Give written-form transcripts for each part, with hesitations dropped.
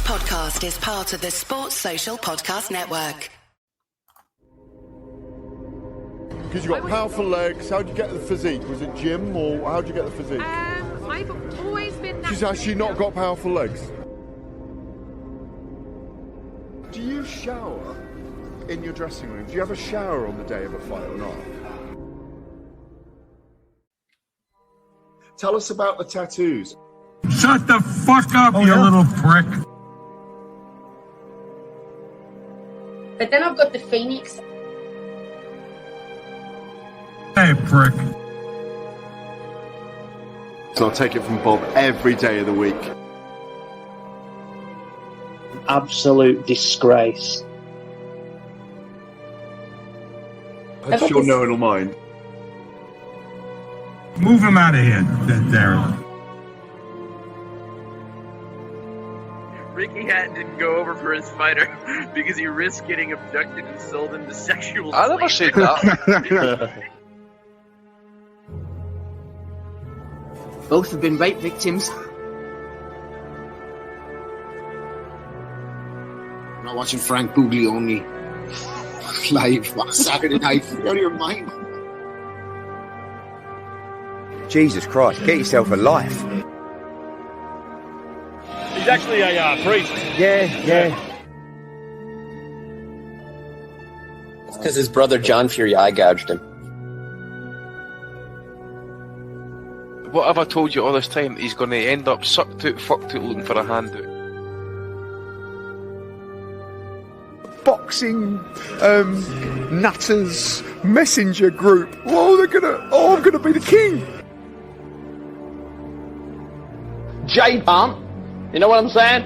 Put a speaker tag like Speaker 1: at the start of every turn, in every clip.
Speaker 1: podcast is part of the Sports Social Podcast Network.
Speaker 2: Because you've got powerful legs. How'd you get the physique? Was it gym or how'd you get the physique?
Speaker 3: I've always been...
Speaker 2: She's actually not got powerful legs. Do you shower in your dressing room? Do you have a shower on the day of a fight or not? Tell us about the tattoos.
Speaker 4: Shut the fuck up, you little prick.
Speaker 3: But then I've got the Phoenix.
Speaker 4: Hey, prick.
Speaker 2: So I'll take it from Bob every day of the week.
Speaker 5: Absolute disgrace.
Speaker 2: That's your knowing mind.
Speaker 4: Move him out of here, Darren.
Speaker 6: Ricky Hatton didn't go over for his fighter because he risked getting abducted and sold into sexual slavery.
Speaker 7: I never said that.
Speaker 8: Both have been rape victims. I'm not watching Frank Buglioni live on Saturday night. You're out of your mind.
Speaker 9: Jesus Christ, get yourself a life.
Speaker 10: He's actually a priest.
Speaker 9: Yeah.
Speaker 11: It's because his brother John Fury eye gouged him.
Speaker 7: What have I told you all this time? He's going to end up sucked out, fucked out, looking for a handout.
Speaker 2: Boxing nutters messenger group. I'm gonna be the king.
Speaker 11: J-Pump, you know what I'm saying?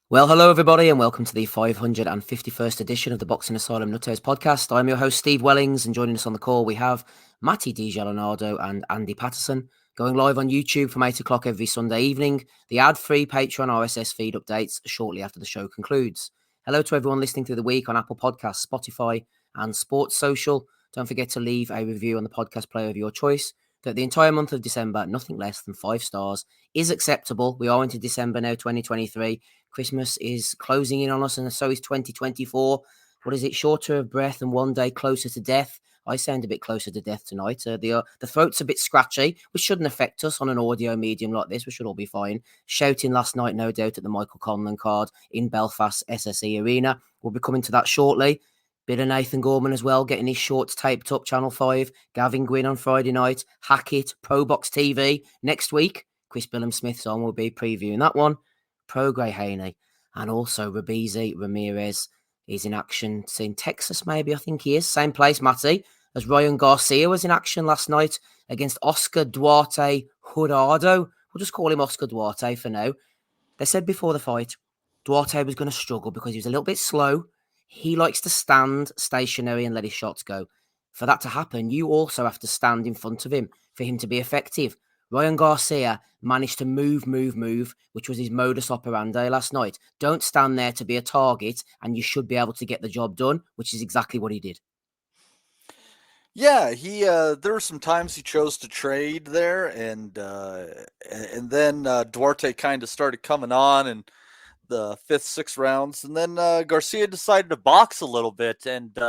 Speaker 12: Well, hello everybody and welcome to the 551st edition of the Boxing Asylum NUTHOUSE podcast. I'm your host Steve Wellings, and joining us on the call we have Matty DiGianardo and Andy Patterson, going live on YouTube from 8 o'clock every Sunday evening. The ad-free Patreon RSS feed updates shortly after the show concludes. Hello to everyone listening through the week on Apple Podcasts, Spotify and Sports Social. Don't forget to leave a review on the podcast player of your choice. That the entire month of December, nothing less than 5 stars is acceptable. We are into December now, 2023. Christmas is closing in on us, and so is 2024. What is it? Shorter of breath and one day closer to death. I sound a bit closer to death tonight. The throat's a bit scratchy, which shouldn't affect us on an audio medium like this. We should all be fine. Shouting last night, no doubt, at the Michael Conlan card in Belfast SSE Arena. We'll be coming to that shortly. Bit of Nathan Gorman as well, getting his shorts taped up, Channel 5. Gavin Gwynn on Friday night. Hackett, Pro Box TV. Next week, Chris Billam-Smith's on. We'll be previewing that one. Prograis Haney. And also Rabizi Ramirez is in action. It's in Texas, maybe, I think he is. Same place, Matty, as Ryan Garcia was in action last night against Oscar Duarte Jurado. We'll just call him Oscar Duarte for now. They said before the fight, Duarte was going to struggle because he was a little bit slow. He likes to stand stationary and let his shots go. For that to happen, you also have to stand in front of him for him to be effective. Ryan Garcia managed to move, which was his modus operandi last night. Don't stand there to be a target, and you should be able to get the job done, which is exactly what he did.
Speaker 13: Yeah, there were some times he chose to trade there, and then Duarte kind of started coming on in the 5th, 6th rounds, and then Garcia decided to box a little bit, and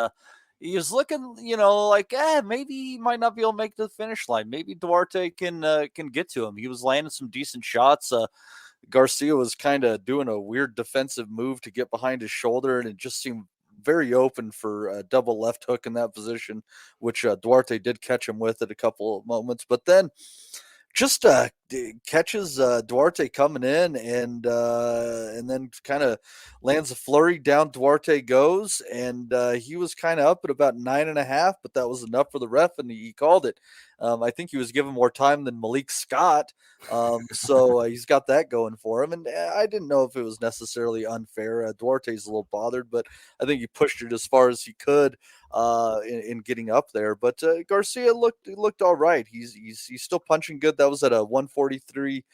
Speaker 13: he was looking, like, maybe he might not be able to make the finish line. Maybe Duarte can get to him. He was landing some decent shots. Garcia was kind of doing a weird defensive move to get behind his shoulder, and it just seemed very open for a double left hook in that position, which Duarte did catch him with at a couple of moments. But then just catches Duarte coming in, and then kind of lands a flurry. Down Duarte goes, and he was kind of up at about 9.5, but that was enough for the ref, and he called it. I think he was given more time than Malik Scott, so he's got that going for him. And I didn't know if it was necessarily unfair. Duarte's a little bothered, but I think he pushed it as far as he could in getting up there. But Garcia looked all right. He's still punching good. That was at a 143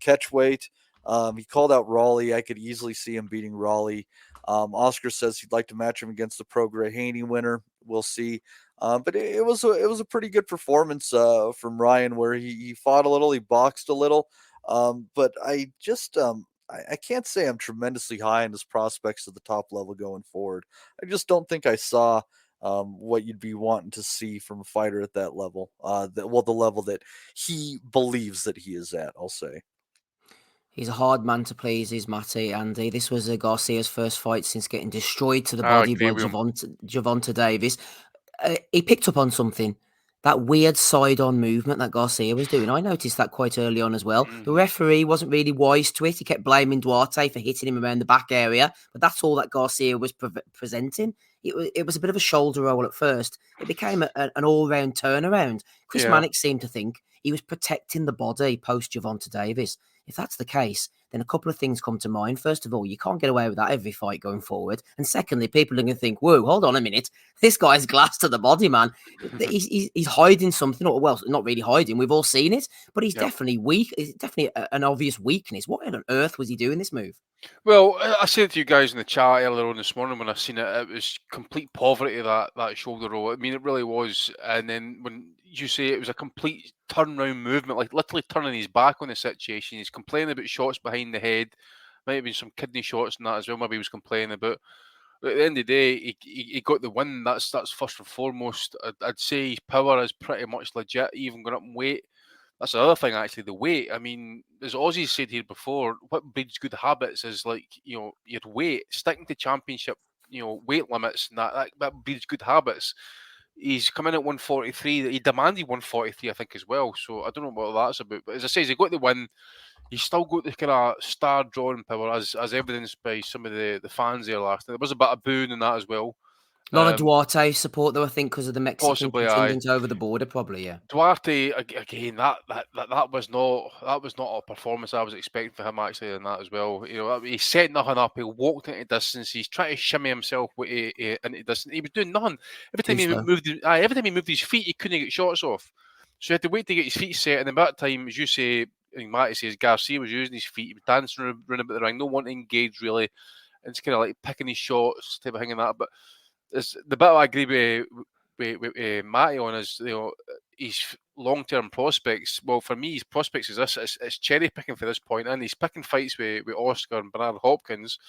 Speaker 13: catch weight. He called out Raleigh. I could easily see him beating Raleigh. Oscar says he'd like to match him against the Prograis Haney winner. We'll see. But it was a pretty good performance from Ryan, where he fought a little, he boxed a little. But I just I can't say I'm tremendously high on his prospects at the top level going forward. I just don't think I saw what you'd be wanting to see from a fighter at that level. The level that he believes that he is at, I'll say.
Speaker 12: He's a hard man to please, is Matty, and this was Garcia's first fight since getting destroyed to the
Speaker 7: I
Speaker 12: body
Speaker 7: agree
Speaker 12: by
Speaker 7: with him.
Speaker 12: Gervonta Davis. He picked up on something, that weird side-on movement that Garcia was doing. I noticed that quite early on as well. The referee wasn't really wise to it. He kept blaming Duarte for hitting him around the back area, but that's all that Garcia was presenting. It was a bit of a shoulder roll at first. It became an all-round turnaround. Chris Mannix seemed to think he was protecting the body post Gervonta Davis. If that's the case, then a couple of things come to mind. First of all, you can't get away with that every fight going forward. And secondly, people are going to think, whoa, hold on a minute. This guy's glass to the body, man. He's hiding something. Or, well, not really hiding. We've all seen it. But he's definitely weak. It's definitely an obvious weakness. What on earth was he doing this move?
Speaker 7: Well, I said to you guys in the chat earlier on this morning when I seen it, it was complete poverty, that shoulder roll. I mean, it really was. And then when you say it was a complete turnaround movement, like literally turning his back on the situation, he's complaining about shots behind the head. Might have been some kidney shots and that as well. Maybe he was complaining about. But at the end of the day, he got the win. That's first and foremost. I'd say his power is pretty much legit. He even got up in weight. That's the other thing, actually, the weight. I mean, as Ozzy said here before, what breeds good habits is, like, your weight, sticking to championship, weight limits, and that breeds good habits. He's come in at 143. He demanded 143, I think, as well. So I don't know what that's about. But as I say, he got the win. He's still got the kind of star drawing power, as evidenced by some of the fans there last night. There was a bit of booing in that as well.
Speaker 12: A lot of Duarte support, though, I think, because of the Mexican contingent over the border, probably. Yeah,
Speaker 7: Duarte again. That was not a performance I was expecting for him, actually, in that as well. He set nothing up. He walked into distance. He's trying to shimmy himself into distance. He was doing nothing. Every time he moved his feet, he couldn't get shots off. So he had to wait to get his feet set. And then by that time, as you say, Matty says, Garcia was using his feet. He was dancing around about the ring, no one to engage really, and it's kind of like picking his shots, type of thing and that. But the bit I agree with Matty on is, his long-term prospects. Well, for me, his prospects is this: it's cherry picking for this point, and he's picking fights with Oscar and Bernard Hopkins.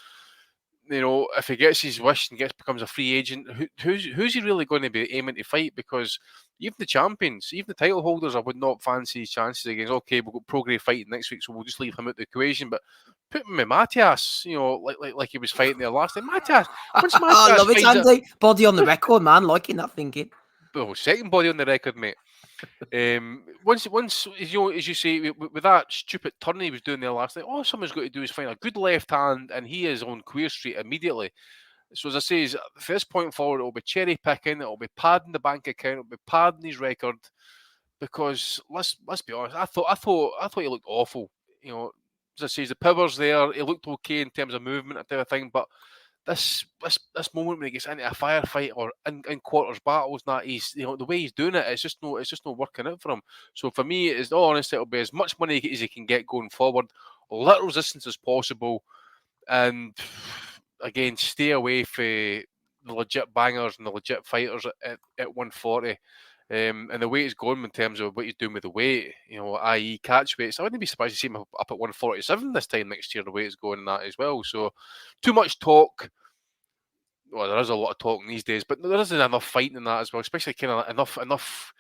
Speaker 7: If he gets his wish and becomes a free agent, who's he really going to be aiming to fight? Because even the champions, even the title holders, I would not fancy his chances against. Okay, we've got Prograis fighting next week, so we'll just leave him out the equation. But put him with Matias, like he was fighting there last time. Matias,
Speaker 12: I love it, Andy. Body on the record, man. Liking that thinking.
Speaker 7: Well, second body on the record, mate. Once as you say, with that stupid turn he was doing there last night, all someone's got to do is find a good left hand, and he is on Queer Street immediately. So as I say, from this point forward, it'll be cherry picking, it'll be padding the bank account, it'll be padding his record. Because let's be honest, I thought he looked awful. As I say, the power's there. He looked okay in terms of movement and type of thing, but this moment when he gets into a firefight or in quarters battles, that he's the way he's doing it, it's just not working out for him. So for me, it's all honestly, it'll be as much money as he can get going forward, little resistance as possible, and again, stay away from the legit bangers and the legit fighters at 140. And the way it's going in terms of what he's doing with the weight, i.e. catch weights, I wouldn't be surprised to see him up at 147 this time next year, the way it's going in that as well. So too much talk. Well, there is a lot of talking these days, but there isn't enough fighting in that as well, especially kind of enough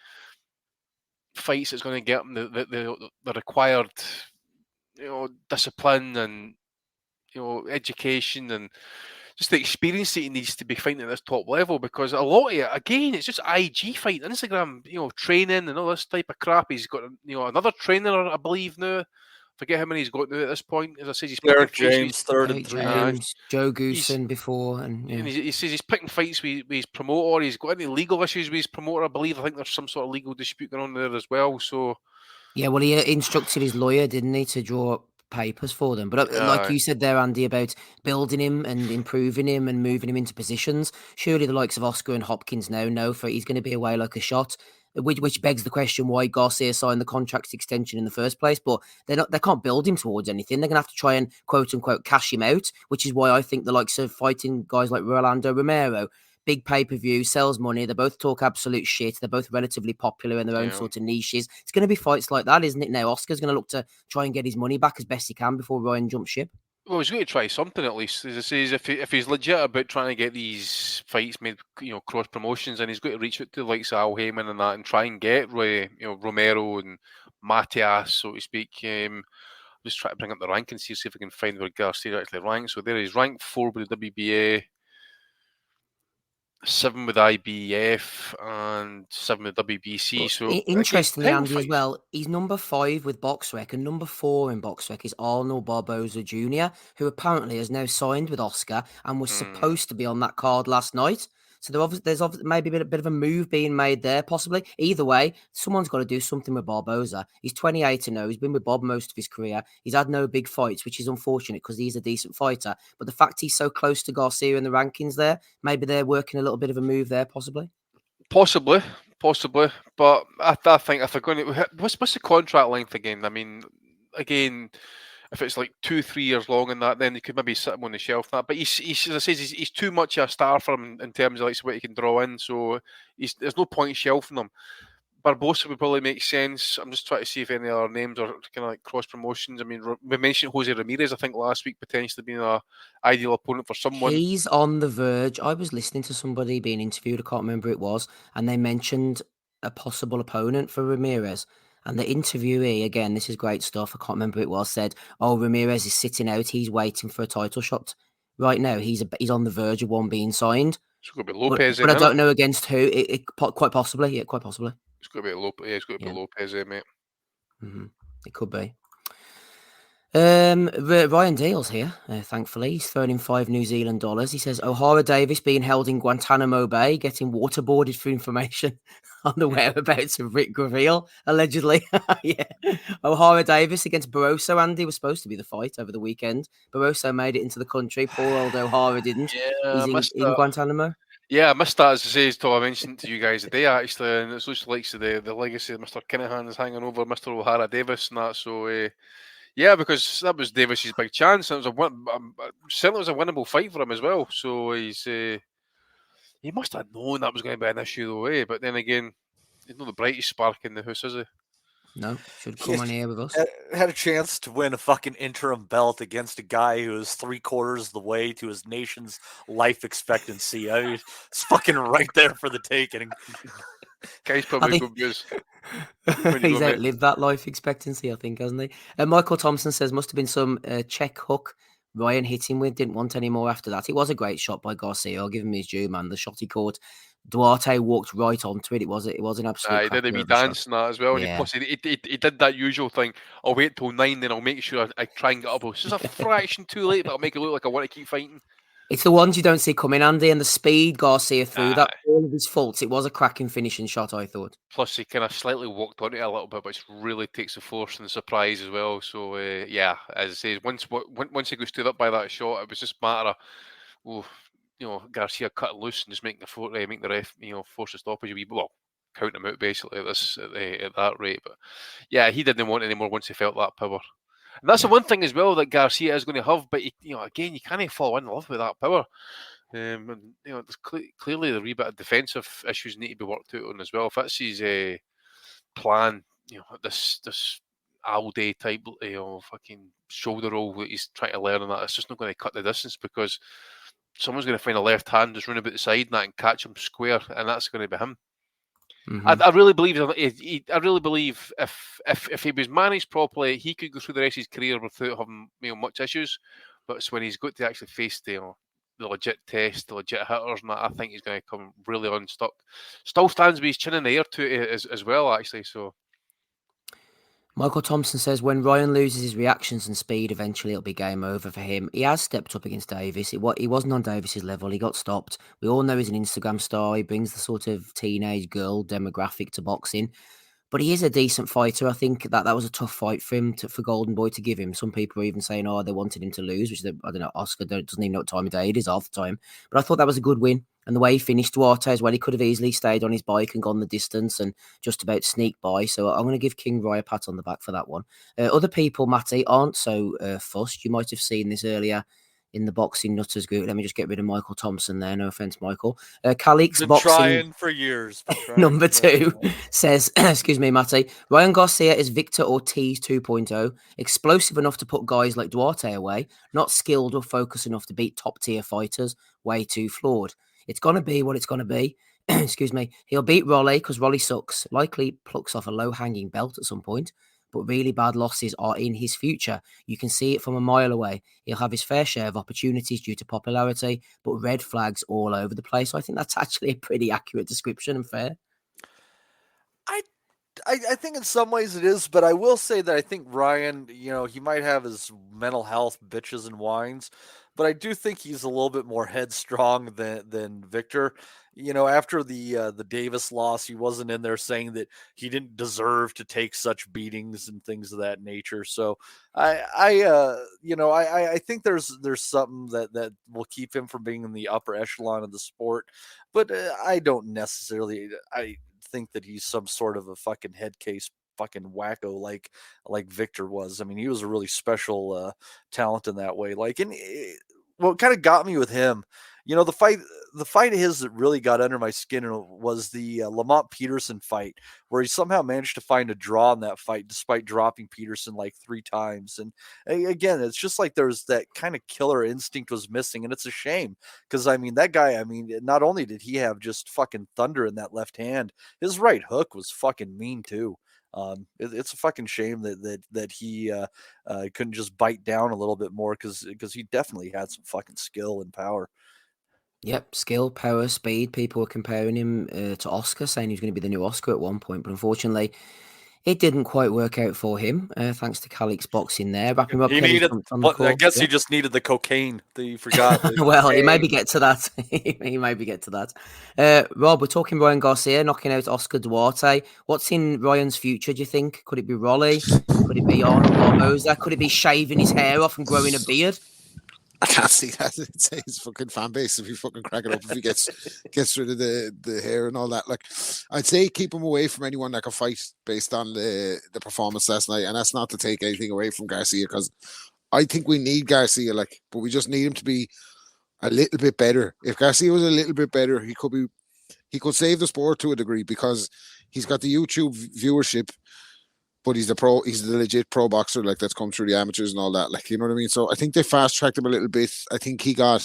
Speaker 7: fights that's going to get him the required, discipline and, education and just the experience that he needs to be fighting at this top level, because a lot of it, again, it's just IG fighting, Instagram, training and all this type of crap. He's got, another trainer, I believe now. Forget how many he's got now at this point. As I said, he's
Speaker 13: Derek James, third and three.
Speaker 12: Joe Goosen before. And
Speaker 7: he says he's picking fights with his promoter. He's got any legal issues with his promoter, I believe. I think there's some sort of legal dispute going on there as well. So,
Speaker 12: yeah, well, he instructed his lawyer, didn't he, to draw up papers for them. But like you said there, Andy, about building him and improving him and moving him into positions, surely the likes of Oscar and Hopkins now know he's going to be away like a shot. Which begs the question why Garcia signed the contract extension in the first place. But they can't build him towards anything. They're going to have to try and quote unquote cash him out, which is why I think the likes of fighting guys like Rolando Romero, big pay-per-view, sells money. They both talk absolute shit. They're both relatively popular in their own sort of niches. It's going to be fights like that, isn't it? Now Oscar's going to look to try and get his money back as best he can before Ryan jumps ship.
Speaker 7: Well, he's going to try something at least. As I say, if he's legit about trying to get these fights made, cross promotions, and he's going to reach out to the likes of Al Heyman and that, and try and get Romero and Matias, so to speak. I'm just trying to bring up the rank and see if I can find where Garcia actually ranks. So there he's ranked 4 with the WBA, 7 with IBF, and 7 with WBC. So
Speaker 12: interestingly, Andy, as well, he's number 5 with BoxRec, and number 4 in BoxRec is Arnold Barboza Jr., who apparently has now signed with Oscar and was supposed to be on that card last night. So there's maybe a bit of a move being made there, possibly. Either way, someone's got to do something with Barboza. He's 28-0. He's been with Bob most of his career. He's had no big fights, which is unfortunate because he's a decent fighter. But the fact he's so close to Garcia in the rankings there, maybe they're working a little bit of a move there, possibly.
Speaker 7: Possibly. But I think if they're going to... What's the contract length again? I mean, again... If it's like 2-3 years long and that, then he could maybe sit him on the shelf. That, but he's as I say, he's too much a star for him in terms of like what he can draw in. So there's no point shelving him. Barbosa would probably make sense. I'm just trying to see if any other names are kind of like cross promotions. I mean, we mentioned Jose Ramirez, I think, last week, potentially being an ideal opponent for someone.
Speaker 12: He's on the verge. I was listening to somebody being interviewed, I can't remember who it was, and they mentioned a possible opponent for Ramirez. And the interviewee, again, this is great stuff, I can't remember who it was, said, Ramirez is sitting out, he's waiting for a title shot. Right now, he's on the verge of one being signed.
Speaker 7: It's going to be Lopez.
Speaker 12: But I don't know against who, quite possibly, yeah, quite possibly.
Speaker 7: It's going to be Lopez, it's going to be Lopez, mate.
Speaker 12: Mm-hmm. It could be. Ryan Deal's here, thankfully. He's thrown in $5 New Zealand. He says, O'Hara Davis being held in Guantanamo Bay, getting waterboarded for information on the whereabouts of Rick Graville, allegedly. Yeah. O'Hara Davis against Barroso, Andy, was supposed to be the fight over the weekend. Barroso made it into the country. Poor old O'Hara didn't.
Speaker 7: Yeah,
Speaker 12: he's in Guantanamo.
Speaker 7: Yeah, I missed that, as I say, I mentioned to you guys today, actually, and it's looks like the legacy of Mr. Kinahan is hanging over Mr. O'Hara Davis and that, so... yeah, because that was Davis's big chance. And it was certainly was a winnable fight for him as well. So he must have known that was going to be an issue, though. But then again, he's not the brightest spark in the house, is he?
Speaker 12: No, should come on here with us.
Speaker 13: Had a chance to win a fucking interim belt against a guy who is 3/4 of the way to his nation's life expectancy. It's fucking right there for the taking.
Speaker 7: Guy's probably good news.
Speaker 12: He's outlived that life expectancy, I think, hasn't he? Michael Thompson says must have been some check hook Ryan hit him with, didn't want any more after that. It was a great shot by Garcia. I'll give him his due, man. The shot he caught, Duarte walked right onto it. It was an absolute.
Speaker 7: He did a wee dance and that as well. Yeah. And he did that usual thing. I'll wait till 9, then I'll make sure I try and get up. It's just a fraction too late, but I'll make it look like I want to keep fighting.
Speaker 12: It's the ones you don't see coming, Andy, and the speed Garcia threw, that all of his faults. It was a cracking finishing shot, I thought.
Speaker 7: Plus, he kind of slightly walked on it a little bit, which really takes the force and the surprise as well. So, yeah, as I say, once he got stood up by that shot, it was just a matter of, Garcia cut loose and just make the ref, force a stoppage. Count him out basically at that rate. But yeah, he didn't want any more once he felt that power. And that's the one thing as well that Garcia is going to have, but again, you can't fall in love with that power. And there's clearly the wee bit of defensive issues need to be worked out on as well. If that's his plan, this all day type, fucking shoulder roll that he's trying to learn, and that it's just not going to cut the distance because someone's going to find a left hand just run about the side and that and catch him square, and that's going to be him. Mm-hmm. I really believe if he was managed properly, he could go through the rest of his career without having much issues. But it's when he's got to actually face the legit test, the legit hitters, and that, I think he's going to come really unstuck. Still stands with his chin in the air to it as well, actually. So.
Speaker 12: Michael Thompson says when Ryan loses his reactions and speed, eventually it'll be game over for him. He has stepped up against Davis. He wasn't on Davis's level. He got stopped. We all know he's an Instagram star. He brings the sort of teenage girl demographic to boxing. But he is a decent fighter. I think that was a tough fight for him, for Golden Boy to give him. Some people are even saying, they wanted him to lose, which I don't know. Oscar doesn't even know what time of day it is half the time. But I thought that was a good win. And the way he finished Duarte as well, he could have easily stayed on his bike and gone the distance and just about sneak by. So I'm going to give King Roy a pat on the back for that one. Other people, Matty, aren't so fussed. You might have seen this earlier in the Boxing Nutters group. Let me just get rid of Michael Thompson there. No offense, Michael. Calix
Speaker 13: Been
Speaker 12: Boxing
Speaker 13: trying for years.
Speaker 12: number 2 says, excuse me, Matty, Ryan Garcia is Victor Ortiz 2.0, explosive enough to put guys like Duarte away, not skilled or focused enough to beat top-tier fighters, way too flawed. It's going to be what it's going to be. Excuse me. He'll beat Rolly because Rolly sucks, likely plucks off a low-hanging belt at some point, but really bad losses are in his future. You can see it from a mile away. He'll have his fair share of opportunities due to popularity, but red flags all over the place. So I think that's actually a pretty accurate description and fair.
Speaker 13: I think in some ways it is, but I will say that I think Ryan, he might have his mental health bitches and whines, but I do think he's a little bit more headstrong than Victor. After the Davis loss, he wasn't in there saying that he didn't deserve to take such beatings and things of that nature. So I think there's something that will keep him from being in the upper echelon of the sport, but I don't necessarily. I think that he's some sort of a fucking head case fucking wacko like Victor was. I mean, he was a really special talent in that way. What kind of got me with him, the fight of his that really got under my skin was the Lamont Peterson fight, where he somehow managed to find a draw in that fight despite dropping Peterson like 3 times. And again, it's just like there's that kind of killer instinct was missing, and it's a shame because that guy, not only did he have just fucking thunder in that left hand, his right hook was fucking mean too. It's a fucking shame that he couldn't just bite down a little bit more because he definitely had some fucking skill and power.
Speaker 12: Yep, skill, power, speed. People were comparing him to Oscar, saying he was going to be the new Oscar at one point, but unfortunately, it didn't quite work out for him. Thanks to Calix Boxing there. Wrapping up,
Speaker 13: he needed. I guess he just needed the cocaine that you forgot.
Speaker 12: Well, he maybe get to that. He maybe get to that. Rob, we're talking Ryan Garcia knocking out Oscar Duarte. What's in Ryan's future? Do you think? Could it be Rolly? Could it be Arnold Barboza? Could it be shaving his hair off and growing a beard?
Speaker 14: I can't see that. It's his fucking fan base if he fucking crack it up, if he gets rid of the hair and all that. Like, I'd say keep him away from anyone that can fight based on the performance last night. And that's not to take anything away from Garcia, because I think we need Garcia, but we just need him to be a little bit better. If Garcia was a little bit better, he could save the sport to a degree, because he's got the YouTube viewership, but he's the legit pro boxer, that's come through the amateurs and all that. You know what I mean? So I think they fast-tracked him a little bit. I think he got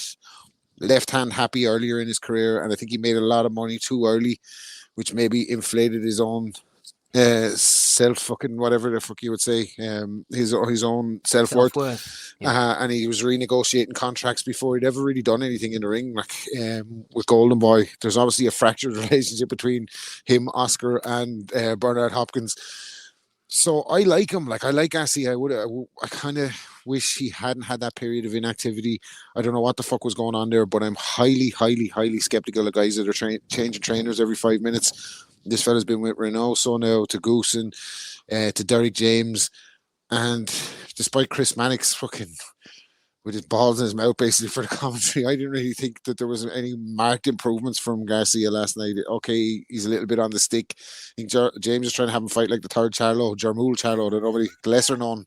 Speaker 14: left-hand happy earlier in his career, and I think he made a lot of money too early, which maybe inflated his own self-fucking whatever the fuck you would say, his own self-worth. Yeah. And he was renegotiating contracts before he'd ever really done anything in the ring. With Golden Boy, there's obviously a fractured relationship between him, Oscar, and Bernard Hopkins. So I like him. I like Garcia. I kind of wish he hadn't had that period of inactivity. I don't know what the fuck was going on there, but I'm highly, highly, highly skeptical of guys that are changing trainers every 5 minutes. This fella's been with Renault, so now to Goosen, to Derek James, and despite Chris Mannix fucking with his balls in his mouth basically for the commentary, I didn't really think that there was any marked improvements from Garcia last night. Okay, he's a little bit on the stick. I think James is trying to have him fight like the third Charlo, Jarmul Charlo, the lesser known.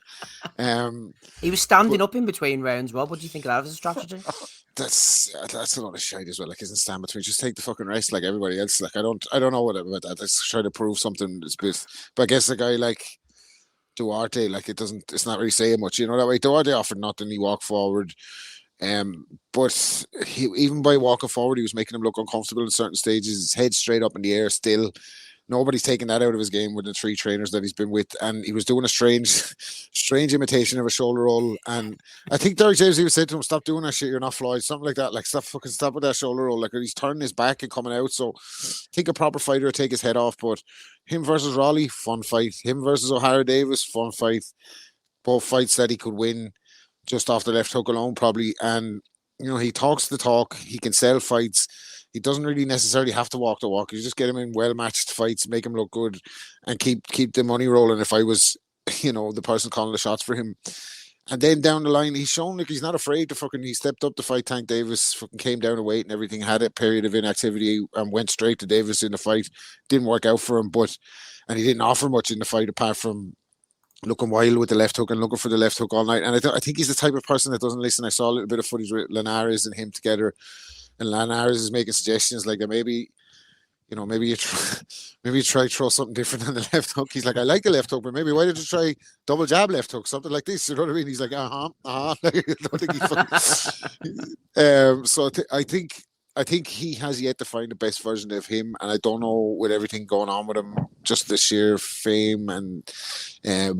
Speaker 12: He was standing up in between rounds, Rob. What do you think of that as a strategy?
Speaker 14: That's a lot of shite as well. Isn't stand between. Just take the fucking rest like everybody else. I don't know what about that. Let's try to prove something. But I guess a guy like Duarte, it's not really saying much, that way. Duarte offered nothing. He walked forward, but even by walking forward, he was making him look uncomfortable in certain stages. His head straight up in the air still. Nobody's taken that out of his game with the 3 trainers that he's been with, and he was doing a strange imitation of a shoulder roll. And I think Derek James even said to him, "Stop doing that shit. You're not Floyd." Something like that. Stop with that shoulder roll. He's turning his back and coming out. So I think a proper fighter would take his head off. But him versus Raleigh, fun fight. Him versus O'Hara Davis, fun fight. Both fights that he could win just off the left hook alone, probably. And he talks the talk. He can sell fights. He doesn't really necessarily have to walk the walk. You just get him in well-matched fights, make him look good, and keep the money rolling. If I was, the person calling the shots for him. And then down the line, he's shown he's not afraid to he stepped up to fight Tank Davis, came down to weight and everything, had a period of inactivity and went straight to Davis in the fight. Didn't work out for him, and he didn't offer much in the fight apart from looking wild with the left hook and looking for the left hook all night. And I think he's the type of person that doesn't listen. I saw a little bit of footage with Linares and him together, and Linares is making suggestions like that maybe you try throw something different than the left hook. He's like, I like the left hook, but maybe why don't you try double jab left hook, something like this? You know what I mean? He's like, I don't think so I think he has yet to find the best version of him, and I don't know, with everything going on with him, just the sheer fame and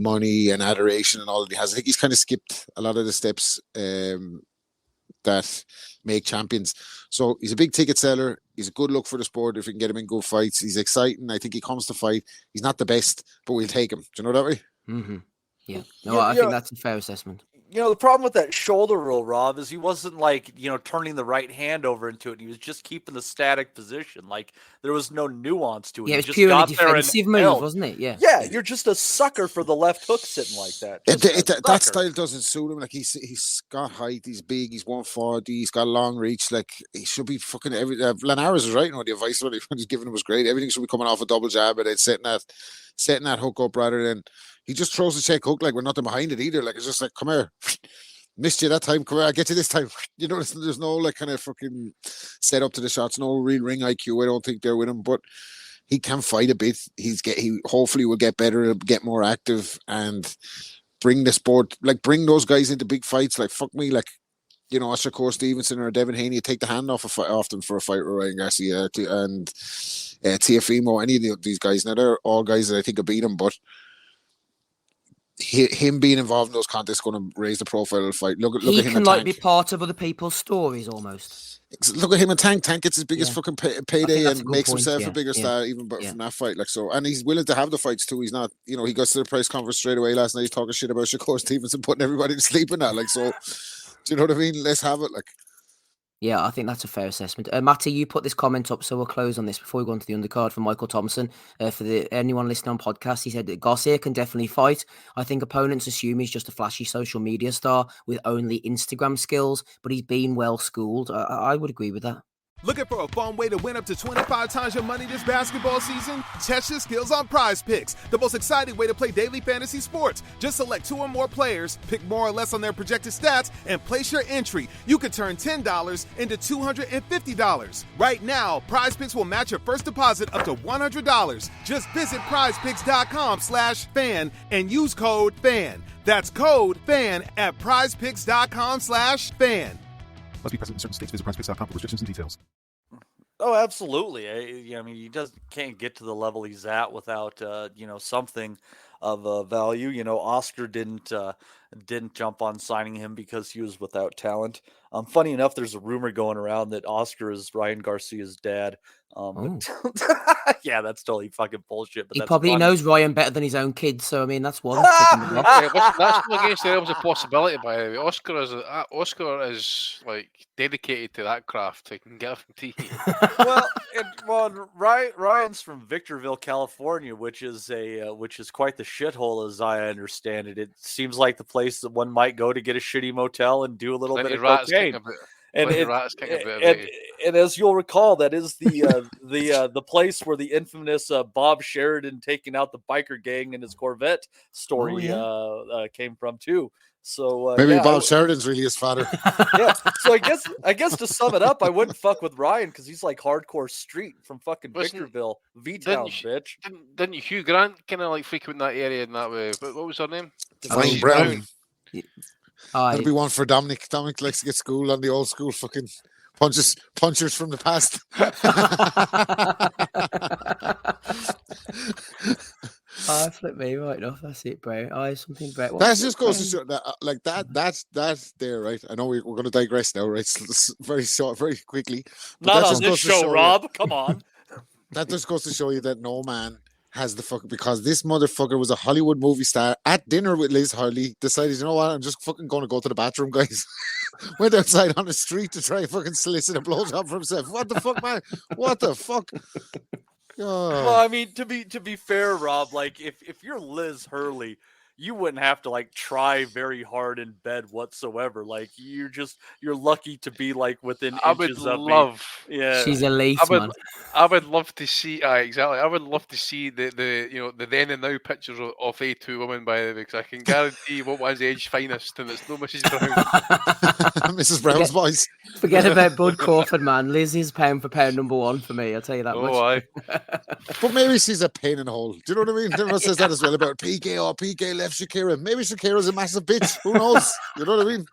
Speaker 14: money and adoration and all that he has. I think he's kind of skipped a lot of the steps that make champions. So he's a big ticket seller. He's a good look for the sport if we can get him in good fights. He's exciting. I think he comes to fight. He's not the best, but we'll take him. Do you know that way?
Speaker 12: Mm-hmm. Yeah. No, I think that's a fair assessment.
Speaker 13: The problem with that shoulder roll, Rob, is he wasn't like, turning the right hand over into it. He was just keeping the static position. Like, there was no nuance to it.
Speaker 12: Yeah, it was
Speaker 13: just
Speaker 12: purely
Speaker 13: got
Speaker 12: defensive move, wasn't it? Yeah.
Speaker 13: Yeah, you're just a sucker for the left hook sitting like that.
Speaker 14: That style doesn't suit him. Like, he's got height, he's big, he's 140, he's got long reach. Like, he should be fucking Linares was right. The advice what he's giving him was great. Everything should be coming off a double jab, and then setting that hook up rather than he just throws the check hook like we're nothing behind it either. Like, it's just like, come here. Missed you that time, come here, I'll get you this time. There's no like kind of fucking set up to the shots, no real ring IQ. I don't think they're with him, but he can fight a bit. He hopefully will get better, get more active, and bring the sport, like bring those guys into big fights. Like, fuck me, like, Oscar Core Stevenson or Devin Haney, take the hand off them for a fight with Ryan Garcia and Tiafimo, any of these guys. Now, they're all guys that I think will beat him, but him being involved in those contests is going to raise the profile of the fight. Look at him. He
Speaker 12: can like be part of other people's stories almost.
Speaker 14: Look at him and Tank. Tank gets his biggest fucking payday and makes himself a bigger star even from that fight. Like, so, and he's willing to have the fights too. He's not, he goes to the press conference straight away last night. He's talking shit about Shakur Stevenson, putting everybody to sleep in that. Like, so, do you know what I mean? Let's have it. Like,
Speaker 12: yeah, I think that's a fair assessment. Matty, you put this comment up, so we'll close on this before we go on to the undercard from Michael Thompson. For anyone listening on podcast, he said that Garcia can definitely fight. I think opponents assume he's just a flashy social media star with only Instagram skills, but he's been well schooled. I would agree with that.
Speaker 15: Looking for a fun way to win up to 25 times your money this basketball season? Test your skills on Prize Picks, the most exciting way to play daily fantasy sports. Just select 2 or more players, pick more or less on their projected stats, and place your entry. You can turn $10 into $250. Right now, Prize Picks will match your first deposit up to $100. Just visit prizepicks.com/fan and use code FAN. That's code FAN at prizepicks.com/fan. Must be present in certain states. Visit prizepicks.com for restrictions and details.
Speaker 13: Oh, absolutely. I mean, he can't get to the level he's at without something of value. Oscar didn't jump on signing him because he was without talent. Funny enough, there's a rumor going around that Oscar is Ryan Garcia's dad. Yeah, that's totally fucking bullshit. But
Speaker 12: he probably knows Ryan better than his own kids, so I mean that's one.
Speaker 7: That's not against the realms of possibility. By the way, Oscar is like dedicated to that craft. I can guarantee.
Speaker 13: Ryan's from Victorville, California, which is quite the shithole as I understand it. It seems like the place that one might go to get a shitty motel and do a little bit of cocaine. And as you'll recall, that is the place where the infamous Bob Sheridan taking out the biker gang in his Corvette story came from too. So
Speaker 14: maybe Bob Sheridan's really his father.
Speaker 13: Yeah. So I guess to sum it up, I wouldn't fuck with Ryan because he's like hardcore street from fucking Victorville, V-Town, bitch.
Speaker 7: Didn't Hugh Grant kind of like frequent that area in that way? What was her name?
Speaker 14: Divine Brown.
Speaker 12: Yeah.
Speaker 14: That'll be one for Dominic. Dominic likes to get school on the old school fucking punchers from the past.
Speaker 12: Flip me right enough. That's it, bro. Something great.
Speaker 14: That just goes to show that that's there, right? I know we're going to digress now, right? Very short, very quickly.
Speaker 13: Not on this show, Rob. Come on.
Speaker 14: That just goes to show you that no man has the fuck, because this motherfucker was a Hollywood movie star at dinner with Liz Hurley, decided, you know what, I'm just fucking going to go to the bathroom, guys. Went outside on the street to try and fucking solicit a blowjob for himself. What the fuck, man? What the fuck? Oh.
Speaker 13: Well, I mean, to be fair, Rob, like if you're Liz Hurley, you wouldn't have to like try very hard in bed whatsoever. Like you're lucky to be like within inches of me. Yeah,
Speaker 12: she's elite, man.
Speaker 7: I would love to see. Exactly. I would love to see the the then and now pictures of A2 women, by the way, because I can guarantee what was Edge's finest, and it's no Mrs. Brown.
Speaker 14: Mrs. Brown's voice.
Speaker 12: Forget about Bud Crawford, man. Liz is pound for pound number one for me. I'll tell you that much.
Speaker 7: Aye.
Speaker 14: But maybe she's a pain in the hole. Do you know what I mean? Everyone says that as well about PK. Oh, PK left Shakira. Maybe Shakira's a massive bitch. Who knows? You know what I mean?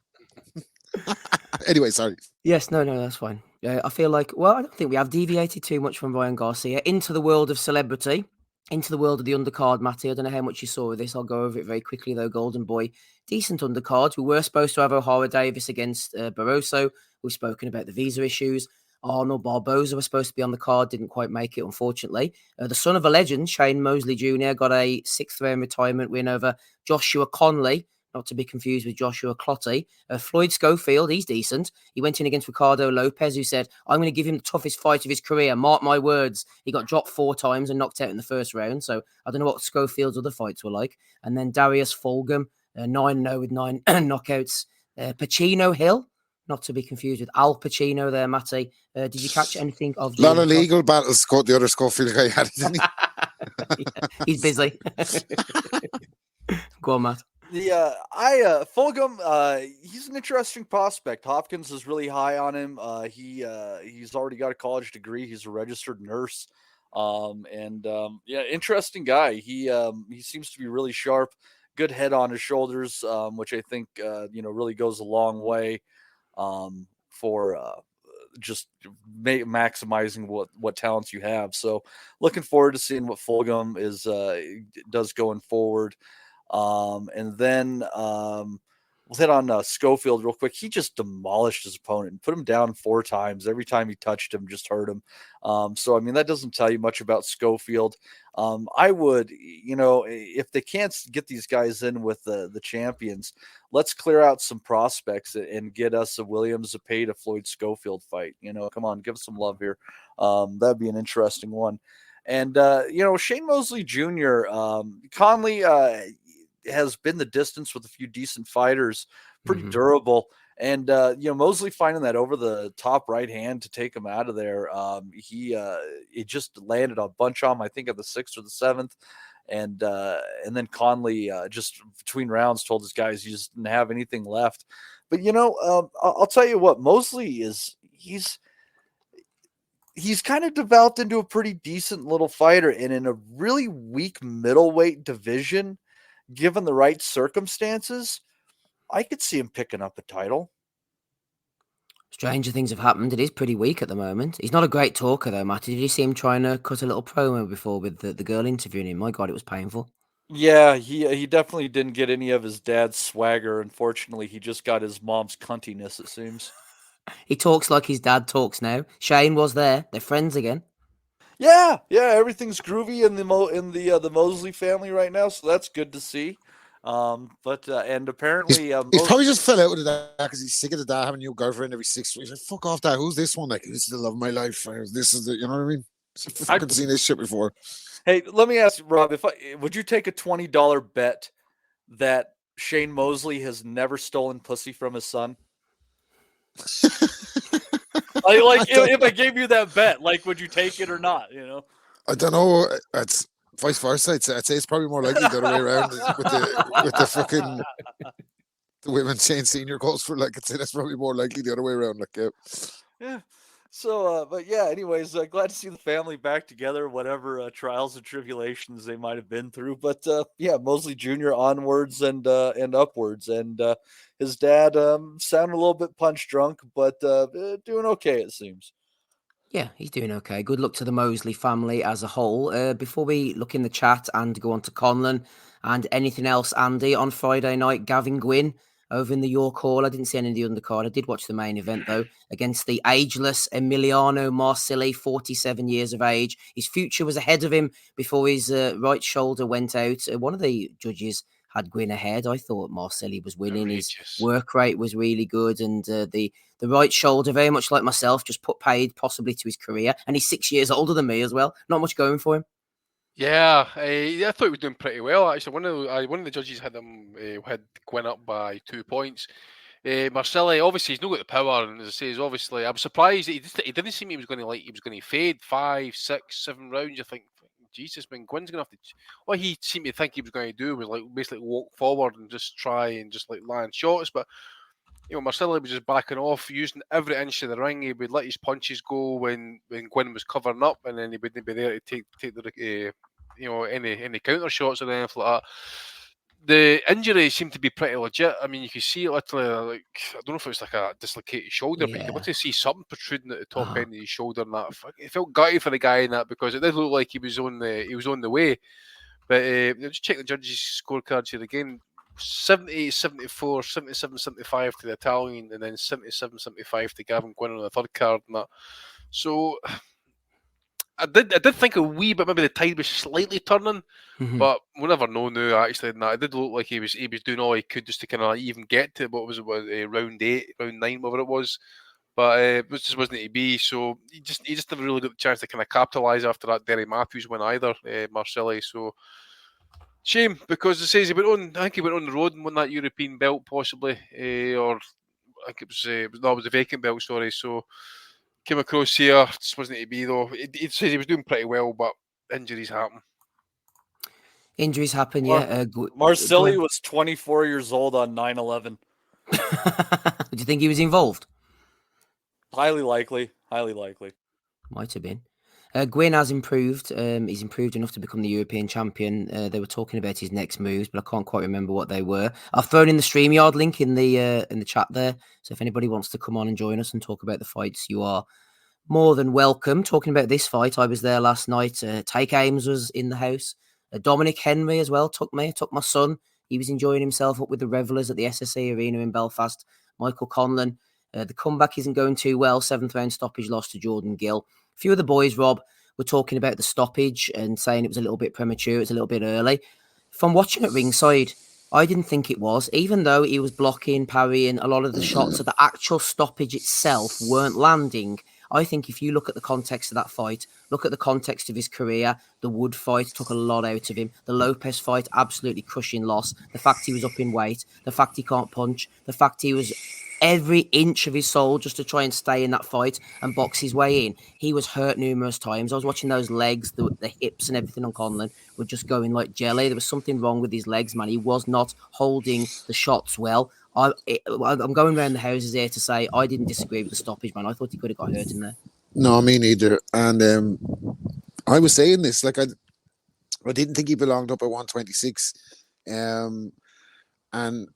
Speaker 14: Anyway, sorry.
Speaker 12: Yes, no, that's fine. I feel like, well, I don't think we have deviated too much from Ryan Garcia into the world of celebrity, into the world of the undercard, Matty. I don't know how much you saw of this. I'll go over it very quickly, though. Golden Boy, decent undercard. We were supposed to have O'Hara Davis against Barroso. We've spoken about the visa issues. Arnold Barboza was supposed to be on the card, didn't quite make it, unfortunately. The son of a legend, Shane Mosley Jr., got a 6th round retirement win over Joshua Conley, not to be confused with Joshua Clottey. Floyd Schofield, he's decent. He went in against Ricardo Lopez, who said, I'm going to give him the toughest fight of his career. Mark my words. He got dropped 4 times and knocked out in the first round. So I don't know what Schofield's other fights were like. And then Darius Fulgham, 9-0 with 9 knockouts. Pacino Hill, not to be confused with Al Pacino there, Matty. Did you catch anything of...
Speaker 14: A lot of legal battles the other Schofield guy had, didn't he?
Speaker 12: Yeah, he's busy. Go on, Matt.
Speaker 13: Fulgham, he's an interesting prospect. Hopkins is really high on him. He's already got a college degree. He's a registered nurse. Interesting guy. He seems to be really sharp, good head on his shoulders, which I think, really goes a long way, for, just maximizing what talents you have. So looking forward to seeing what Fulgham does going forward. And then we'll hit on Schofield real quick. He just demolished his opponent and put him down 4 times. Every time he touched him, just hurt him. So, I mean, that doesn't tell you much about Schofield. I would, if they can't get these guys in with the champions, let's clear out some prospects and get us a Williams Zepeda Floyd Schofield fight. Come on, give us some love here. That'd be an interesting one. And, Shane Mosley Jr., Conley has been the distance with a few decent fighters, pretty durable. And, Mosley finding that over the top right hand to take him out of there. It just landed a bunch on him, I think, at the 6th or the 7th. And then Conley, just between rounds, told his guys he just didn't have anything left. But, I'll tell you what, Mosley he's kind of developed into a pretty decent little fighter, and in a really weak middleweight division, given the right circumstances, I could see him picking up a title.
Speaker 12: Stranger things have happened. It is pretty weak at the moment. He's not a great talker, though, Matty. Did you see him trying to cut a little promo before with the girl interviewing him? My God, it was painful.
Speaker 13: Yeah, he definitely didn't get any of his dad's swagger. Unfortunately, he just got his mom's cuntiness, it seems.
Speaker 12: He talks like his dad talks now. Shane was there. They're friends again.
Speaker 13: Yeah, everything's groovy in the Mosley family right now, so that's good to see. And apparently,
Speaker 14: he probably just fell out with that because he's sick of the dad having a new girlfriend every 6 weeks. Like, fuck off, dad. Who's this one? Like, this is the love of my life. This is the, you know what I mean? I've fucking seen this shit before.
Speaker 13: Hey, let me ask you, Rob, would you take a $20 bet that Shane Mosley has never stolen pussy from his son? If I gave you that bet, would you take it or not?
Speaker 14: I don't know. It's vice versa. I'd say it's probably more likely the other way around with the fucking the women saying senior calls for. I'd say that's probably more likely the other way around.
Speaker 13: Yeah. So, but yeah. Anyways, glad to see the family back together. Whatever trials and tribulations they might have been through, but yeah, Mosley Jr. onwards and upwards, and his dad sounded a little bit punch drunk, but doing okay, it seems.
Speaker 12: Yeah, he's doing okay. Good luck to the Mosley family as a whole. Before we look in the chat and go on to Conlan and anything else, Andy, on Friday night, Gavin Gwynn over in the York Hall. I didn't see any of the undercard. I did watch the main event, though, against the ageless Emiliano Marsili, 47 years of age. His future was ahead of him before his right shoulder went out. One of the judges had Gwynn ahead. I thought Marsili was winning. Outrageous. His work rate was really good, and the right shoulder, very much like myself, just put paid possibly to his career. And he's 6 years older than me as well. Not much going for him.
Speaker 7: Yeah, I thought he was doing pretty well actually. One of the judges had Gwyn up by 2 points. Marcelli, obviously, he's not got the power, and as I say, I was surprised that he didn't seem he was going to fade 5, 6, 7 rounds. I think, Jesus, man, Gwyn's going to have to. What he seemed to think he was going to do was like basically walk forward and just try and just like land shots, but Marcelli was just backing off, using every inch of the ring. He would let his punches go when Gwyn was covering up, and then he wouldn't be there to take the any counter shots or anything like that. The injury seemed to be pretty legit. I mean, you could see literally, like, I don't know if it was like a dislocated shoulder, but you could literally see something protruding at the top end of his shoulder, and that it felt gutty for the guy in that, because it did look like he was on the way. But just check the judges' scorecards here again. 78-74, 77-75 to the Italian, and then 77-75 to Gavin Gwyn on the third card. And that. So I did think a wee bit maybe the tide was slightly turning, but we'll never know now. Actually, and that it did look like he was doing all he could just to kind of even get to what was it, round 8, round 9, whatever it was. But it just wasn't to be. So he just never really got the chance to kind of capitalise after that Derry Matthews win either, Marcelli. So. Shame, because it says I think he went on the road and won that European belt possibly, or I think it was a vacant belt, sorry. So came across here, just wasn't to be though. It says he was doing pretty well, but injuries happen.
Speaker 12: Injuries happen, yeah.
Speaker 13: Marcelli was 24 years old on 9/11.
Speaker 12: Do you think he was involved?
Speaker 13: Highly likely.
Speaker 12: Might have been. Gwyn has improved. He's improved enough to become the European champion. They were talking about his next moves, but I can't quite remember what they were. I've thrown in the StreamYard link in the chat there. So if anybody wants to come on and join us and talk about the fights, you are more than welcome. Talking about this fight, I was there last night. Take Ames was in the house. Dominic Henry as well took my son. He was enjoying himself up with the revelers at the SSE Arena in Belfast. Michael Conlan. The comeback isn't going too well. 7th round stoppage loss to Jordan Gill. A few of the boys, Rob, were talking about the stoppage and saying it was a little bit premature. It's a little bit early. From watching at ringside, I didn't think it was, even though he was blocking, parrying a lot of the shots of the actual stoppage itself weren't landing. I think if you look at the context of that fight, look at the context of his career, the Wood fight took a lot out of him. The Lopez fight, absolutely crushing loss. The fact he was up in weight, the fact he can't punch, the fact he was every inch of his soul just to try and stay in that fight and box his way in. He was hurt numerous times. I was watching those legs, the hips and everything on Conlan were just going like jelly. There was something wrong with his legs, man. He was not holding the shots well. I'm going around the houses here to say I didn't disagree with the stoppage, man. I thought he could have got hurt in there.
Speaker 14: No, me neither. And I was saying this, like I didn't think he belonged up at 126. And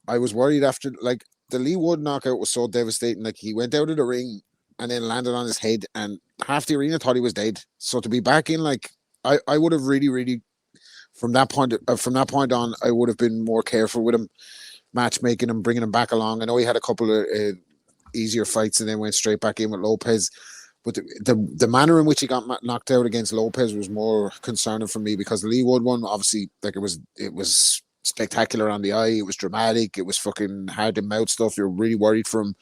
Speaker 14: I was worried after, like, the Lee Wood knockout was so devastating. Like, he went out of the ring and then landed on his head, and half the arena thought he was dead. So to be back in, like, I would have really from that point on, I would have been more careful with him, matchmaking him, bringing him back along. I know he had a couple of easier fights and then went straight back in with Lopez. But the manner in which he got knocked out against Lopez was more concerning for me, because the Lee Wood one, obviously, like, it was spectacular on the eye. It was dramatic. It was fucking hard to mouth stuff. You're really worried for him.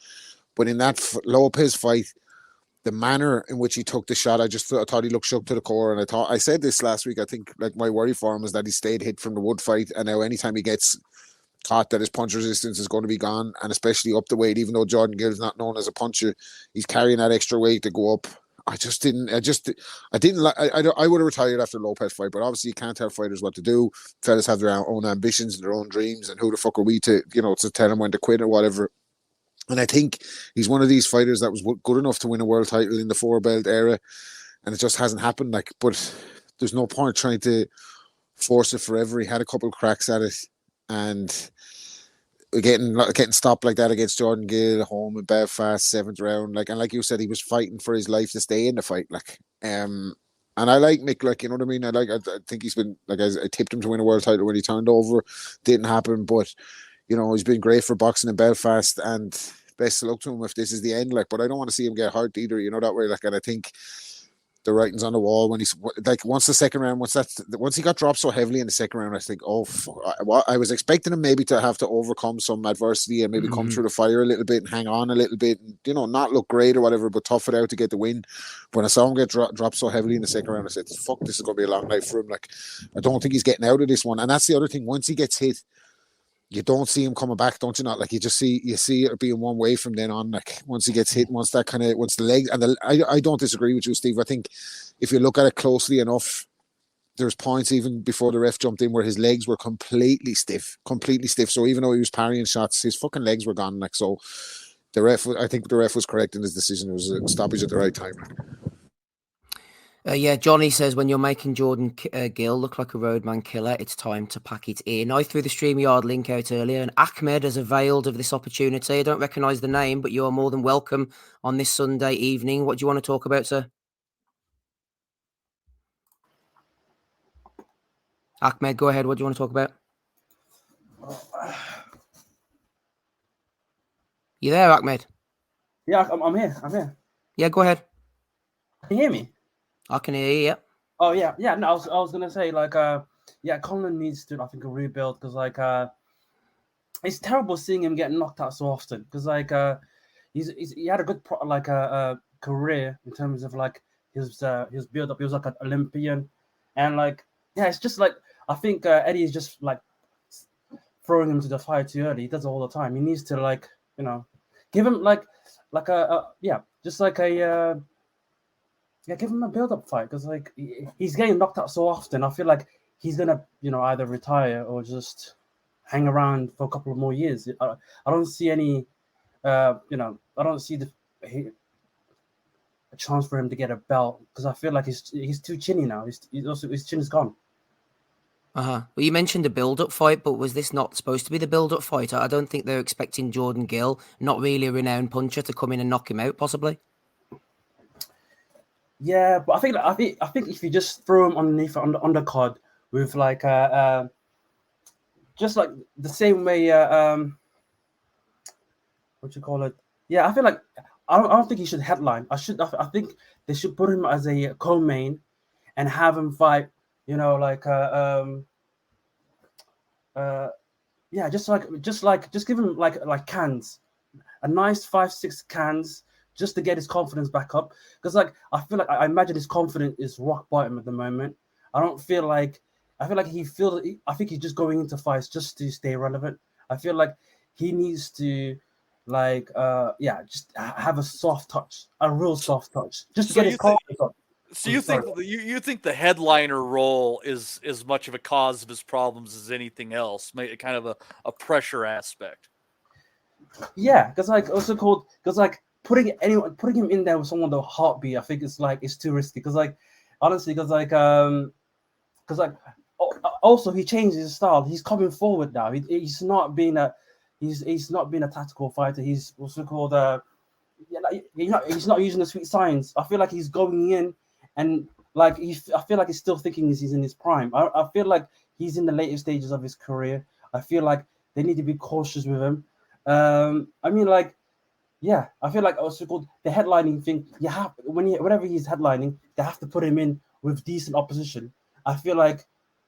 Speaker 14: But in that Lopez fight, the manner in which he took the shot, I thought he looked shook to the core. And I said this last week. I think, like, my worry for him is that he stayed hit from the Wood fight, and now anytime he gets caught, that his punch resistance is going to be gone, and especially up the weight. Even though Jordan Gill is not known as a puncher, he's carrying that extra weight to go up. I would have retired after the Lopez fight, but obviously you can't tell fighters what to do. Fellas have their own ambitions and their own dreams, and who the fuck are we to tell them when to quit or whatever. And I think he's one of these fighters that was good enough to win a world title in the 4-belt era, and it just hasn't happened. Like, but there's no point trying to force it forever. He had a couple of cracks at it, and getting stopped like that against Jordan Gill home in Belfast, 7th round, like you said, he was fighting for his life to stay in the fight, and I like Mick, like, you know what I mean. I think he's been, like, I tipped him to win a world title when he turned over. Didn't happen, but he's been great for boxing in Belfast, and best of luck to him if this is the end. Like, but I don't want to see him get hurt either. That way, like, and I think the writing's on the wall when he's like once he got dropped so heavily in the second round. I think, oh, fuck, I was expecting him maybe to have to overcome some adversity and maybe come through the fire a little bit and hang on a little bit, and, you know, not look great or whatever, but tough it out to get the win. When I saw him get dropped so heavily in the second round, I said, fuck, this is going to be a long night for him. Like, I don't think he's getting out of this one. And that's the other thing. Once he gets hit, you don't see him coming back, don't you? Not like you see it being one way from then on. Like once he gets hit, once the leg and I don't disagree with you, Steve. I think if you look at it closely enough, there's points even before the ref jumped in where his legs were completely stiff. So even though he was parrying shots, his fucking legs were gone. Like, so I think the ref was correct in his decision. It was a stoppage at the right time.
Speaker 12: Yeah, Johnny says, when you're making Jordan Gill look like a roadman killer, it's time to pack it in. I threw the StreamYard link out earlier, and Ahmed has availed of this opportunity. I don't recognise the name, but you are more than welcome on this Sunday evening. What do you want to talk about, sir? Ahmed, go ahead. What do you want to talk about? You there, Ahmed?
Speaker 16: Yeah, I'm here.
Speaker 12: Yeah, go ahead.
Speaker 16: Can you hear me?
Speaker 12: I can hear you, yeah.
Speaker 16: Oh, yeah. No, I was going to say, like, Conlan needs to, I think, a rebuild, because, like, it's terrible seeing him get knocked out so often, because, like, he had a good, career in terms of, like, his build-up. He was, like, an Olympian, and, like, yeah, it's just, like, I think Eddie is just, like, throwing him to the fire too early. He does it all the time. He needs to, like, you know, give him, give him a build-up fight, because like he's getting knocked out so often. I feel like he's gonna, you know, either retire or just hang around for a couple of more years. I don't see any, I don't see a chance for him to get a belt, because I feel like he's too chinny now. His chin is gone.
Speaker 12: Well, you mentioned a build-up fight, but was this not supposed to be the build-up fight? I don't think they're expecting Jordan Gill, not really a renowned puncher, to come in and knock him out, possibly.
Speaker 16: Yeah, but I think if you just throw him underneath on the undercard with like just like the same way what you call it? Yeah, I feel like I don't think he should headline. I think they should put him as a co-main and have him fight. You know, like just give him like cans, a nice 5-6 cans, just to get his confidence back up. Because like I feel like I imagine his confidence is rock bottom at the moment. I feel like I think he's just going into fights just to stay relevant. I feel like he needs to just have a soft touch, a real soft touch, just to get his confidence up.
Speaker 13: So you think the headliner role is as much of a cause of his problems as anything else? Kind of a pressure aspect.
Speaker 16: Yeah, because putting him in there with someone with a heartbeat, I think it's too risky. Also he changes his style. He's coming forward now. He's not being a tactical fighter. He's also called he's not using the sweet science. I feel like he's going in and I feel like he's still thinking he's in his prime. I feel like he's in the later stages of his career. I feel like they need to be cautious with him. I feel like also called the headlining thing. You have whenever he's headlining, they have to put him in with decent opposition. I feel like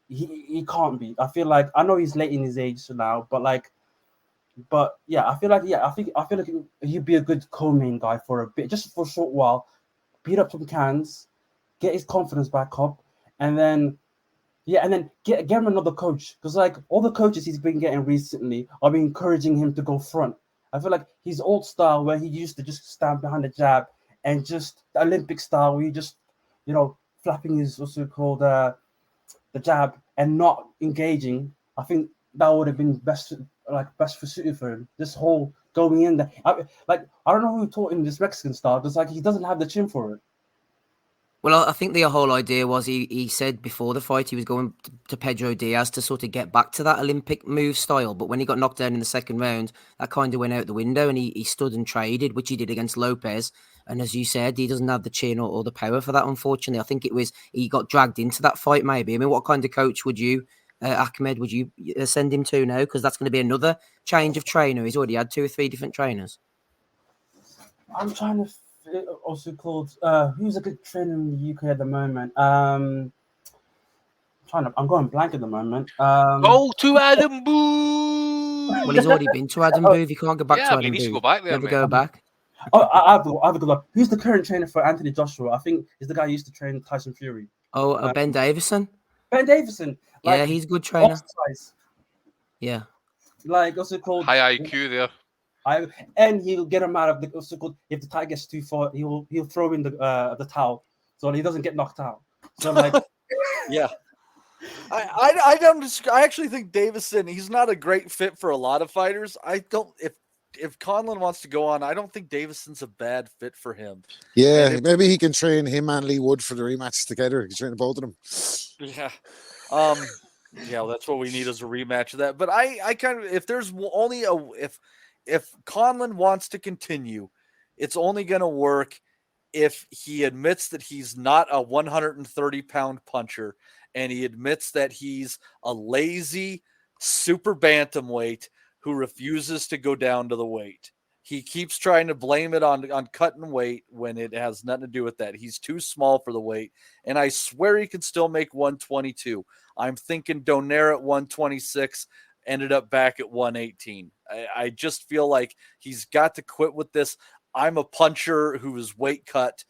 Speaker 16: he can't be. I feel like I know he's late in his age now, I feel like he'd be a good co-main guy for a bit, just for a short while, beat up some cans, get his confidence back up, and then get him another coach, because like all the coaches he's been getting recently are been encouraging him to go front. I feel like his old style where he used to just stand behind the jab and just the Olympic style where he just, you know, flapping his what's it called the jab and not engaging. I think that would have been best for suited for him. This whole going in there, I don't know who taught him this Mexican style, because like he doesn't have the chin for it.
Speaker 12: Well, I think the whole idea was he said before the fight he was going to Pedro Diaz to sort of get back to that Olympic move style. But when he got knocked down in the second round, that kind of went out the window, and he stood and traded, which he did against Lopez. And as you said, he doesn't have the chin or the power for that, unfortunately. I think he got dragged into that fight, maybe. I mean, what kind of coach would you, Ahmed, would you send him to now? Because that's going to be another change of trainer. He's already had 2 or 3 different trainers.
Speaker 16: I'm trying to also called who's a good trainer in the UK at the moment? I'm going blank at the moment.
Speaker 7: Go to Adam Booth.
Speaker 12: Well, he's already been to Adam Booth. He can't go back to Adam
Speaker 7: he needs
Speaker 12: Booth.
Speaker 7: to go back there,
Speaker 12: Never
Speaker 7: mate.
Speaker 12: go back.
Speaker 16: Oh, I have a good one. Who's the current trainer for Anthony Joshua? I think is the guy who used to train Tyson Fury.
Speaker 12: Oh, Ben Davison.
Speaker 16: Ben Davison.
Speaker 12: Yeah, he's a good trainer.
Speaker 16: Size.
Speaker 12: Yeah.
Speaker 16: Like also called
Speaker 7: high IQ there.
Speaker 16: And he'll get him out of the also called if the tie gets too far, he'll throw in the towel so he doesn't get knocked out. So like,
Speaker 13: yeah. I don't. I actually think Davison. He's not a great fit for a lot of fighters. I don't. If Conlan wants to go on, I don't think Davison's a bad fit for him.
Speaker 14: Yeah, maybe he can train him and Lee Wood for the rematch together. He can train both of them.
Speaker 13: Yeah. Yeah, that's what we need is a rematch of that. But I kind of, if there's only if Conlan wants to continue, it's only going to work if he admits that he's not a 130-pound puncher and he admits that he's a lazy super bantamweight who refuses to go down to the weight. He keeps trying to blame it on cutting weight when it has nothing to do with that. He's too small for the weight. And I swear he can still make 122. I'm thinking Donaire at 126 ended up back at 118. I just feel like he's got to quit with this I'm a puncher who is weight cut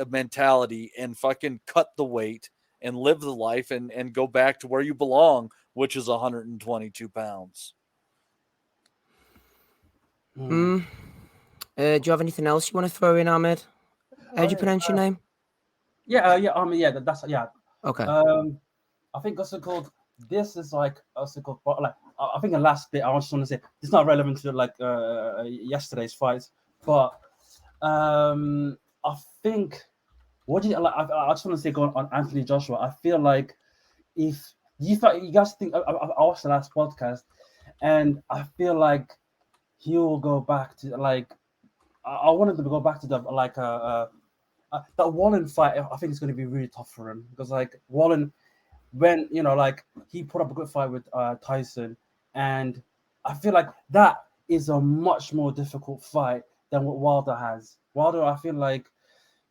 Speaker 13: mentality and fucking cut the weight and live the life and go back to where you belong, which is 122 pounds.
Speaker 12: Do you have anything else you want to throw in, Ahmed? How do you pronounce your name?
Speaker 16: That's
Speaker 12: Okay.
Speaker 16: I think also called this is like also called like I think the last bit I just want to say it's not relevant to like yesterday's fights, but I think what do you like? I just want to say going on Anthony Joshua. I feel like if you guys think I watched the last podcast, and I feel like he will go back to like I wanted to go back to the like that Wallen fight. I think it's going to be really tough for him because like Wallen, when like he put up a good fight with Tyson, and I feel like that is a much more difficult fight than what Wilder has. Wilder, I feel like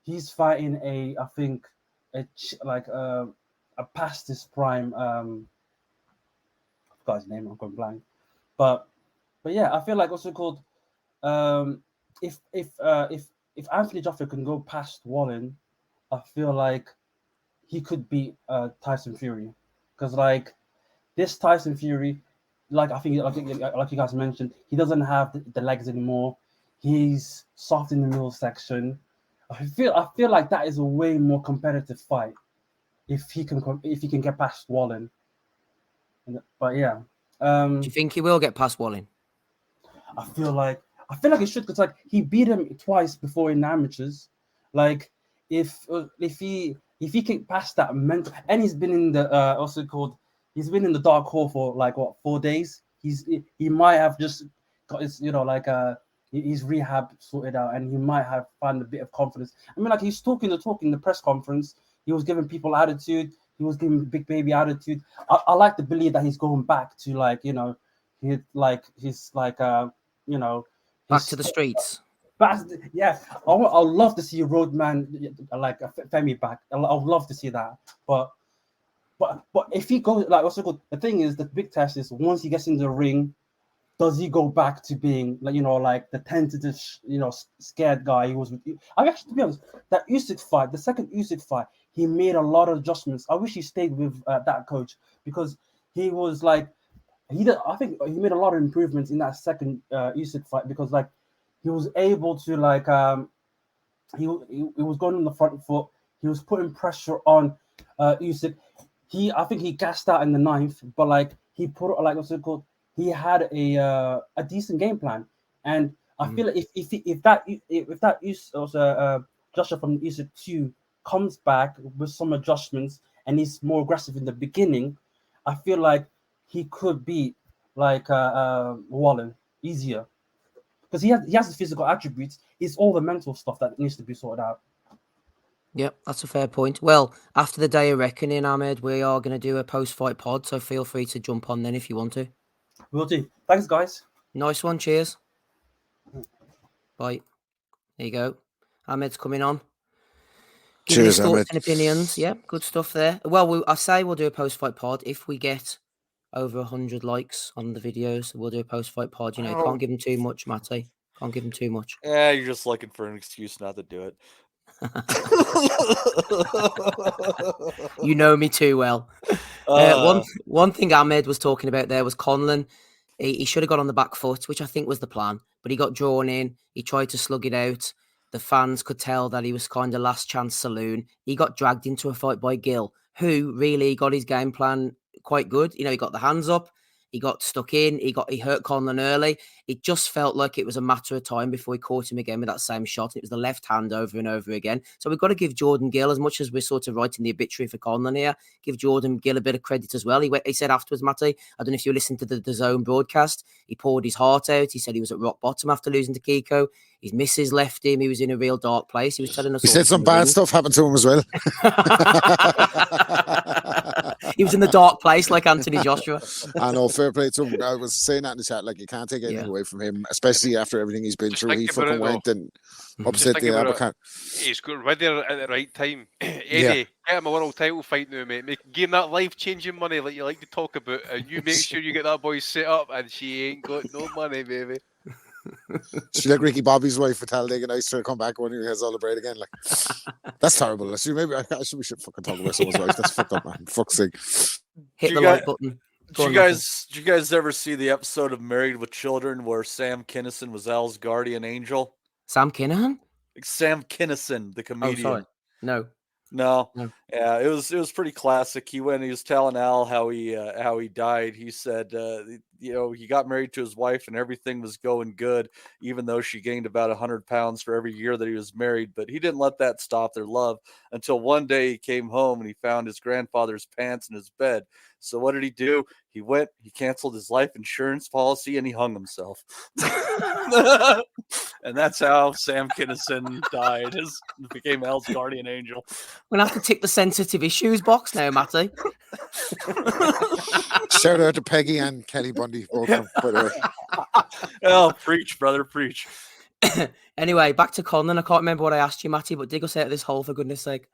Speaker 16: he's fighting a past his prime. I forgot his name. I'm going blank, but yeah, I feel like also called if Anthony Joshua can go past Wallen, I feel like he could beat Tyson Fury because like this Tyson Fury, like I think like you guys mentioned, he doesn't have the legs anymore. He's soft in the middle section. I feel like that is a way more competitive fight if he can get past Wallen. But yeah,
Speaker 12: do you think he will get past Wallen?
Speaker 16: I feel like he should because like he beat him twice before in amateurs. Like if he can pass that mental, and he's been in the he's been in the dark hole for like 4 days. He might have just got his his rehab sorted out, and he might have found a bit of confidence. I mean, like he's talking the talk in the press conference. He was giving people attitude. He was giving Big Baby attitude. I like to believe that he's going back to back
Speaker 12: to the streets.
Speaker 16: Yeah, I'd love to see Roadman like Femi back. I'd love to see that. But if he goes like also good, the thing is the big test is once he gets in the ring, does he go back to being like the tentative scared guy he was with? I actually, to be honest, that Usyk fight, the second Usyk fight, he made a lot of adjustments. I wish he stayed with that coach because he was like I think he made a lot of improvements in that second Usyk fight because like he was able to like he was going on the front foot. He was putting pressure on Usyk. I think he gassed out in the 9th, but like he put like what's it called? He had a decent game plan, and I feel like if that Joshua from Usyk 2 comes back with some adjustments and he's more aggressive in the beginning, I feel like he could beat like Wallen easier because he has the physical attributes. It's all the mental stuff that needs to be sorted out.
Speaker 12: Yep, that's a fair point. Well, after the day of reckoning, Ahmed, we are going to do a post-fight pod, so feel free to jump on then if you want to.
Speaker 16: Will do. Thanks, guys.
Speaker 12: Nice one. Cheers. Bye. There you go. Ahmed's coming on. Giving
Speaker 14: Cheers,
Speaker 12: his thoughts
Speaker 14: Ahmed.
Speaker 12: and opinions. Yeah, good stuff there. Well, I say we'll do a post-fight pod if we get over 100 likes on the videos. We'll do a post-fight pod. You know, can't give him too much, Matty. Can't give him too much.
Speaker 13: Yeah, you're just looking for an excuse not to do it.
Speaker 12: You know me too well. One thing Ahmed was talking about there was Conlan. He should have got on the back foot, which I think was the plan, but he got drawn in. He tried to slug it out. The fans could tell that he was kind of last chance saloon. He got dragged into a fight by Gill, who really got his game plan quite good. You know, he got the hands up. He got stuck in. He hurt Conlan early. It just felt like it was a matter of time before he caught him again with that same shot. It was the left hand over and over again. So we've got to give Jordan Gill, as much as we're sort of writing the obituary for Conlan here, give Jordan Gill a bit of credit as well. He said afterwards, Matty, I don't know if you listened to the Zone broadcast, he poured his heart out. He said he was at rock bottom after losing to Kiko. His missus left him. He was in a real dark place. He was telling us.
Speaker 14: He said some bad stuff happened to him as well.
Speaker 12: He was in the dark place like Anthony Joshua.
Speaker 14: I know, fair play to him. I was saying that in the chat, like, you can't take anything away from him, especially after everything he's been through. He fucking went and upset the apple cart.
Speaker 7: He's got rid there at the right time. Eddie, get him a world title fight now, mate. Give him that life-changing money like you like to talk about, and you make sure you get that boy set up, and she ain't got no money, baby.
Speaker 14: She like Ricky Bobby's wife for Talladega Nights to come back when he has all the bread again. Like, that's terrible. We should fucking talk about someone's wife. That's fucked up, man. Fuck's sake.
Speaker 12: Hit the like button.
Speaker 13: Did you guys ever see the episode of Married with Children where Sam Kinison was Al's guardian angel?
Speaker 12: Sam Kinison?
Speaker 13: Sam Kinison, the comedian.
Speaker 12: Oh, sorry.
Speaker 13: No. Yeah, it was pretty classic. He was telling Al how he died. He said, he got married to his wife and everything was going good, even though she gained about 100 pounds for every year that he was married. But he didn't let that stop their love until one day he came home and he found his grandfather's pants in his bed. So what did he do? He canceled his life insurance policy and he hung himself. And that's how Sam Kinison died. Became Al's guardian angel.
Speaker 12: We'll have to tick the sensitive issues box now, Matty.
Speaker 14: Shout out to Peggy and Kelly Bundy. Both of them,
Speaker 13: oh, preach, brother, preach.
Speaker 12: Anyway, back to Conlan. I can't remember what I asked you, Matty, but dig us out of this hole for goodness sake.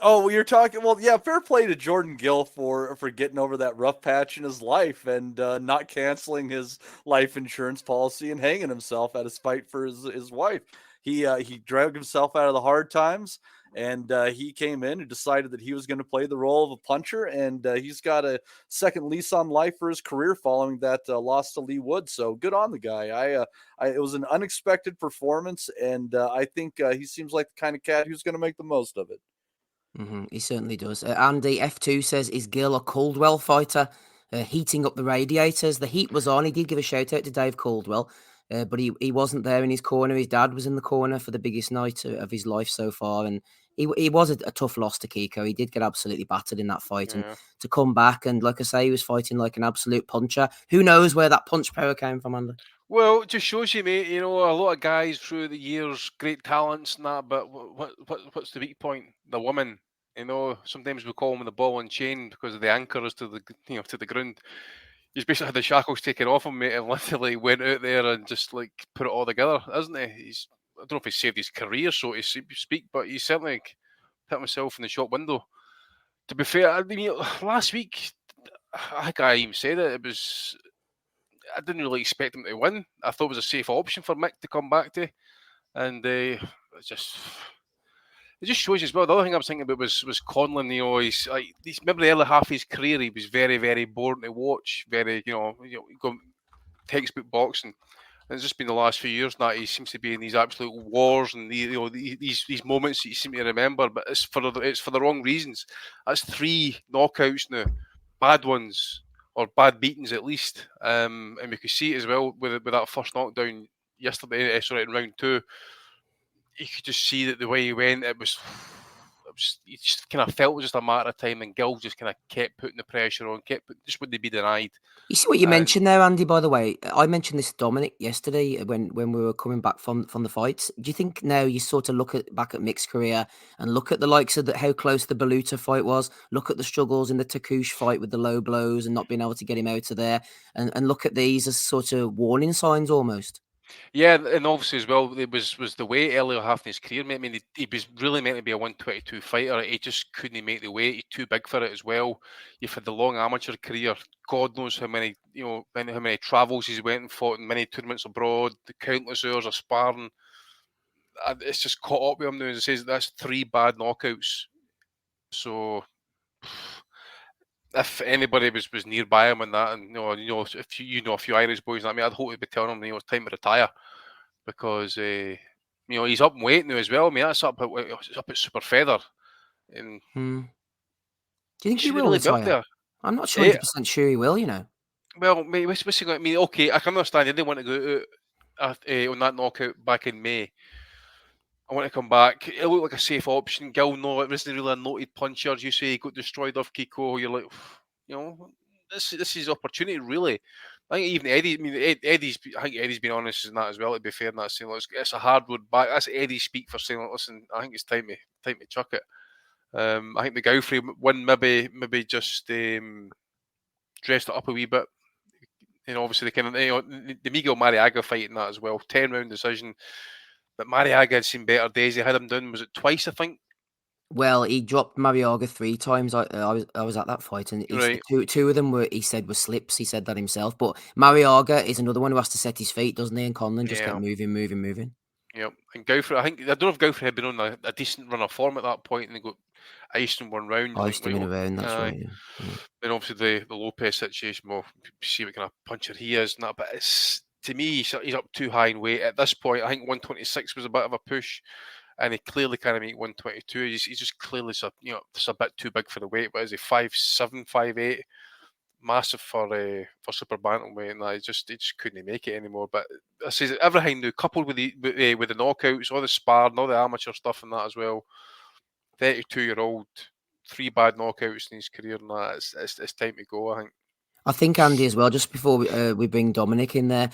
Speaker 13: Oh, you're talking. Well, yeah, fair play to Jordan Gill for getting over that rough patch in his life and not canceling his life insurance policy and hanging himself at his fight for his wife. He dragged himself out of the hard times, and he came in and decided that he was going to play the role of a puncher, and he's got a second lease on life for his career following that loss to Lee Wood. So good on the guy. It was an unexpected performance, and I think he seems like the kind of cat who's going to make the most of it.
Speaker 12: Mm-hmm, he certainly does. Andy F2 says, is Gill a Caldwell fighter? Heating up the radiators. The heat was on. He did give a shout out to Dave Caldwell, but he wasn't there in his corner. His dad was in the corner for the biggest night of his life so far. And he was a tough loss to Kiko. He did get absolutely battered in that fight. Yeah. And to come back, and like I say, he was fighting like an absolute puncher. Who knows where that punch power came from, Andy?
Speaker 7: Well, it just shows you, mate, a lot of guys through the years, great talents and that, but what's the weak point? The woman. Sometimes we call them the ball and chain because of the anchors to the ground. He's basically had the shackles taken off him, mate, and literally went out there and just like put it all together, hasn't he? I don't know if he saved his career, so to speak, but he's certainly put himself in the shop window. To be fair, I mean, last week, I think I even said it. I didn't really expect him to win. I thought it was a safe option for Mick to come back to, and it just shows you as well. The other thing I was thinking about was Conlan. He's remember the early half of his career, he was very, very boring to watch. Very, textbook boxing. And it's just been the last few years now he seems to be in these absolute wars and these moments that you seem to remember, but it's for the wrong reasons. That's 3 knockouts now, bad ones or bad beatings at least. And we could see it as well with that first knockdown yesterday. In round 2. You could just see that the way he went, it was you just kind of felt it was just a matter of time, and Gill just kind of kept putting the pressure on, just wouldn't be denied.
Speaker 12: You see what you mentioned there, Andy, by the way. I mentioned this to Dominic yesterday when we were coming back from the fights. Do you think now you sort of look back at Mick's career and look at the likes of how close the Baluta fight was, look at the struggles in the Takouche fight with the low blows and not being able to get him out of there, and look at these as sort of warning signs almost?
Speaker 7: Yeah, and obviously as well, it was the weight earlier half in his career. I mean, he was really meant to be a 122 fighter. He just couldn't make the weight. He's too big for it as well. You've had the long amateur career. God knows how many, how many travels he's went and fought in many tournaments abroad. The countless hours of sparring. It's just caught up with him now. As it says, that's 3 bad knockouts. So if anybody was nearby him and that, and if you know a few Irish boys, I mean, I'd hope he'd be telling him, it's time to retire, because he's up in weight now as well. I mean, that's up at super feather. And
Speaker 12: do you think he will
Speaker 7: really
Speaker 12: retire?
Speaker 7: there.
Speaker 12: I'm not sure 100% sure he will.
Speaker 7: Well, mate, what's he going? I mean, okay, I can understand he didn't want to go out on that knockout back in May. I want to come back. It looked like a safe option. Gil, no, it wasn't really a noted puncher. As you say, he got destroyed off Kiko. You're like, this is his opportunity, really. I think even Eddie. I mean, Eddie's been honest in that as well. To be fair, in that saying, it's a hard road back. That's Eddie speak for saying, listen, I think it's time to chuck it. I think the Gowfrey win maybe just dressed it up a wee bit. Obviously the Miguel Mariaga fight in that as well. 10-round decision. But Mariaga had seen better days. He had him done, was it twice, I think?
Speaker 12: Well, he dropped Mariaga 3 times. I was at that fight, and
Speaker 7: Right.
Speaker 12: two of them were slips. He said that himself. But Mariaga is another one who has to set his feet, doesn't he? And Conlan just kept moving.
Speaker 7: Yep. And Gowfrey, I don't know if Gowfrey had been on a decent run of form at that point, and they got iced in one round.
Speaker 12: Iced him in a round, that's right. Yeah.
Speaker 7: Then obviously the Lopez situation, well, see what kind of puncher he is and that. But to me, he's up too high in weight. At this point, I think 126 was a bit of a push, and he clearly can't make 122. He's just clearly just a bit too big for the weight. What is he, 5'7", 5'8"? Massive for super bantamweight, and he just couldn't make it anymore. But I say everything now, coupled with the knockouts, all the sparring, all the amateur stuff, and that as well. 32-year-old, 3 bad knockouts in his career, and that it's time to go.
Speaker 12: I think, Andy, as well, just before we bring Dominic in there,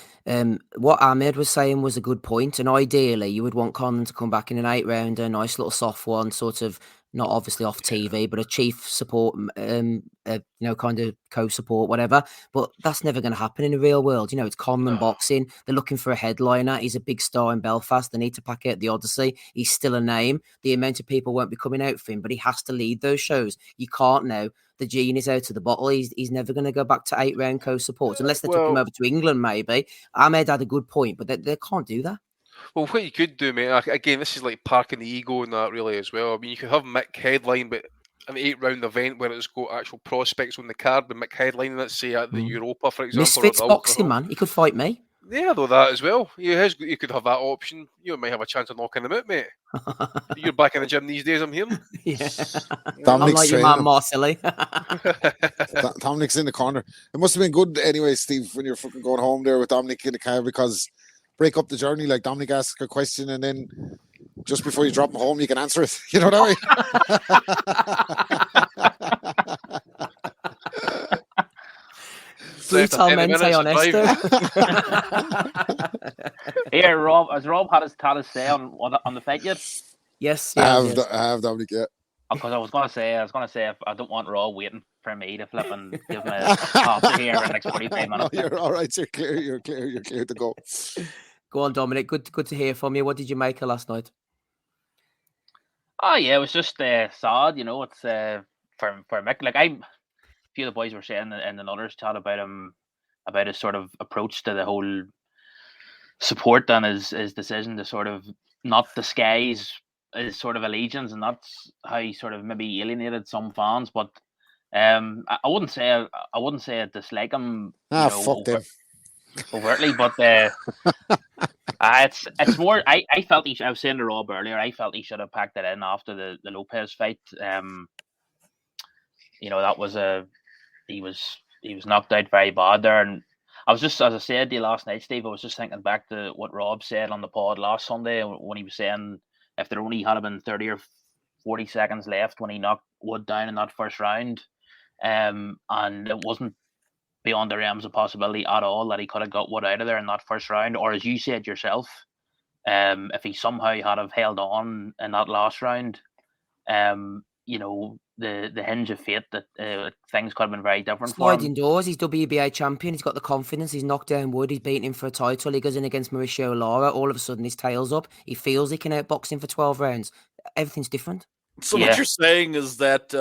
Speaker 12: what Ahmed was saying was a good point. And ideally, you would want Conlan to come back in an 8-rounder, a nice little soft one, sort of not obviously off TV, but a chief support, kind of co-support, whatever. But that's never going to happen in the real world. It's Conlan boxing. They're looking for a headliner. He's a big star in Belfast. They need to pack out the Odyssey. He's still a name. The amount of people won't be coming out for him, but he has to lead those shows. You can't now. The gene is out of the bottle. He's never going to go back to 8-round co-support unless they took him over to England, maybe. Ahmed had a good point, but they can't do that.
Speaker 7: Well, what you could do, mate, again, this is like parking the ego in that really as well. I mean, you could have Mick headline, but an 8-round event where it's got actual prospects on the card, but Mick headlining, let's say at the Europa, for example.
Speaker 12: Misfits boxing, man. He could fight me.
Speaker 7: Yeah, though that as well. You could have that option. You might have a chance of knocking him out, mate. You're back in the gym these days, I'm hearing.
Speaker 12: Yeah. Dominic's like your man, Marcelli.
Speaker 14: Dominic's in the corner. It must have been good anyway, Steve, when you're fucking going home there with Dominic in the car, because break up the journey, like Dominic asks a question and then just before you drop him home, you can answer it. You know what I mean?
Speaker 12: Brutalmente honesto.
Speaker 17: Here, Rob, has Rob had his say on the fight yet?
Speaker 12: Yes,
Speaker 14: I have, Dominic, yeah.
Speaker 17: Because I was gonna say if I don't want Rob waiting for me to flip and give me a half here in the next 45 minutes.
Speaker 14: No, you're all right. You're clear to go.
Speaker 12: Go on, Dominic. Good to hear from you. What did you make of last night?
Speaker 17: Oh yeah, it was just sad. It's for Mick. Like a few of the boys were saying in the others chat about his sort of approach to the whole support and his decision to sort of not disguise his sort of allegiance, and that's how he sort of maybe alienated some fans. But I wouldn't say I dislike him.
Speaker 14: Fuck them.
Speaker 17: Overtly, but it's more. I felt I was saying to Rob earlier. I felt he should have packed it in after the Lopez fight. That was he was knocked out very bad there, and I was just, as I said to you last night, Steve, I was just thinking back to what Rob said on the pod last Sunday when he was saying if there only had been 30 or 40 seconds left when he knocked Wood down in that first round, and it wasn't beyond the realms of possibility at all that he could have got Wood out of there in that first round, or as you said yourself, if he somehow had have held on in that last round, the hinge of fate that things could have been very different for
Speaker 12: Sliding
Speaker 17: him.
Speaker 12: doors. He's WBA champion. He's got the confidence. He's knocked down Wood. He's beaten him for a title. He goes in against Mauricio Lara. All of a sudden, his tail's up. He feels he can outbox him for 12 rounds. Everything's different.
Speaker 13: So what you're saying is that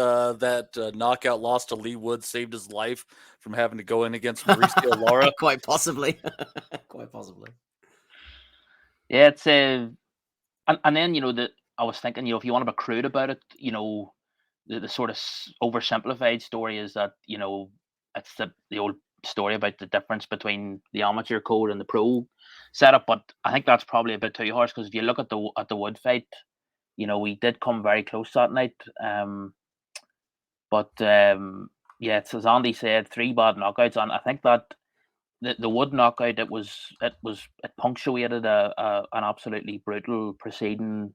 Speaker 13: knockout loss to Lee Wood saved his life from having to go in against Mauricio Lara?
Speaker 12: Quite possibly. Quite possibly.
Speaker 17: Yeah, it's and then I was thinking, if you want to be crude about it, the sort of oversimplified story is that it's the old story about the difference between the amateur code and the pro setup. But I think that's probably a bit too harsh, because if you look at the Wood fight, we did come very close that night. But it's as Andy said, 3 bad knockouts, and I think that the Wood knockout, it punctuated an absolutely brutal preceding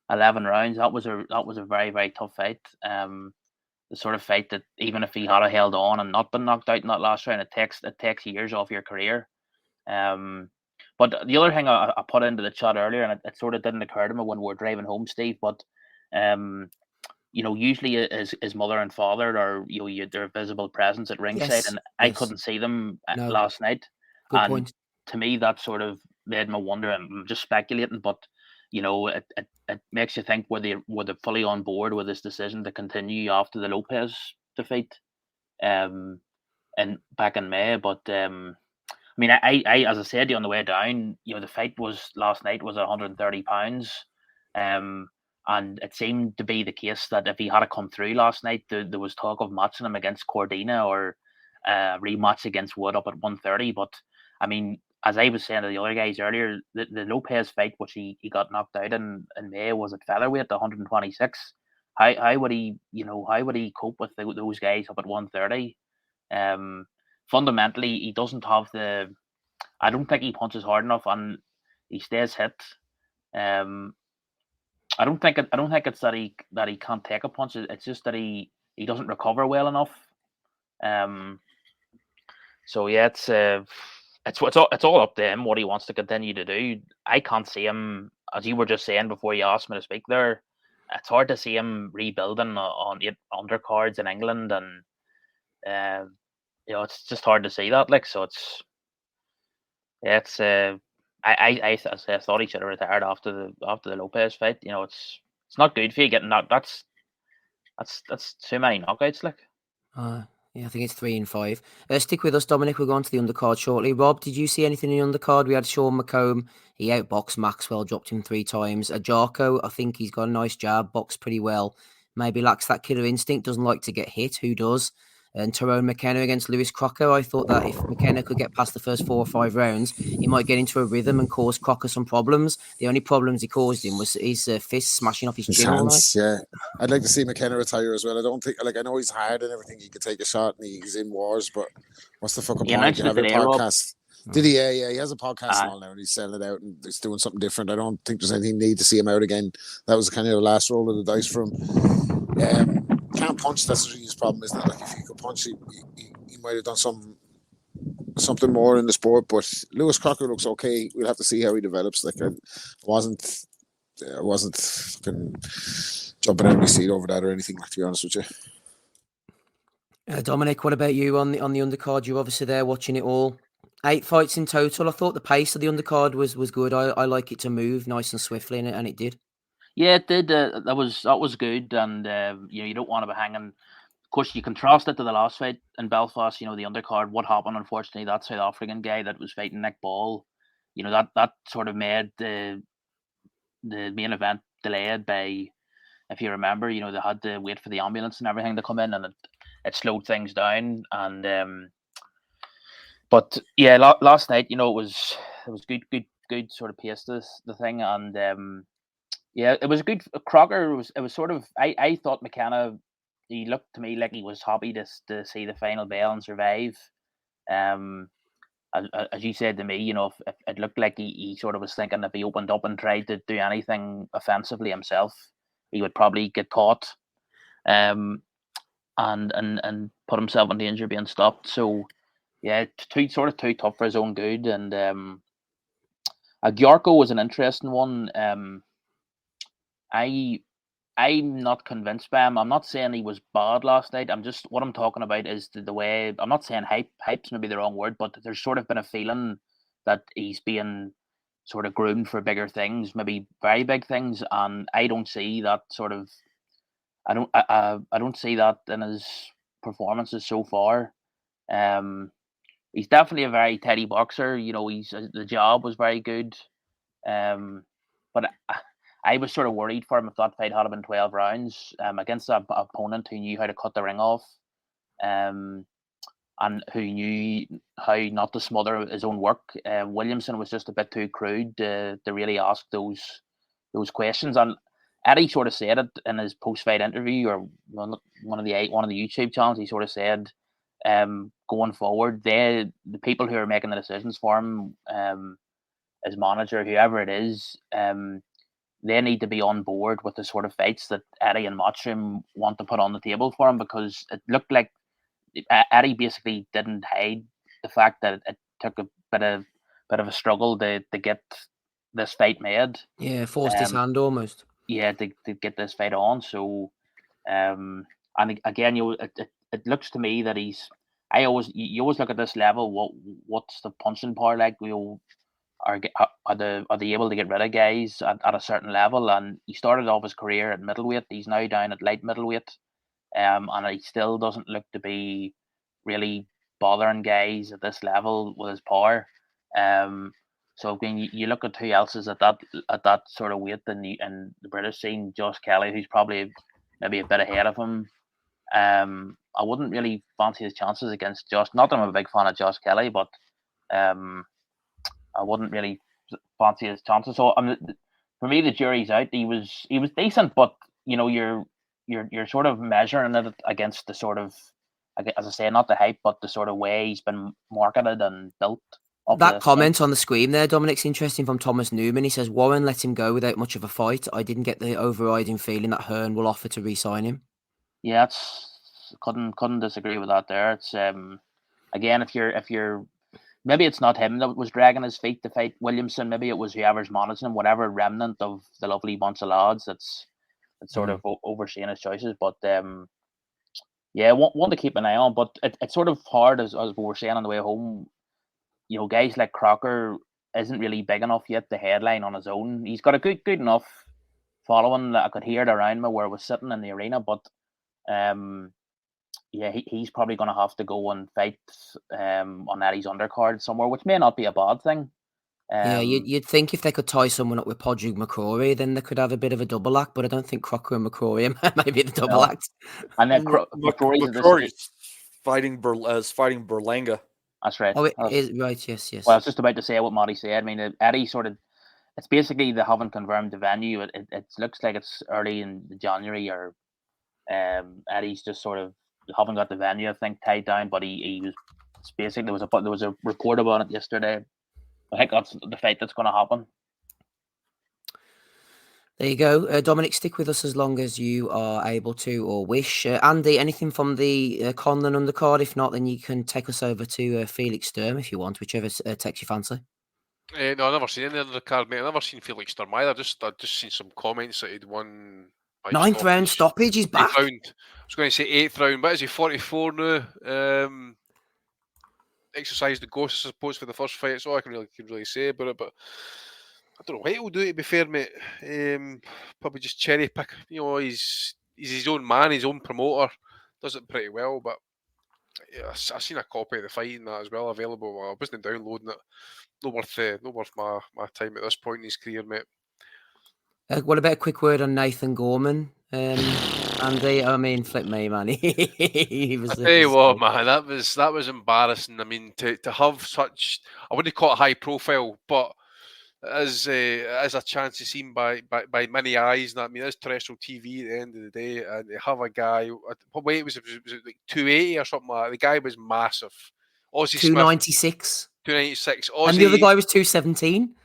Speaker 17: 11 rounds. That was a very, very tough fight. The sort of fight that even if he had held on and not been knocked out in that last round, it takes years off your career. But the other thing I put into the chat earlier, and it sort of didn't occur to me when we were driving home, Steve, but usually his mother and father are their visible presence at ringside,
Speaker 12: Yes,
Speaker 17: and I couldn't see them
Speaker 12: No.
Speaker 17: last night.
Speaker 12: Good
Speaker 17: And
Speaker 12: point.
Speaker 17: to me, that sort of made me wonder. I'm just speculating, but it makes you think, were they fully on board with this decision to continue after the Lopez defeat, and back in May. But I mean, I as I said on the way down, the fight last night was 130 pounds, and it seemed to be the case that if he had come through last night, there was talk of matching him against Cordina or rematch against Wood up at 130. But I mean, as I was saying to the other guys earlier, the Lopez fight, which he got knocked out in May, was at featherweight, 126. How would he cope with those guys up at 130? Fundamentally, he doesn't have I don't think he punches hard enough, and he stays hit. I don't think it's that he can't take a punch. It's just that he doesn't recover well enough. So yeah, it's all up to him what he wants to continue to do. I can't see him, as you were just saying before you asked me to speak there. It's hard to see him rebuilding on 8 undercards in England, and it's just hard to see that. I thought he should have retired after the Lopez fight. It's not good for you getting knocked. That's too many knockouts.
Speaker 12: Yeah, I think it's 3 and 5. Stick with us, Dominic. We'll go on to the undercard shortly. Rob, did you see anything in the undercard? We had Sean McComb. He outboxed Maxwell, dropped him 3 times. Jarko, I think he's got a nice jab, boxed pretty well. Maybe lacks that killer instinct, doesn't like to get hit. Who does? And Tyrone McKenna against Lewis Crocker. I thought that if McKenna could get past the first 4 or 5 rounds, he might get into a rhythm and cause Crocker some problems. The only problems he caused him was his fist smashing off his chin all night.
Speaker 14: Hands, yeah. I'd like to see McKenna retire as well. I don't think, I know he's hard and everything. He could take a shot and he's in wars, but what's the fucking point? You have a podcast. Did he? Yeah. He has a podcast and all now, and he's selling it out and he's doing something different. I don't think there's anything need to see him out again. That was kind of the last roll of the dice for him. Can't punch. That's really his problem, isn't it? Like if he could punch, he might have done something more in the sport. But Lewis Crocker looks okay. We'll have to see how he develops. I wasn't fucking jumping out of my seat over that or anything. To be honest with you.
Speaker 12: Dominic, what about you on the undercard? You're obviously there watching it all. 8 fights in total. I thought the pace of the undercard was good. I like it to move nice and swiftly, and it did.
Speaker 17: Yeah, it did. That was good, and you don't want to be hanging. Of course, you contrast it to the last fight in Belfast. The undercard. What happened? Unfortunately, that South African guy that was fighting Nick Ball. That sort of made the main event delayed by, if you remember, they had to wait for the ambulance and everything to come in, and it slowed things down. And but yeah, last night, it was good sort of pace to the thing, and. Yeah, it was a good Crocker. It was sort of. I thought McKenna. He looked to me like he was happy to see the final bell and survive. As you said to me, if it looked like he sort of was thinking if he opened up and tried to do anything offensively himself, he would probably get caught, and put himself in danger of being stopped. So yeah, too tough for his own good. And Gyarko was an interesting one. I I'm not convinced by him. I'm not saying he was bad last night. What I'm talking about is the way. I'm not saying hype's maybe the wrong word, but there's sort of been a feeling that he's being sort of groomed for bigger things, maybe very big things, and I don't see that sort of. I don't see that in his performances so far. He's definitely a very tidy boxer. The job was very good. But I was sort of worried for him if that fight had been 12 rounds against an opponent who knew how to cut the ring off, and who knew how not to smother his own work. Williamson was just a bit too crude to really ask those questions. And Eddie sort of said it in his post-fight interview, or one of the YouTube channels. He sort of said, going forward, the people who are making the decisions for him, his manager, whoever it is, they need to be on board with the sort of fights that Eddie and Matchroom want to put on the table for him, because it looked like Eddie basically didn't hide the fact that it took a bit of a struggle to get this fight made.
Speaker 12: Yeah, forced his hand almost.
Speaker 17: Yeah, to get this fight on. So, and again, it looks to me that you always look at this level. What's the punching power like? Are they able to get rid of guys at a certain level? And he started off his career at middleweight. He's now down at light middleweight, and he still doesn't look to be really bothering guys at this level with his power. So when you look at who else is at that sort of weight in the British scene, Josh Kelly, who's probably maybe a bit ahead of him. I wouldn't really fancy his chances against Josh. Not that I'm a big fan of Josh Kelly, but I wouldn't really fancy his chances. So for me, the jury's out. He was decent, but you're sort of measuring it against the sort of, as I say, not the hype, but the sort of way he's been marketed and built.
Speaker 12: That comment on the screen there, Dominic's interesting, from Thomas Newman. He says, Warren let him go without much of a fight. I didn't get the overriding feeling that Hearn will offer to re-sign him.
Speaker 17: Yeah, couldn't disagree with that there. It's again, if you're maybe it's not him that was dragging his feet to fight Williamson, maybe it was whoever's managing him, whatever remnant of the lovely bunch of lads that's sort of overseeing his choices. But yeah, one to keep an eye on. But it's sort of hard, as we were saying on the way home. Guys like Crocker isn't really big enough yet to headline on his own. He's got a good enough following that I could hear it around me where I was sitting in the arena. But yeah, he's probably going to have to go and fight on Eddie's undercard somewhere, which may not be a bad thing.
Speaker 12: Yeah, you'd think if they could tie someone up with Podrick McCrory, then they could have a bit of a double act. But I don't think Crocker and McCrory might be the double act.
Speaker 17: And then
Speaker 13: McCrory's fighting Berlanga.
Speaker 17: That's right.
Speaker 12: Oh, it is right. Yes.
Speaker 17: Well, I was just about to say what Marty said. I mean, Eddie it's basically they haven't confirmed the venue. It looks like it's early in January, or Eddie's just sort of haven't got the venue, I think, tied down. But he was basically there was a report about it yesterday. I think that's the fight that's going to happen.
Speaker 12: There you go. Dominic, stick with us as long as you are able to or wish. Andy, anything from the Conlan undercard? If not, then you can take us over to Felix Sturm if you want, whichever takes your fancy.
Speaker 7: No, I've never seen any undercard, mate. I've never seen Felix Sturm either. I've just seen some comments that he'd won.
Speaker 12: Ninth round stoppage, he's back.
Speaker 7: I was going to say 8th round, but is he 44 now? Exercised the ghost, I suppose, for the first fight. That's all I can really say about it, but I don't know what he'll do, to be fair, mate. Probably just cherry pick. He's his own man, his own promoter. Does it pretty well, but yeah, I've seen a copy of the fight and that as well available. Well, I wasn't downloading it. Not worth my time at this point in his career, mate.
Speaker 12: What about a quick word on Nathan Gorman? Andy, I mean, flip me, man. He was.
Speaker 7: I tell you what, man, that was embarrassing. I mean, to have such, I wouldn't call it high profile, but as a chance to see him by many eyes. And I mean, it's terrestrial TV at the end of the day, and to have a guy, what weight was it like 280 or something like that? The guy was massive. Aussie
Speaker 12: 296.
Speaker 7: 296.
Speaker 12: Aussie, and the other guy was 217.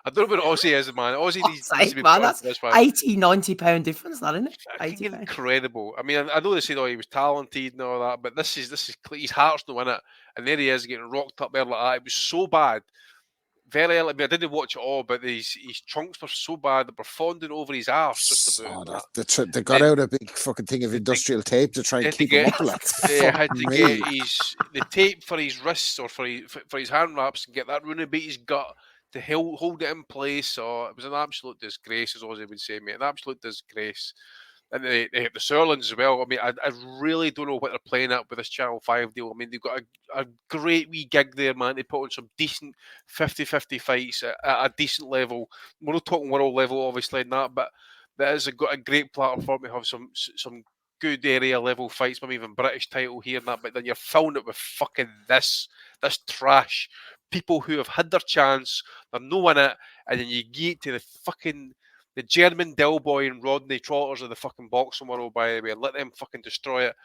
Speaker 7: I don't know what Aussie is, man. Aussie needs to be
Speaker 12: man, that's 80-90 pound difference, that, isn't it? 80
Speaker 7: incredible. I mean, I know they said, he was talented and all that, but this is his heart's not in it, and there he is getting rocked up there like that. It was so bad very early. I mean, I didn't watch it all, but his trunks were so bad that were fonding over his arse just about.
Speaker 14: They got out a big fucking thing of industrial tape to try and keep him up. Like,
Speaker 7: they had to get the tape for his wrists or for his hand wraps and get that running beat his gut to hold it in place. So it was an absolute disgrace, as Ozzy would say, mate. An absolute disgrace. And the Serlins as well. I mean, I really don't know what they're playing at with this Channel 5 deal. I mean, they've got a great wee gig there, man. They put on some decent 50-50 fights at a decent level. We're not talking world level, obviously, and that, but that has got a great platform to have some good area level fights, maybe even British title here and that, but then you're filling it with fucking this trash. People who have had their chance, they're no in it, and then you get to the German Delboy and Rodney Trotters of the fucking boxing world, by the way, and let them fucking destroy it.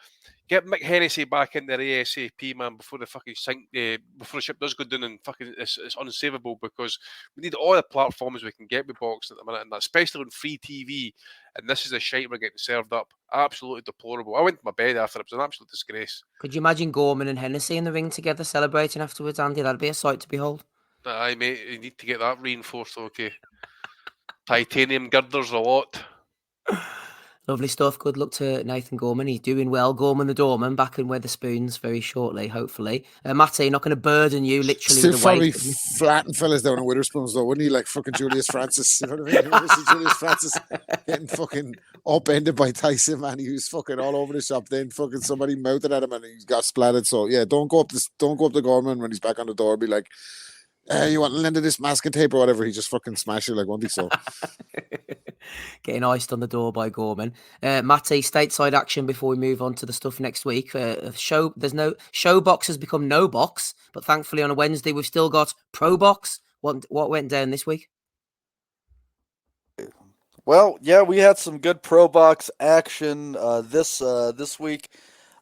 Speaker 7: Get Mick Hennessy back in there ASAP, man, before the fucking before the ship does go down and fucking it's unsavable, because we need all the platforms we can get with boxing at the minute, and especially on free TV. And this is the shite we're getting served up. Absolutely deplorable. I went to my bed after. It was an absolute disgrace.
Speaker 12: Could you imagine Gorman and Hennessy in the ring together celebrating afterwards, Andy? That'd be a sight to behold.
Speaker 7: Aye, mate, you need to get that reinforced, okay. Titanium girders a lot.
Speaker 12: Lovely stuff. Good luck to Nathan Gorman. He's doing well. Gorman the Doorman back in Wetherspoons very shortly, hopefully. Matty, not going to burden you literally
Speaker 14: Still
Speaker 12: with the
Speaker 14: probably
Speaker 12: weight.
Speaker 14: flatten fellas down in Witherspoons, though, wouldn't he? Like fucking Julius Francis. You know what I mean? You ever see Julius Francis getting fucking upended by Tyson, man? He was fucking all over the shop. Then fucking somebody mouthed at him and he got splattered. So yeah, don't go up to Gorman when he's back on the door. Be like, you want to lend this masking tape or whatever? He just fucking smash you like, won't he? So
Speaker 12: getting iced on the door by Gorman. Matty, stateside action before we move on to the stuff next week. There's no show box has become no box, but thankfully on a Wednesday we've still got pro box. What went down this week?
Speaker 13: Well, yeah, we had some good pro box action this week.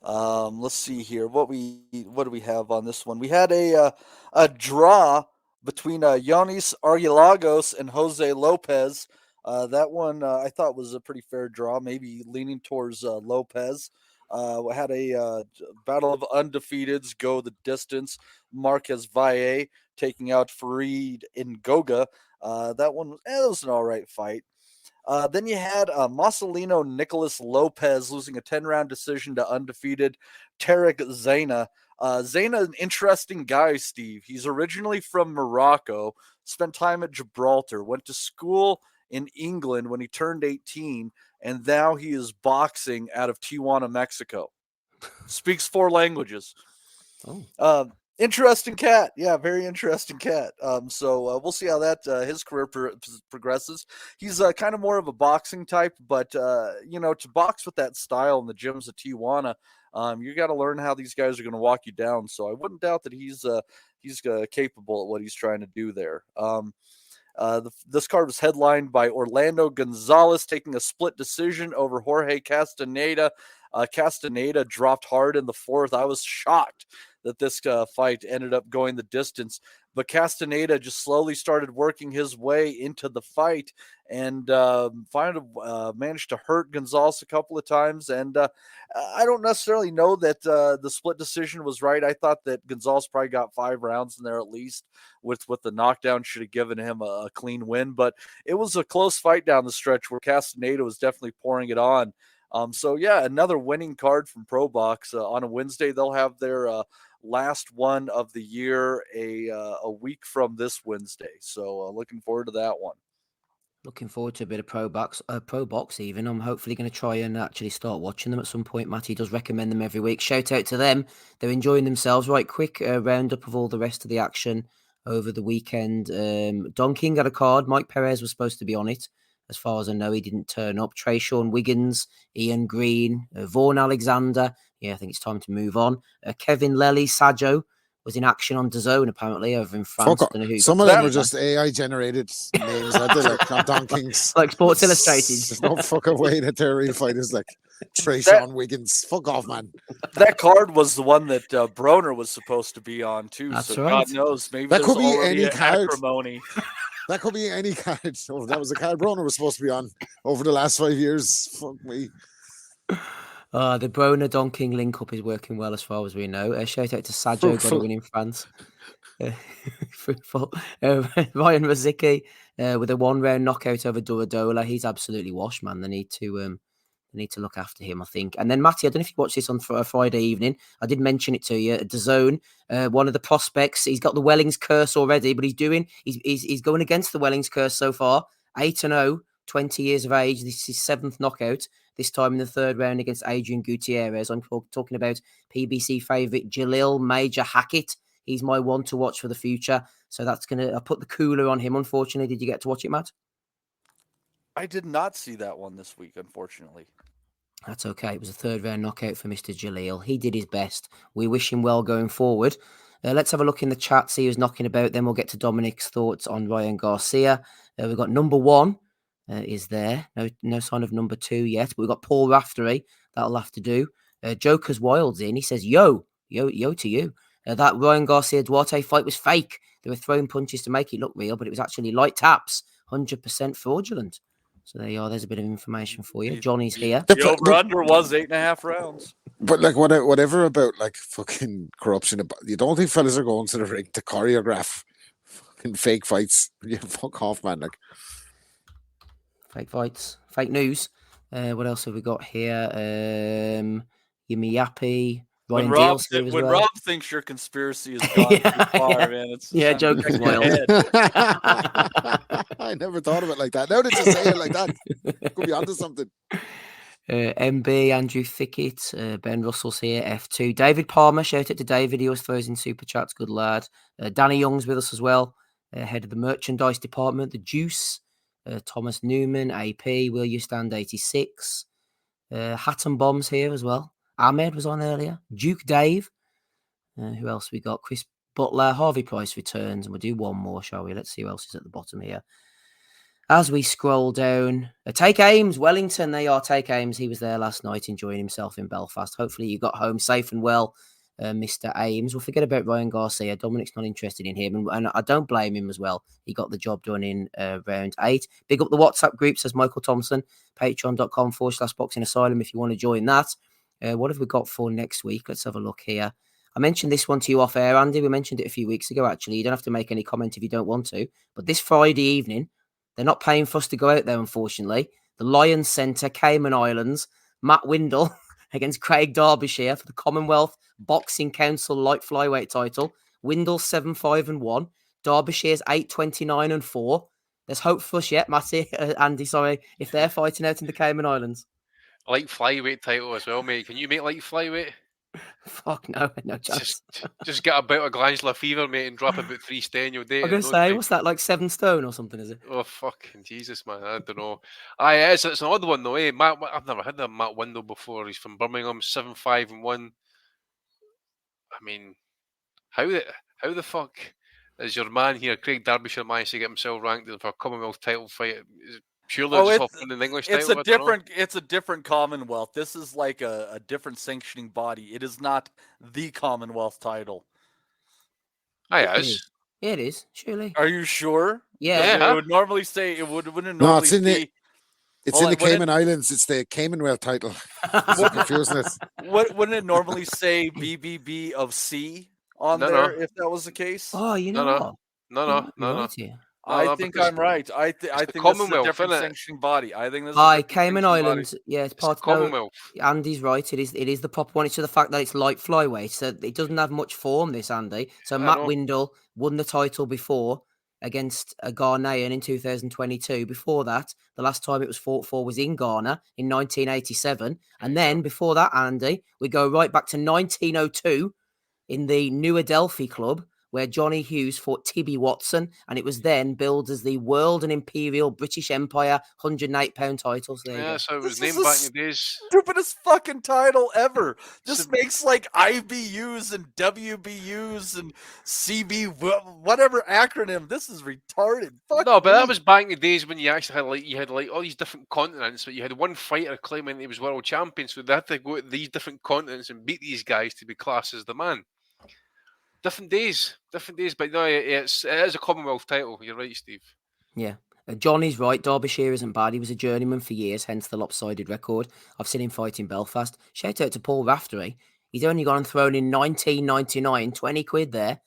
Speaker 13: Let's see here. What do we have on this one? We had a draw between Yonis Argilagos and Jose Lopez. That one I thought was a pretty fair draw, maybe leaning towards Lopez. We had a battle of undefeateds go the distance. Marquez Valle taking out Farid Ngoga. That one was an all right fight. Then you had Marcelino Nicolas Lopez losing a 10-round decision to undefeated Tarek Zaina. Zaina, an interesting guy, Steve. He's originally from Morocco, spent time at Gibraltar, went to school in England when he turned 18, and now he is boxing out of Tijuana, Mexico. Speaks 4 languages. Interesting cat. Yeah, very interesting cat. So we'll see how that his career progresses. He's kind of more of a boxing type, but to box with that style in the gyms of Tijuana, you got to learn how these guys are going to walk you down. So I wouldn't doubt that he's capable at what he's trying to do there. This card was headlined by Orlando Gonzalez taking a split decision over Jorge Castaneda. Castaneda dropped hard in the 4th. I was shocked that this fight ended up going the distance, but Castaneda just slowly started working his way into the fight and finally managed to hurt Gonzalez a couple of times. And I don't necessarily know that the split decision was right. I thought that Gonzalez probably got 5 rounds in there at least with the knockdown, should have given him a clean win, but it was a close fight down the stretch where Castaneda was definitely pouring it on. So yeah, another winning card from Pro Box on a Wednesday. They'll have their last one of the year a week from this Wednesday. So looking forward to that one.
Speaker 12: Looking forward to a bit of pro box even. I'm hopefully going to try and actually start watching them at some point. Matty does recommend them every week. Shout out to them. They're enjoying themselves. Right, quick roundup of all the rest of the action over the weekend. Don King had a card. Mike Perez was supposed to be on it. As far as I know, he didn't turn up. Trayshawn Wiggins, Ian Green, Vaughan Alexander. Yeah, I think it's time to move on. Kevin Lely, Sajo was in action on DAZN apparently over in France.
Speaker 14: Some of them were just AI generated names. I did like Don King's,
Speaker 12: like Sports Illustrated.
Speaker 14: There's no fucking way that they're real fighters like Trayshawn Wiggins. Fuck off, man.
Speaker 13: That card was the one that Broner was supposed to be on too.
Speaker 12: That's
Speaker 13: so
Speaker 12: right.
Speaker 13: God knows, maybe
Speaker 14: that could be any card.
Speaker 13: Acrimony.
Speaker 14: That could be any card. Oh, that was a card Broner was supposed to be on over the last 5 years. Fuck me.
Speaker 12: The Broner Don King link up is working well as far as we know. Shout out to Sajo, got a win in France. Ryan Rosicki with a 1-round knockout over Duradola. He's absolutely washed, man. They need to look after him, I think. And then Matty, I don't know if you watched this on Friday evening. I did mention it to you. DAZN, one of the prospects. He's got the Wellings curse already, but he's going against the Wellings curse so far. 8-0, 20 years of age. This is his 7th knockout. This time in the 3rd round against Adrian Gutierrez. I'm talking about PBC favourite Jalil Major Hackett. He's my one to watch for the future. So that's I put the cooler on him. Unfortunately, did you get to watch it, Matt?
Speaker 13: I did not see that one this week, unfortunately.
Speaker 12: That's okay. It was a 3rd round knockout for Mr. Jalil. He did his best. We wish him well going forward. Let's have a look in the chat, see who's knocking about. Then we'll get to Dominic's thoughts on Ryan Garcia. We've got number 1 is there. No sign of number 2 yet. But we've got Paul Raftery. That'll have to do. Joker's Wild's in. He says, yo to you. That Ryan Garcia Duarte fight was fake. They were throwing punches to make it look real, but it was actually light taps. 100% fraudulent. So there you are. There's a bit of information for you. Johnny's here.
Speaker 13: The over-under was 8.5 rounds.
Speaker 14: But like whatever about like fucking corruption, you don't think fellas are going to the ring to choreograph fucking fake fights? You fuck off, man. Like
Speaker 12: fake fights, fake news. What else have we got here? Yumi Yappy.
Speaker 13: When Rob thinks your conspiracy is gone too far, man, it's
Speaker 12: Joker's wild.
Speaker 14: I never thought of it like that. Now that you say it like that, could be onto something.
Speaker 12: MB, Andrew Thickett, Ben Russell's here, F2. David Palmer, shout out to David. He always throws in super chats, good lad. Danny Young's with us as well, head of the merchandise department. The Juice, Thomas Newman, AP, Will You Stand 86. Hatton Bombs here as well. Ahmed was on earlier. Duke Dave. Who else we got? Chris Butler. Harvey Price returns. And we'll do one more, shall we? Let's see who else is at the bottom here. As we scroll down. Take Ames. Wellington. They are Take Ames. He was there last night enjoying himself in Belfast. Hopefully you got home safe and well, Mr. Ames. We'll forget about Ryan Garcia. Dominic's not interested in him. And I don't blame him as well. He got the job done in round 8. Big up the WhatsApp group, says Michael Thompson. Patreon.com/boxingasylum if you want to join that. What have we got for next week? Let's have a look here. I mentioned this one to you off air, Andy. We mentioned it a few weeks ago, actually. You don't have to make any comment if you don't want to. But this Friday evening, they're not paying for us to go out there, unfortunately. The Lions Centre, Cayman Islands, Matt Windle against Craig Derbyshire for the Commonwealth Boxing Council light flyweight title. Windle 7-5-1. Derbyshire's 8-29-4. There's hope for us yet, Matty, Andy, sorry, if they're fighting out in the Cayman Islands.
Speaker 7: Light flyweight title as well, mate. Can you make light flyweight?
Speaker 12: Fuck no chance.
Speaker 7: Just get a bout of glandular fever, mate, and drop about 3 stone. You'll date.
Speaker 12: I'm going to say, what's that, like 7 stone or something, is it?
Speaker 7: Oh, fucking Jesus, man. I don't know. It's an odd one, though, eh? I've never had that Matt Windle before. He's from Birmingham, 7-5-1. I mean, how the fuck is your man here, Craig Derbyshire, managed to get himself ranked for a Commonwealth title fight? Purely just in the English title?
Speaker 13: It's a different Commonwealth. This is like a different sanctioning body. It is not the Commonwealth title.
Speaker 7: It
Speaker 12: is, surely.
Speaker 13: Are you sure?
Speaker 12: Yeah.
Speaker 13: It would normally say it wouldn't normally.
Speaker 14: No, it's in the Cayman Islands. It's the Caymanwealth title. It's confusing it.
Speaker 13: Wouldn't it normally say BBB of C on there if that was the case?
Speaker 12: Oh, you know.
Speaker 7: No.
Speaker 13: I think I'm right. I think this is a different sanctioning body. I think this is
Speaker 12: Cayman Islands. Yeah, it's part of
Speaker 7: Commonwealth.
Speaker 12: Andy's right. It is the proper one. It's to the fact that it's light flyweight, so it doesn't have much form. This Andy. So Matt Windle won the title before against a Ghanaian in 2022. Before that, the last time it was fought for was in Ghana in 1987, and then before that, Andy, we go right back to 1902 in the New Adelphi Club, where Johnny Hughes fought Tibby Watson, and it was then billed as the World and Imperial British Empire 108-pound titles.
Speaker 7: So it was named back in the days.
Speaker 13: Stupidest fucking title ever. This makes like IBUs and WBUs and CB whatever acronym. This is retarded. Fuck
Speaker 7: no, but that was back in the days when you actually had all these different continents, but you had one fighter claiming he was world champion, so they had to go to these different continents and beat these guys to be classed as the man. Different days, but no, it is a Commonwealth title. You're right, Steve.
Speaker 12: Yeah. Johnny's right. Derbyshire isn't bad. He was a journeyman for years, hence the lopsided record. I've seen him fight in Belfast. Shout out to Paul Raftery. He's only gone and thrown in 19.99, 20 quid there.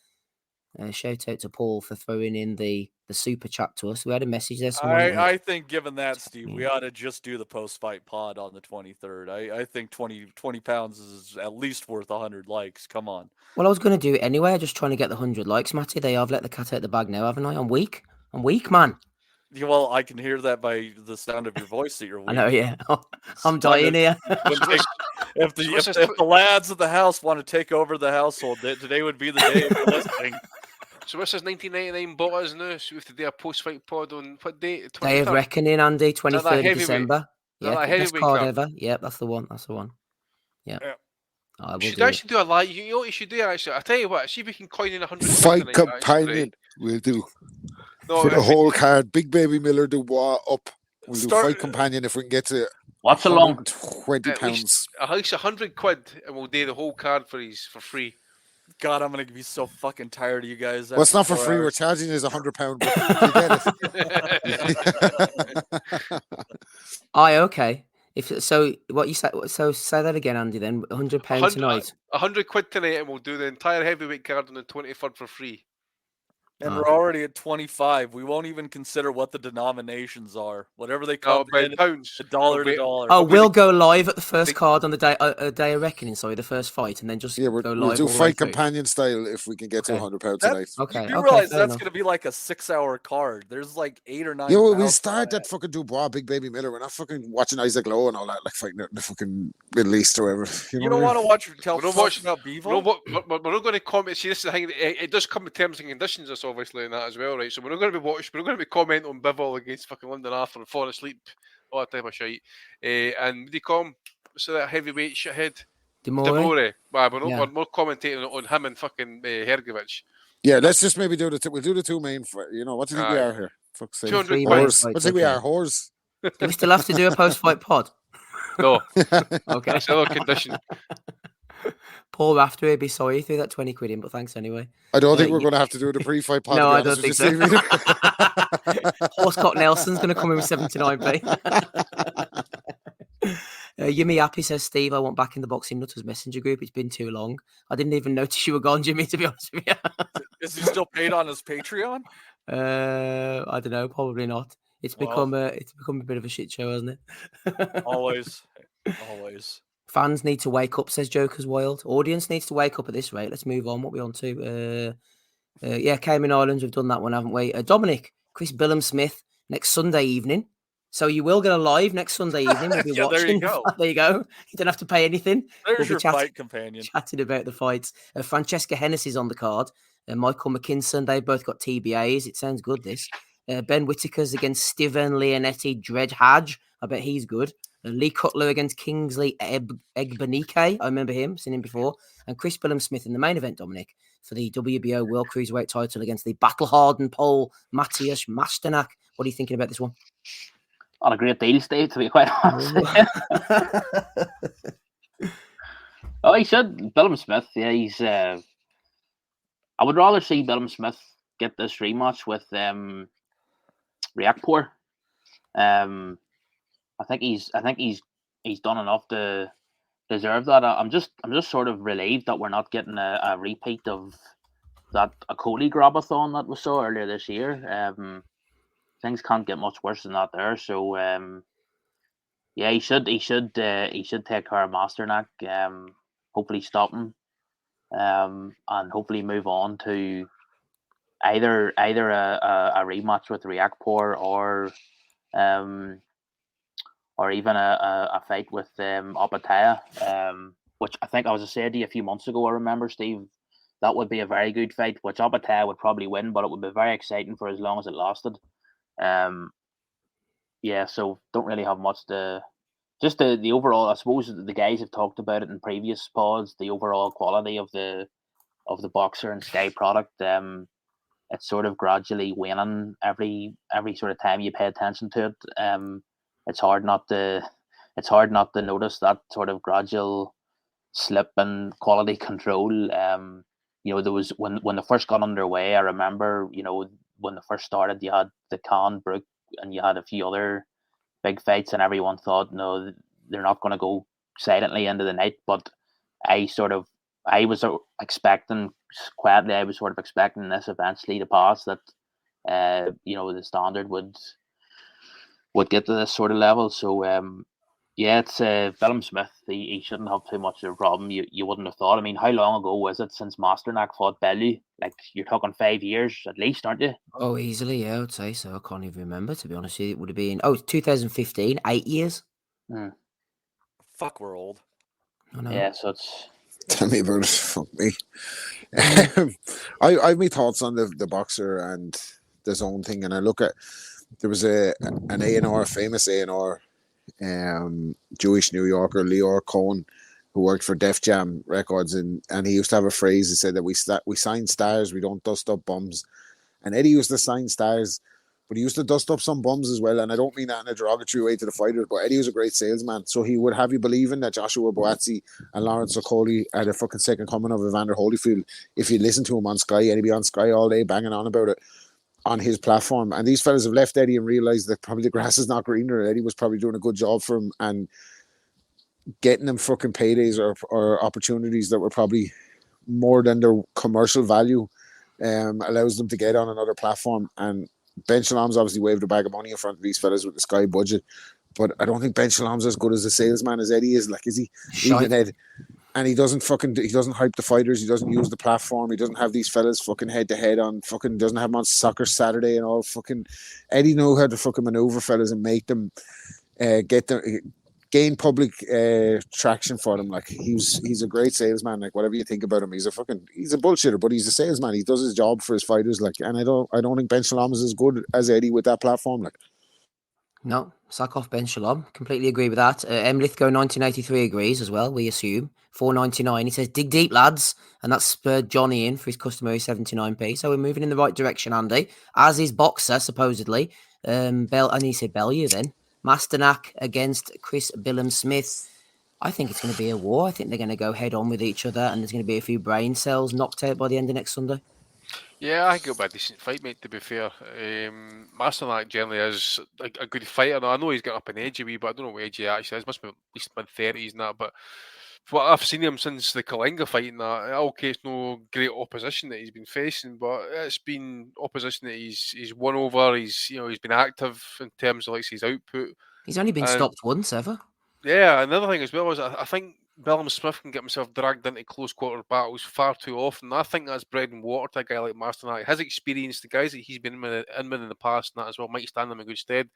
Speaker 12: Shout out to Paul for throwing in the super chat to us. We had a message there. Someone,
Speaker 13: I think, given that, Steve, we ought to just do the post-fight pod on the 23rd. I think 20 pounds is at least worth 100 likes. Come on.
Speaker 12: Well, I was going to do it anyway. I'm just trying to get the 100 likes, Matty. I've let the cat out the bag now, haven't I? I'm weak, man.
Speaker 13: Yeah, well, I can hear that by the sound of your voice that you're weak.
Speaker 12: I know, yeah. I'm dying here.
Speaker 13: If the lads of the house want to take over the household, today would be the day for listening.
Speaker 7: So this is 1999 BOTWs now. So we have to do a post-fight pod on what date?
Speaker 12: Day of Reckoning, Andy, 23rd of December.
Speaker 7: Yeah,
Speaker 12: best card ever. Yeah, that's the one. Yeah.
Speaker 7: You should actually do a live. You know what you should do, actually? I'll tell you what, see if we can coin in 100.
Speaker 14: Fight companion, we'll do.
Speaker 7: No,
Speaker 14: for the whole card. Big Baby Miller Dubois up. We'll do fight companion if we can get to
Speaker 17: what's a long
Speaker 14: 20 pounds.
Speaker 7: At least £100, and we'll do the whole card for free.
Speaker 13: God, I'm gonna be so fucking tired of you guys.
Speaker 14: Well, it's not for free. Hours. We're charging is £100. But you get it.
Speaker 12: Okay. If so, what you said? So say that again, Andy. Then £100 tonight.
Speaker 7: £100 tonight, and we'll do the entire heavyweight card on the 23rd for free.
Speaker 13: And we're already at 25. We won't even consider what the denominations are. Whatever they call it,
Speaker 7: pounds.
Speaker 13: $1 to $1.
Speaker 12: Oh, we'll go live at the first card on the day of reckoning. Sorry, the first fight, and then just go live.
Speaker 14: We'll do fight companion style if we can get to £100 tonight.
Speaker 13: Okay. You realize that's going to be like a 6-hour card. There's like 8 or 9.
Speaker 14: Yeah, well, we start that fucking Dubois, Big Baby Miller. We're not fucking watching Isaac Lowe and all that, like fighting out in the fucking Middle East or whatever.
Speaker 13: You don't want to watch
Speaker 7: about Bevo? We're not going to comment. See, this is the thing. It does come with terms and conditions, us obviously, in that as well. Right, so we're not going to be watching. We're not going to be commenting on Bivol against fucking London after and falling asleep, all that type of shit. And they come so that heavyweight shithead Demore. We're not commentating on him and fucking Hergovich.
Speaker 14: Yeah, let's just maybe do we'll do the two main. You know, what do you think we are here? Fuck's sake.
Speaker 7: 200
Speaker 14: whores. What do you think we are? Whores.
Speaker 12: Do we still have to do a post-fight pod?
Speaker 7: No.
Speaker 12: Okay.
Speaker 7: That's another condition.
Speaker 12: Paul after he'd be sorry he threw that 20 quid in, but thanks anyway.
Speaker 14: I don't think we're going to have to do the pre-fight pod.
Speaker 12: No, I don't think so. Horsecock Nelson's going to come in with 79p. Yumi Happy says, Steve, I want back in the Boxing Nutters messenger group. It's been too long. I didn't even notice you were gone, Jimmy, to be honest with you.
Speaker 13: Is he still paid on his Patreon?
Speaker 12: I don't know. Probably not. It's become a bit of a shit show, hasn't it?
Speaker 13: Always.
Speaker 12: Fans need to wake up, says Joker's Wild. Audience needs to wake up at this rate. Let's move on. What are we on to? Cayman Islands. We've done that one, haven't we? Dominic, Chris Billum-Smith next Sunday evening. So you will get a live next Sunday evening. We'll be watching.
Speaker 13: There you go.
Speaker 12: There you go. You don't have to pay anything.
Speaker 13: There's your fight companion.
Speaker 12: Chatting about the fights. Francesca Hennessy's on the card. Michael McKinson. They both got TBAs. It sounds good, this. Ben Whittaker's against Steven Leonetti Dredge. I bet he's good. Lee Cutler against Kingsley Egbenike. I remember him, seen him before. And Chris Billum-Smith in the main event, Dominic, for the WBO World Cruiserweight title against the battle-hardened Pole, Matthias Masternak. What are you thinking about this one?
Speaker 17: Not a great deal, Steve, to be quite honest. Oh, he should. Billum-Smith, yeah, he's... I would rather see Billum-Smith get this rematch with Riakporhe. I think he's done enough to deserve that. I'm just sort of relieved that we're not getting a repeat of that Akoli Grabathon that we saw earlier this year. Things can't get much worse than that there. So he should take care of Masternak. Hopefully stop him. And hopefully move on to either a rematch with Riakporhe or even a fight with Opataya, which I think I was saying to you a few months ago. I remember, Steve, that would be a very good fight, which Opataya would probably win, but it would be very exciting for as long as it lasted. So don't really have much to... Just the overall, I suppose the guys have talked about it in previous pods, the overall quality of the Boxer and Sky product. It's sort of gradually waning every sort of time you pay attention to it. It's hard not to notice that sort of gradual slip in quality control. There was when they first got underway. I remember, when they first started, you had the Khan, Brook, and you had a few other big fights, and everyone thought, no, they're not going to go silently into the night. But I sort of I was expecting quietly. I was sort of expecting this eventually to pass. That the standard would get to this sort of level. So it's Willem Smith. He shouldn't have too much of a problem. You wouldn't have thought. I mean, how long ago was it since Masternak fought Bellew? Like, you're talking 5 years at least, aren't you?
Speaker 12: Oh, easily, yeah, I would say so. I can't even remember, to be honest with you. It would have been 2015, 8 years.
Speaker 13: Fuck, we're old.
Speaker 12: I know.
Speaker 17: Yeah, so it's.
Speaker 14: Tell me about it. Fuck me. I've my thoughts on the boxer and the zone thing, and I look at there was an A&R, famous A&R, Jewish New Yorker, Lior Cohen, who worked for Def Jam Records, and he used to have a phrase. He said that we sign stars, we don't dust up bums. And Eddie used to sign stars, but he used to dust up some bums as well. And I don't mean that in a derogatory way to the fighters, but Eddie was a great salesman. So he would have you believing that Joshua Boazzi and Lawrence Okoli are the fucking second coming of Evander Holyfield. If you listen to him on Sky, Eddie be on Sky all day banging on about it on his platform. And these fellas have left Eddie and realised that probably the grass is not greener. Eddie was probably doing a good job for him and getting them fucking paydays or opportunities that were probably more than their commercial value allows them to get on another platform. And Ben Shalom's obviously waved a bag of money in front of these fellas with the Sky budget, but I don't think Ben Shalom's as good as a salesman as Eddie is. Like, is he? Even Ed, and he doesn't hype the fighters. He doesn't use the platform. He doesn't have these fellas fucking head to head on fucking. Doesn't have them on Soccer Saturday and all fucking. Eddie know how to fucking maneuver fellas and make them gain public traction for them. Like, he's a great salesman. Like, whatever you think about him, he's a bullshitter, but he's a salesman. He does his job for his fighters. Like, and I don't think Ben Shalom is as good as Eddie with that platform. Like,
Speaker 12: no, sack off Ben Shalom. Completely agree with that. M Lithgow 1983 agrees as well. We assume 4.99. He says dig deep, lads, and that spurred Johnny in for his customary 79p. So we're moving in the right direction, Andy. As is Boxer supposedly. And he said Bellew then. Masternak against Chris Billum-Smith. I think it's going to be a war. I think they're going to go head on with each other, and there's going to be a few brain cells knocked out by the end of next Sunday.
Speaker 7: Yeah, I think it'll be a decent fight, mate, to be fair. Masternak generally is a good fighter. Now, I know he's got up in age a wee, but I don't know what age he actually is. Must be at least mid-30s and that. But for what I've seen him since the Kalinga fight and that, okay, it's no great opposition that he's been facing, but it's been opposition that he's won over. He's been active in terms of like his output.
Speaker 12: He's only been stopped once ever.
Speaker 7: Yeah, another thing as well is I think Billum-Smith can get himself dragged into close quarter battles far too often. I think that's bread and water to a guy like Masternak. His experience, the guys that he's been in with in the past and that as well, might stand him in good stead,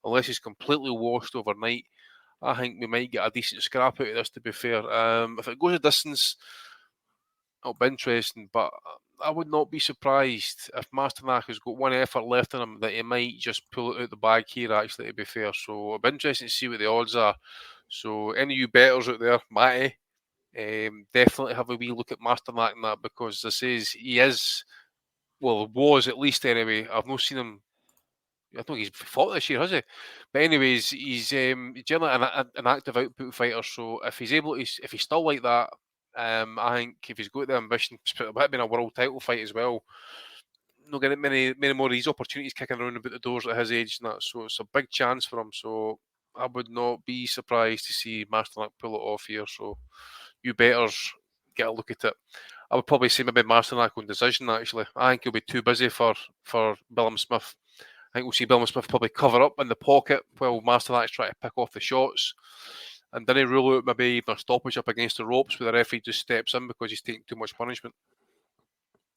Speaker 7: unless he's completely washed overnight. I think we might get a decent scrap out of this, to be fair. If it goes a distance, it'll be interesting, but I would not be surprised if Masternak has got one effort left in him that he might just pull it out the bag here, actually, to be fair. So it'll be interesting to see what the odds are. So any of you bettors out there, Matty, definitely have a wee look at Masternak and that, because this is, he is, well, was at least anyway. I've not seen him. I don't think he's fought this year, has he? But anyways, he's generally an active output fighter. So if he's able to, if he's still like that, I think if he's got the ambition, it might have been a world title fight as well. Not getting many more of these opportunities kicking around about the doors at his age and that. So it's a big chance for him. So I would not be surprised to see Masternak pull it off here. So you betters get a look at it. I would probably say maybe Masternak on decision, actually. I think he'll be too busy for Billum-Smith. I think we'll see Billum-Smith probably cover up in the pocket while Masternak's trying to pick off the shots. And then he rule out maybe even a stoppage up against the ropes where the referee just steps in because he's taking too much punishment.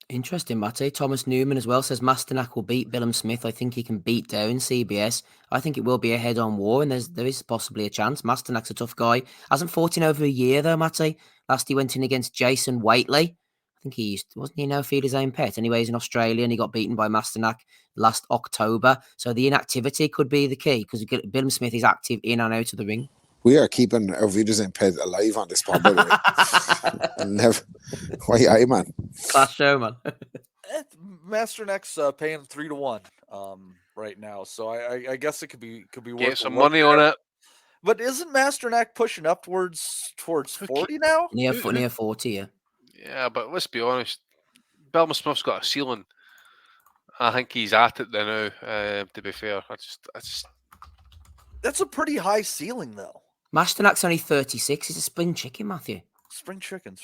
Speaker 12: Interesting, Matty. Thomas Newman as well says Masternak will beat Billum-Smith. I think he can beat down CBS. I think it will be a head-on war, and there is possibly a chance. Masternak's a tough guy. Hasn't fought in over a year, though, Matty. Last he went in against Jason Waitley. I think he wasn't he now feed his own pet? Anyway, he's in Australia, and he got beaten by Masternak last October. So the inactivity could be the key, because Billum-Smith is active in and out of the ring.
Speaker 14: We are keeping our Wiedersehen pet alive on this pod, by the way. Why, aye, man.
Speaker 12: Class show, man.
Speaker 13: Masternak's paying 3-1 right now, so I guess it could be worth
Speaker 7: get some money on it.
Speaker 13: But isn't Masternak pushing up towards 40 now?
Speaker 12: Near 40, yeah.
Speaker 7: Yeah, but let's be honest. Billum-Smith's got a ceiling. I think he's at it there now. To be fair,
Speaker 13: that's a pretty high ceiling, though.
Speaker 12: Masternak's only 36. He's a spring chicken, Matthew.
Speaker 13: Spring chicken.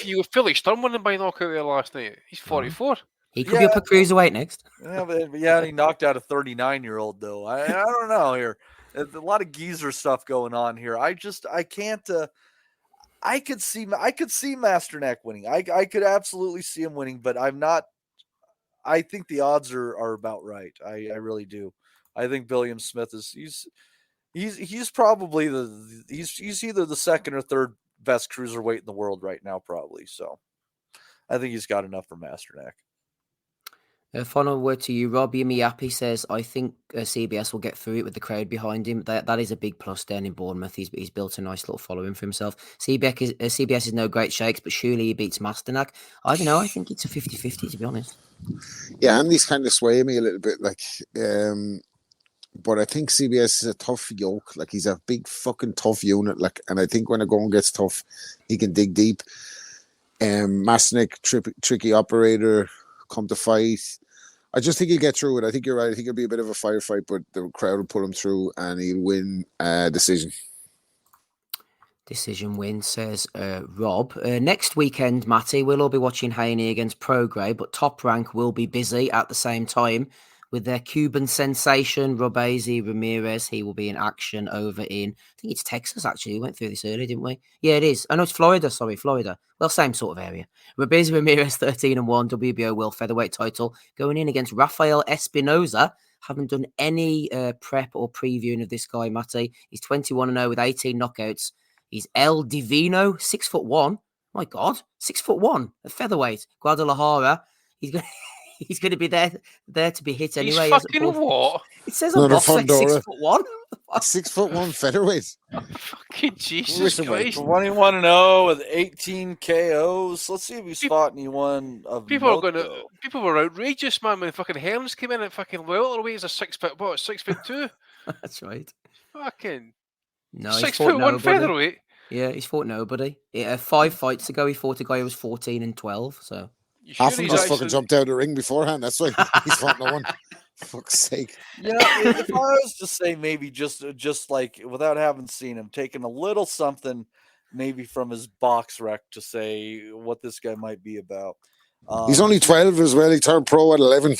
Speaker 7: You were Philly Sturm winning by knockout there last night. He's 44.
Speaker 12: He could be up a cruiserweight next.
Speaker 13: Yeah, but he knocked out a 39-year-old though. I don't know here. There's a lot of geezer stuff going on here. I can't. I could see Masternak winning. I could absolutely see him winning, but I'm not. I think the odds are about right. I really do. I think William Smith he's probably he's either the second or third best cruiserweight in the world right now, probably. So I think he's got enough for Masternak.
Speaker 12: Final word to you, Rob. Yami says, I think CBS will get through it with the crowd behind him. That is a big plus down in Bournemouth. He's built a nice little following for himself. CBS is no great shakes, but surely he beats Masternak. I don't know. I think it's a 50-50, to be honest.
Speaker 14: Yeah, Andy's kind of swaying me a little bit. But I think CBS is a tough yoke. He's a big fucking tough unit. And I think when a going gets tough, he can dig deep. Masternak, tricky operator, come to fight. I just think he'll get through it. I think you're right. I think it'll be a bit of a firefight, but the crowd will pull him through and he'll win decision.
Speaker 12: Decision win, says Rob. Next weekend, Matty, we'll all be watching Haney against Prograis, but Top Rank will be busy at the same time with their Cuban sensation, Robesi Ramirez. He will be in action over in, I think it's Texas, actually. We went through this earlier, didn't we? Yeah, it is. Oh, no, it's Florida. Sorry, Florida. Well, same sort of area. Robesi Ramirez, 13-1, WBO World Featherweight title, going in against Rafael Espinoza. Haven't done any prep or previewing of this guy, Matty. He's 21-0 with 18 knockouts. He's El Divino, 6'1". My God, 6'1", a featherweight. Guadalajara. He's going to be there to be hit anyway.
Speaker 7: He's fucking what?
Speaker 12: It says on box 6'1".
Speaker 14: 6'1" featherweight.
Speaker 7: Fucking Jesus Christ.
Speaker 13: 21-0 with 18 KOs. Let's see if he's fought anyone of
Speaker 7: People were outrageous, man, when fucking Hearns came in at fucking welterweight as a 6'2".
Speaker 12: That's right.
Speaker 7: Fucking
Speaker 12: no,
Speaker 7: 6'1" featherweight.
Speaker 12: Yeah, he's fought nobody. 5 fights ago, he fought a guy who was 14-12. So
Speaker 14: half of them just fucking jumped out of the ring beforehand. That's why he's fought no one. Fuck's sake.
Speaker 13: Yeah, if I was to say maybe just without having seen him, taking a little something maybe from his box rec to say what this guy might be about.
Speaker 14: He's only 12 as well. He turned pro at 11.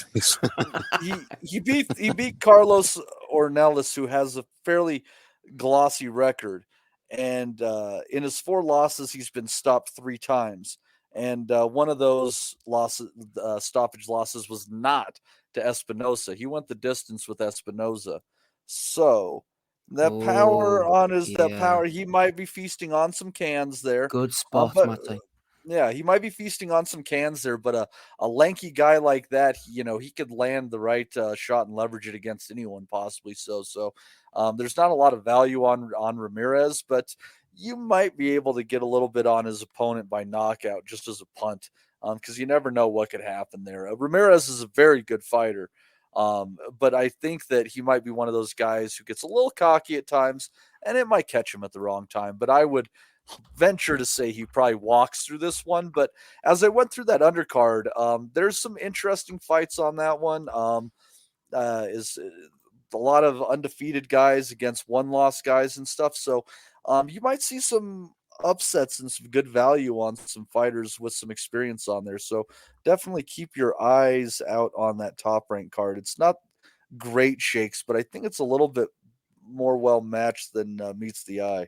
Speaker 13: he beat Carlos Ornelas, who has a fairly glossy record, and in his 4 losses, he's been stopped 3 times. And one of those stoppage losses was not to Espinoza. He went the distance with Espinoza. So that power, he might be feasting on some cans there.
Speaker 12: Good spot, Matty.
Speaker 13: Yeah, he might be feasting on some cans there, but a lanky guy like that, he could land the right shot and leverage it against anyone possibly. So there's not a lot of value on Ramirez, but you might be able to get a little bit on his opponent by knockout just as a punt, because you never know what could happen there. Ramirez is a very good fighter, but I think that he might be one of those guys who gets a little cocky at times, and it might catch him at the wrong time. But I would venture to say he probably walks through this one. But as I went through that undercard, there's some interesting fights on that one. Is a lot of undefeated guys against 1-loss guys and stuff. So you might see some upsets and some good value on some fighters with some experience on there. So definitely keep your eyes out on that top rank card. It's not great shakes, but I think it's a little bit more well matched than meets the eye.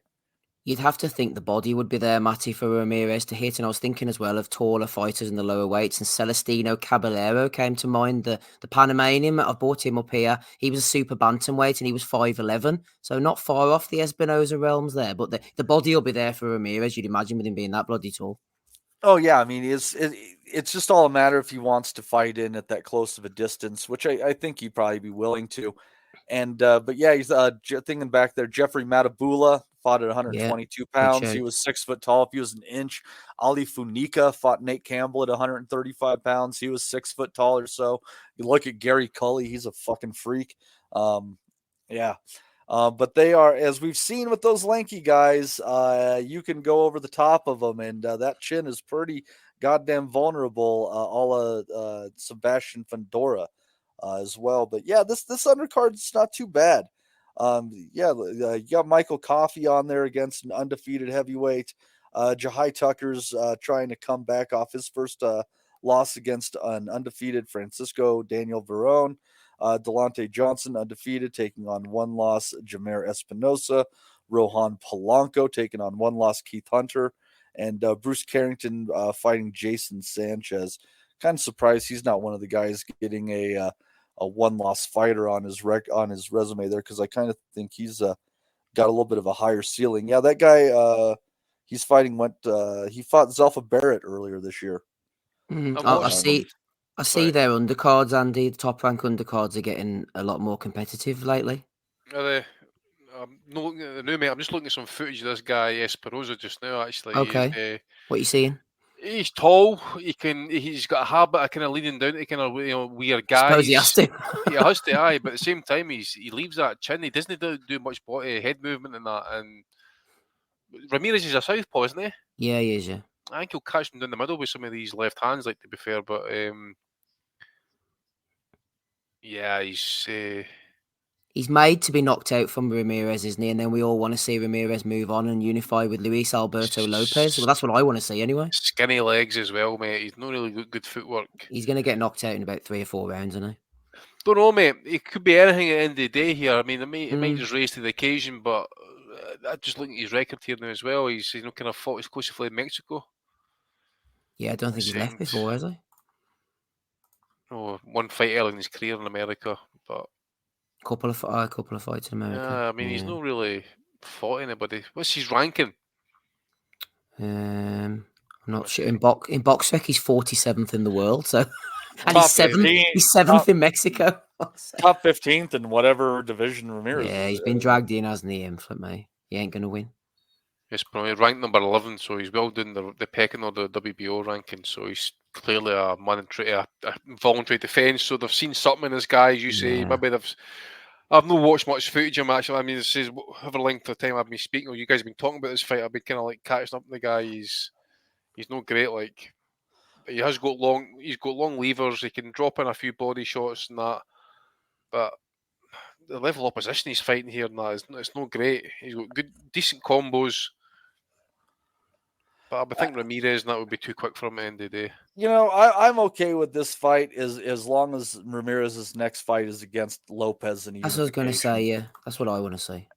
Speaker 12: You'd have to think the body would be there, Matty, for Ramirez to hit. And I was thinking as well of taller fighters in the lower weights. And Celestino Caballero came to mind, the Panamanian. I brought him up here. He was a super bantamweight and he was 5'11". So not far off the Espinoza realms there. But the body will be there for Ramirez, you'd imagine, with him being that bloody tall.
Speaker 13: Oh, yeah. I mean, it's just all a matter if he wants to fight in at that close of a distance, which I think he'd probably be willing to. And but yeah, he's thinking back there. Jeffrey Matabula fought at 122 pounds. He was 6 foot tall. If he was an inch, Ali Funica fought Nate Campbell at 135 pounds. He was 6 foot tall or so. You look at Gary Cully; he's a fucking freak. Yeah. But they are, as we've seen with those lanky guys, you can go over the top of them, and that chin is pretty goddamn vulnerable. A la Sebastian Fundora. As well, but yeah, this undercard is not too bad. You got Michael Coffey on there against an undefeated heavyweight. Jahai Tucker's trying to come back off his first loss against an undefeated Francisco Daniel Verone. Delonte Johnson, undefeated, taking on one loss Jamer Espinosa. Rohan Polanco taking on one loss Keith Hunter. And Bruce Carrington fighting Jason Sanchez. Kind of surprised he's not one of the guys getting a one-loss fighter on his resume there, because I kind of think he's got a little bit of a higher ceiling. Yeah, that guy he's fighting he fought Zelfa Barrett earlier this year.
Speaker 12: I see their undercards, Andy. The top rank undercards are getting a lot more competitive lately.
Speaker 7: Are they? No, mate. I'm just looking at some footage of this guy Espinosa just now. Actually,
Speaker 12: Okay. What are you seeing?
Speaker 7: He's tall. He's got a habit of kind of leaning down to kind of weird guys.
Speaker 12: Suppose he has to.
Speaker 7: He has to, aye. But at the same time, he leaves that chin. He doesn't do much body head movement and that. And Ramirez is a southpaw, isn't he?
Speaker 12: Yeah, he is. Yeah.
Speaker 7: I think he'll catch him down the middle with some of these left hands, like, to be fair. But yeah,
Speaker 12: he's made to be knocked out from Ramirez, isn't he? And then we all want to see Ramirez move on and unify with Luis Alberto Lopez. Well, that's what I want to see anyway.
Speaker 7: Skinny legs as well, mate. He's not really good footwork.
Speaker 12: He's going to get knocked out in about 3 or 4 rounds, isn't he?
Speaker 7: Don't know, mate. It could be anything at the end of the day here. I mean, it might just raise to the occasion, but I just looking at his record here now as well. He's kind of fought exclusively in Mexico.
Speaker 12: Yeah, I don't think he's left before, has he?
Speaker 7: Oh, one fight early in his career in America, but
Speaker 12: couple of fights in America.
Speaker 7: Yeah, I mean, he's not really fought anybody. What's his ranking?
Speaker 12: I'm not sure. In BoxRec, he's 47th in the world, so and he's 7th. He's 7th in Mexico.
Speaker 13: Top 15th in whatever division Ramirez.
Speaker 12: Yeah, he's been dragged in, hasn't he? Flip me. He ain't gonna win.
Speaker 7: Yes, probably ranked number 11, so he's well doing the pecking order, the WBO ranking. So he's clearly a voluntary defence. So they've seen something in this guy, as you say. Maybe I've not watched much footage of him, actually. I mean, this is however length of time I've been speaking, or you guys have been talking about this fight, I've been kind of like catching up with the guy. He's not great, like, but he's got long levers. He can drop in a few body shots and that, but the level of opposition he's fighting here and that it's not great. He's got decent combos, but I think Ramirez and that would be too quick for him at the end of the day.
Speaker 13: You know, I'm okay with this fight as long as Ramirez's next fight is against Lopez. And
Speaker 12: that's what I was going to say. Yeah, that's what I want to see.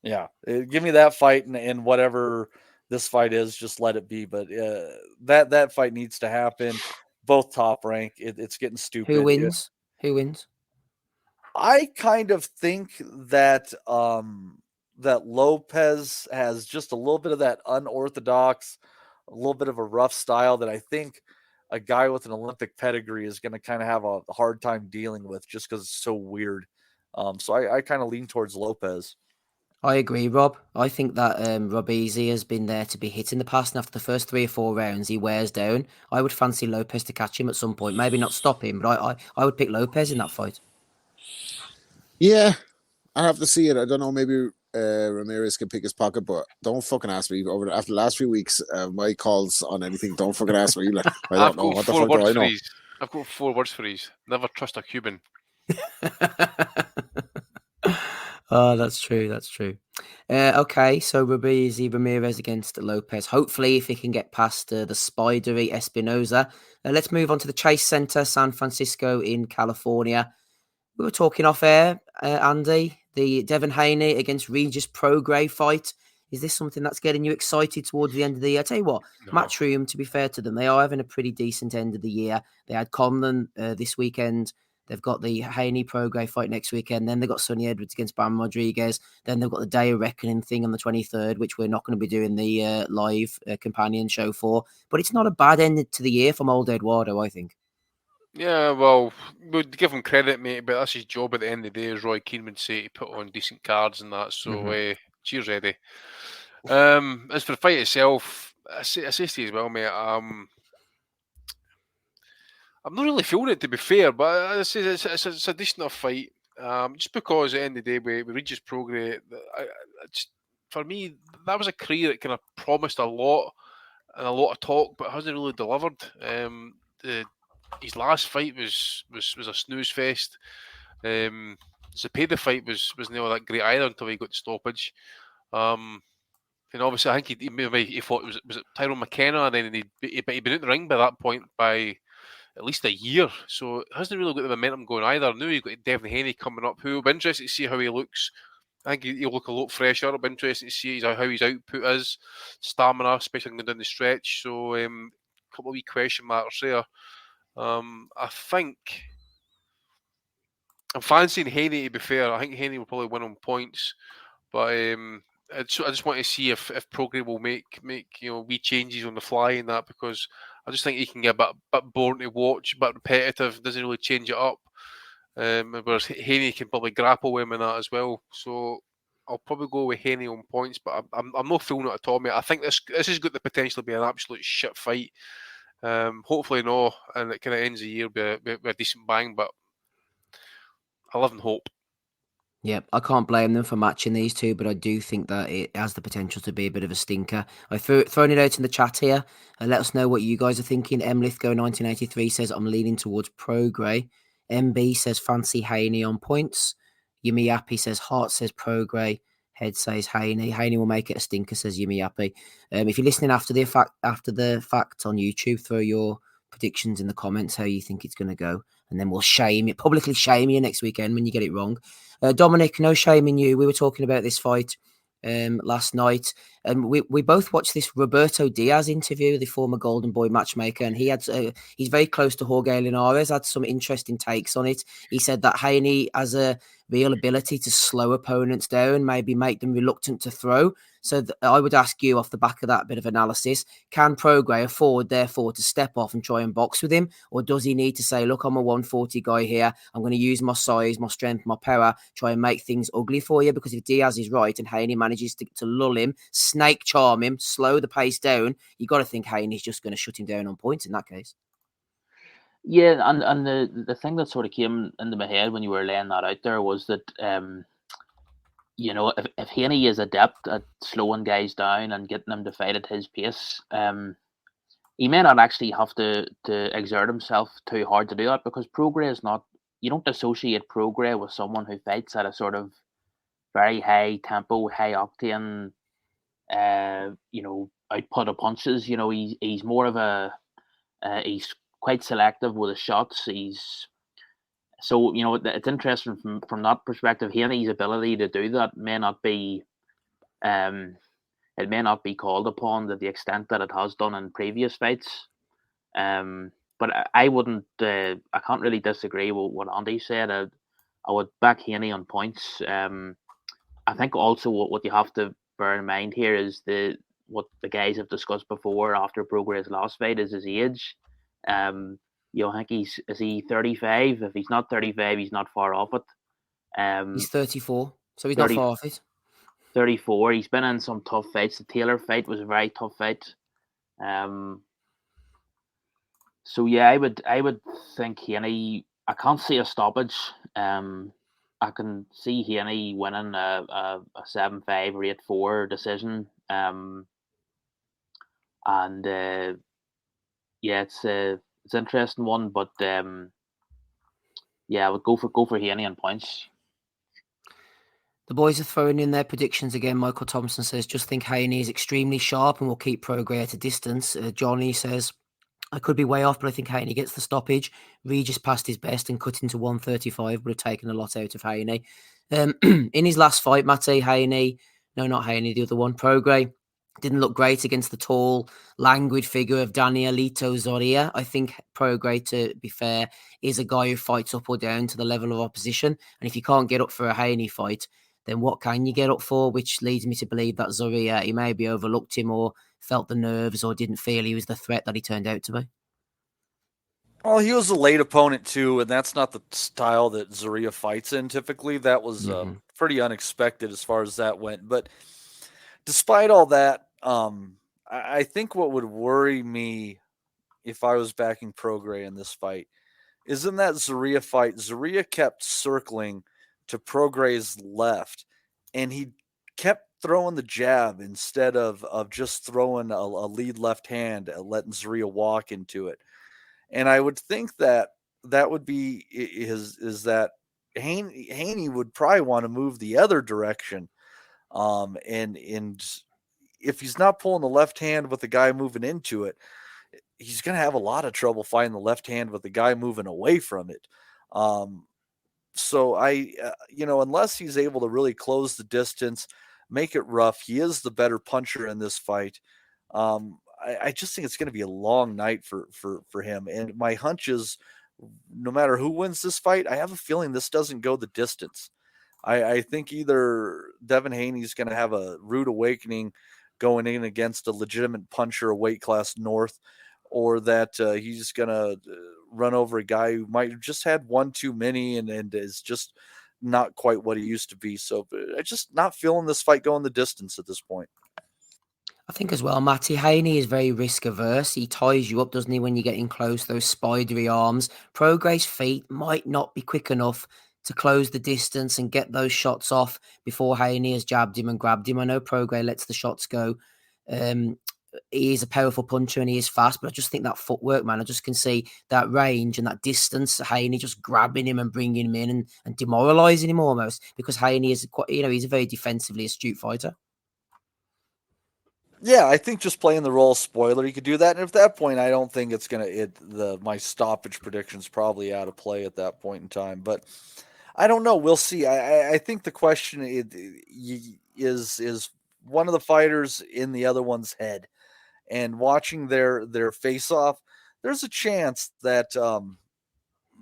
Speaker 13: Yeah, give me that fight and whatever this fight is, just let it be. But that fight needs to happen. Both top rank. It's getting stupid.
Speaker 12: Who wins? Who wins?
Speaker 13: I kind of think that that Lopez has just a little bit of that unorthodox, a little bit of a rough style that I think a guy with an Olympic pedigree is going to kind of have a hard time dealing with, just because it's so weird. So I kind of lean towards Lopez.
Speaker 12: I agree, Rob. I think that Robeasy has been there to be hit in the past, and after the first 3 or 4 rounds, he wears down. I would fancy Lopez to catch him at some point. Maybe not stop him, but I would pick Lopez in that fight.
Speaker 14: Yeah, I have to see it. I don't know, maybe Ramirez can pick his pocket, but don't fucking ask me. After the last few weeks, my calls on anything, don't fucking ask me. Like, I don't know. What the fuck do I know?
Speaker 7: I've got 4 words for these. Never trust a Cuban.
Speaker 12: Oh, that's true. That's true. Okay, so Ramirez against Lopez. Hopefully, if he can get past the spidery Espinosa. Let's move on to the Chase Center, San Francisco in California. We were talking off air, Andy, the Devin Haney against Regis Prograis fight. Is this something that's getting you excited towards the end of the year? I tell you what, Matchroom, to be fair to them, they are having a pretty decent end of the year. They had Conlan this weekend. They've got the Haney-Prograis fight next weekend. Then they've got Sonny Edwards against Bam Rodriguez. Then they've got the Day of Reckoning thing on the 23rd, which we're not going to be doing the live companion show for. But it's not a bad end to the year from old Eduardo, I think.
Speaker 7: Yeah, well, we'd give him credit, mate, but that's his job at the end of the day, as Roy Keane would say, to put on decent cards and that. So, cheers, Eddie. As for the fight itself, I say to you as well, mate, I'm not really feeling it, to be fair, but I say it's a decent enough fight. Just because at the end of the day, we Regis Prograis, for me, that was a career that kind of promised a lot and a lot of talk, but hasn't really delivered. His last fight was a snooze fest. Zepeda fight was never that great either until he got the stoppage. And obviously, I think he thought was it Tyrone McKenna, and then he'd been in the ring by that point by at least a year. So it hasn't really got the momentum going either. I know you've got Devin Haney coming up, who will be interested to see how he looks. I think he'll look a lot fresher. It'll be interesting to see how his output is, stamina, especially going down the stretch. So a couple of wee question marks there. I think I'm fancying Haney, to be fair. I think Haney will probably win on points, but I just want to see if Prograis will make wee changes on the fly in that, because I just think he can get a bit boring to watch, a bit repetitive, doesn't really change it up. Whereas Haney can probably grapple with him in that as well. So I'll probably go with Haney on points, but I'm not feeling it at all, mate. I think this has got the potential to be an absolute shit fight. Hopefully no, and it kind of ends the year with a decent bang, but I live in hope.
Speaker 12: Yeah, I can't blame them for matching these two, but I do think that it has the potential to be a bit of a stinker. I've thrown it out in the chat here. Let us know what you guys are thinking. Lithgo1983 says, I'm leaning towards Prograis. MB says, fancy Haney on points. Yumi Yappy says, Hart says Prograis. Head says Haney. Haney will make it a stinker, says Yumi Yappy. If you're listening after the fact on YouTube, throw your predictions in the comments how you think it's going to go, and then we'll publicly shame you next weekend when you get it wrong. Dominic, no shaming you. We were talking about this fight last night, and we both watched this Roberto Diaz interview, the former Golden Boy matchmaker, and he's very close to Jorge Linares, had some interesting takes on it. He said that Haney has a real ability to slow opponents down, maybe make them reluctant to throw. So I would ask you, off the back of that bit of analysis, can Prograis afford, therefore, to step off and try and box with him? Or does he need to say, look, I'm a 140 guy here. I'm going to use my size, my strength, my power, try and make things ugly for you? Because if Diaz is right and Haney manages to lull him, snake charm him, slow the pace down, you got to think Haney's just going to shut him down on points in that case.
Speaker 17: Yeah, and the thing that sort of came into my head when you were laying that out there was that, if Haney is adept at slowing guys down and getting them to fight at his pace, he may not actually have to exert himself too hard to do that, because Prograis is not, you don't associate Prograis with someone who fights at a sort of very high tempo, high octane, output of punches. He's more of he's quite selective with his shots. So it's interesting from that perspective. Haney's ability to do that may not be called upon to the extent that it has done in previous fights. But I wouldn't. I can't really disagree with what Andy said. I would back Haney on points. I think also what you have to bear in mind here is what the guys have discussed before after Prograis' last fight is his age. I think is he 35? If he's not 35, he's not far off it.
Speaker 12: He's 34, so he's not far off it.
Speaker 17: 34. He's been in some tough fights. The Taylor fight was a very tough fight. So yeah, I would think Haney. I can't see a stoppage. I can see Haney winning a 7-5 or 8-4 decision. It's an interesting one, but I would go for Haney on points.
Speaker 12: The boys are throwing in their predictions again. Michael Thompson says, just think Haney is extremely sharp and will keep Prograis at a distance. Johnny says, I could be way off, but I think Haney gets the stoppage. Regis passed his best and cut into 135, would have taken a lot out of Haney. In his last fight, Matty, Haney, no, not Haney, the other one, Prograis, didn't look great against the tall, languid figure of Danielito Zorrilla. I think Prograis, to be fair, is a guy who fights up or down to the level of opposition. And if you can't get up for a Haney fight, then what can you get up for? Which leads me to believe that Zorrilla, he maybe overlooked him or felt the nerves or didn't feel he was the threat that he turned out to be.
Speaker 13: Well, he was a late opponent too, and that's not the style that Zorrilla fights in typically. That was pretty unexpected as far as that went. But despite all that, I think what would worry me if I was backing Prograis in this fight is in that Zorrilla fight, Zorrilla kept circling to Prograis' left, and he kept throwing the jab instead of just throwing a lead left hand and letting Zorrilla walk into it. And I would think that would be is that Haney would probably want to move the other direction, and if he's not pulling the left hand with the guy moving into it, he's going to have a lot of trouble finding the left hand with the guy moving away from it. So unless he's able to really close the distance, make it rough, he is the better puncher in this fight. I just think it's going to be a long night for him. And my hunch is, no matter who wins this fight, I have a feeling this doesn't go the distance. I think either Devin Haney's going to have a rude awakening going in against a legitimate puncher, a weight class north, or that he's going to run over a guy who might have just had one too many and is just not quite what he used to be. So I'm just not feeling this fight going the distance at this point.
Speaker 12: I think as well, Matty, Haney is very risk averse. He ties you up, doesn't he, when you're getting close, those spidery arms. Prograis' feet might not be quick enough to close the distance and get those shots off before Haney has jabbed him and grabbed him. I know Prograis lets the shots go. He is a powerful puncher and he is fast, but I just think that footwork, man, I just can see that range and that distance, Haney just grabbing him and bringing him in and demoralising him almost, because Haney is quite, he's a very defensively astute fighter.
Speaker 13: Yeah, I think just playing the role of spoiler, you could do that. And at that point, I don't think it's my stoppage prediction's probably out of play at that point in time. But I don't know. We'll see. I think the question is one of the fighters in the other one's head, and watching their face off, there's a chance that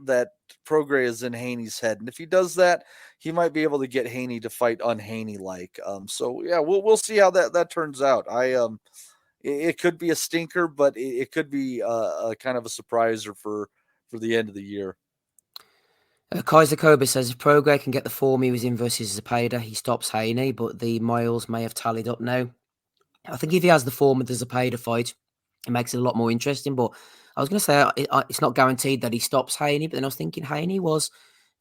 Speaker 13: that Prograis is in Haney's head, and if he does that, he might be able to get Haney to fight un-Haney like. So yeah, we'll see how that turns out. It could be a stinker, but it could be a kind of a surpriser for the end of the year.
Speaker 12: Kaiser Kobe says if Prograis can get the form he was in versus Zepeda, he stops Haney, but the miles may have tallied up now. I think if he has the form of the Zepeda fight, it makes it a lot more interesting. But I was going to say it's not guaranteed that he stops Haney, but then I was thinking Haney was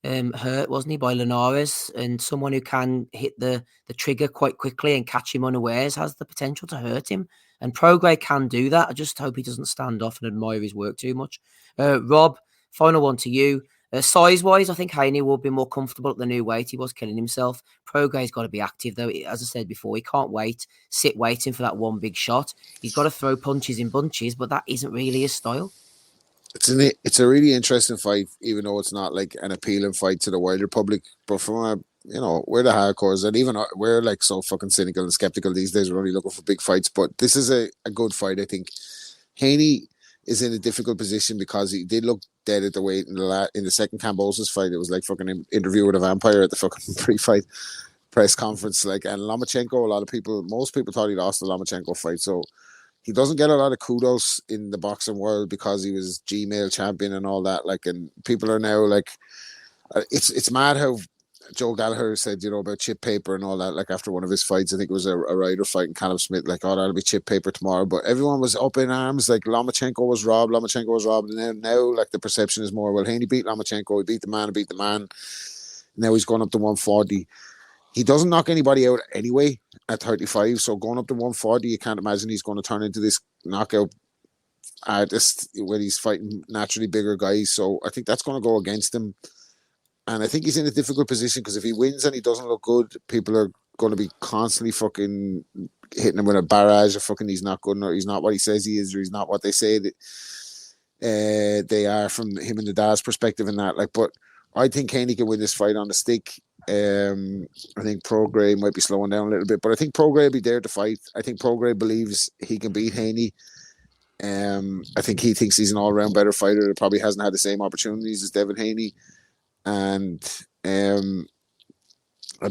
Speaker 12: hurt, wasn't he, by Linares, and someone who can hit the trigger quite quickly and catch him unawares has the potential to hurt him. And Prograis can do that. I just hope he doesn't stand off and admire his work too much. Rob, final one to you. Size-wise, I think Haney will be more comfortable at the new weight. He was killing himself. Prograis got to be active, though. As I said before, he can't sit waiting for that one big shot. He's got to throw punches in bunches, but that isn't really his style.
Speaker 14: It's a really interesting fight, even though it's not like an appealing fight to the wider public. But from we're the hardcores, and even we're like so fucking cynical and skeptical these days. We're only looking for big fights, but this is a good fight, I think. Haney is in a difficult position because he did look dead at the weight in the second Kambosos fight. It was like fucking interview with a vampire at the fucking pre-fight press conference. Like, and Lomachenko, most people thought he lost the Lomachenko fight. So he doesn't get a lot of kudos in the boxing world because he was Gmail champion and all that. Like, and people are now like, it's mad how Joe Gallagher said, about chip paper and all that, like after one of his fights. I think it was a Ryder fight in Callum Smith, like, that'll be chip paper tomorrow. But everyone was up in arms, like Lomachenko was robbed. And now like the perception is more, well, Haney beat Lomachenko, he beat the man. Now he's going up to 140. He doesn't knock anybody out anyway at 35, so going up to 140, you can't imagine he's going to turn into this knockout artist when he's fighting naturally bigger guys. So I think that's going to go against him. And I think he's in a difficult position because if he wins and he doesn't look good, people are going to be constantly fucking hitting him with a barrage of fucking he's not good, or he's not what he says he is, or he's not what they say that they are from him and the dad's perspective and that. Like, but I think Haney can win this fight on the stick. I think Prograis might be slowing down a little bit, but I think Prograis will be there to fight. I think Prograis believes he can beat Haney. I think he thinks he's an all-round better fighter that probably hasn't had the same opportunities as Devin Haney. And I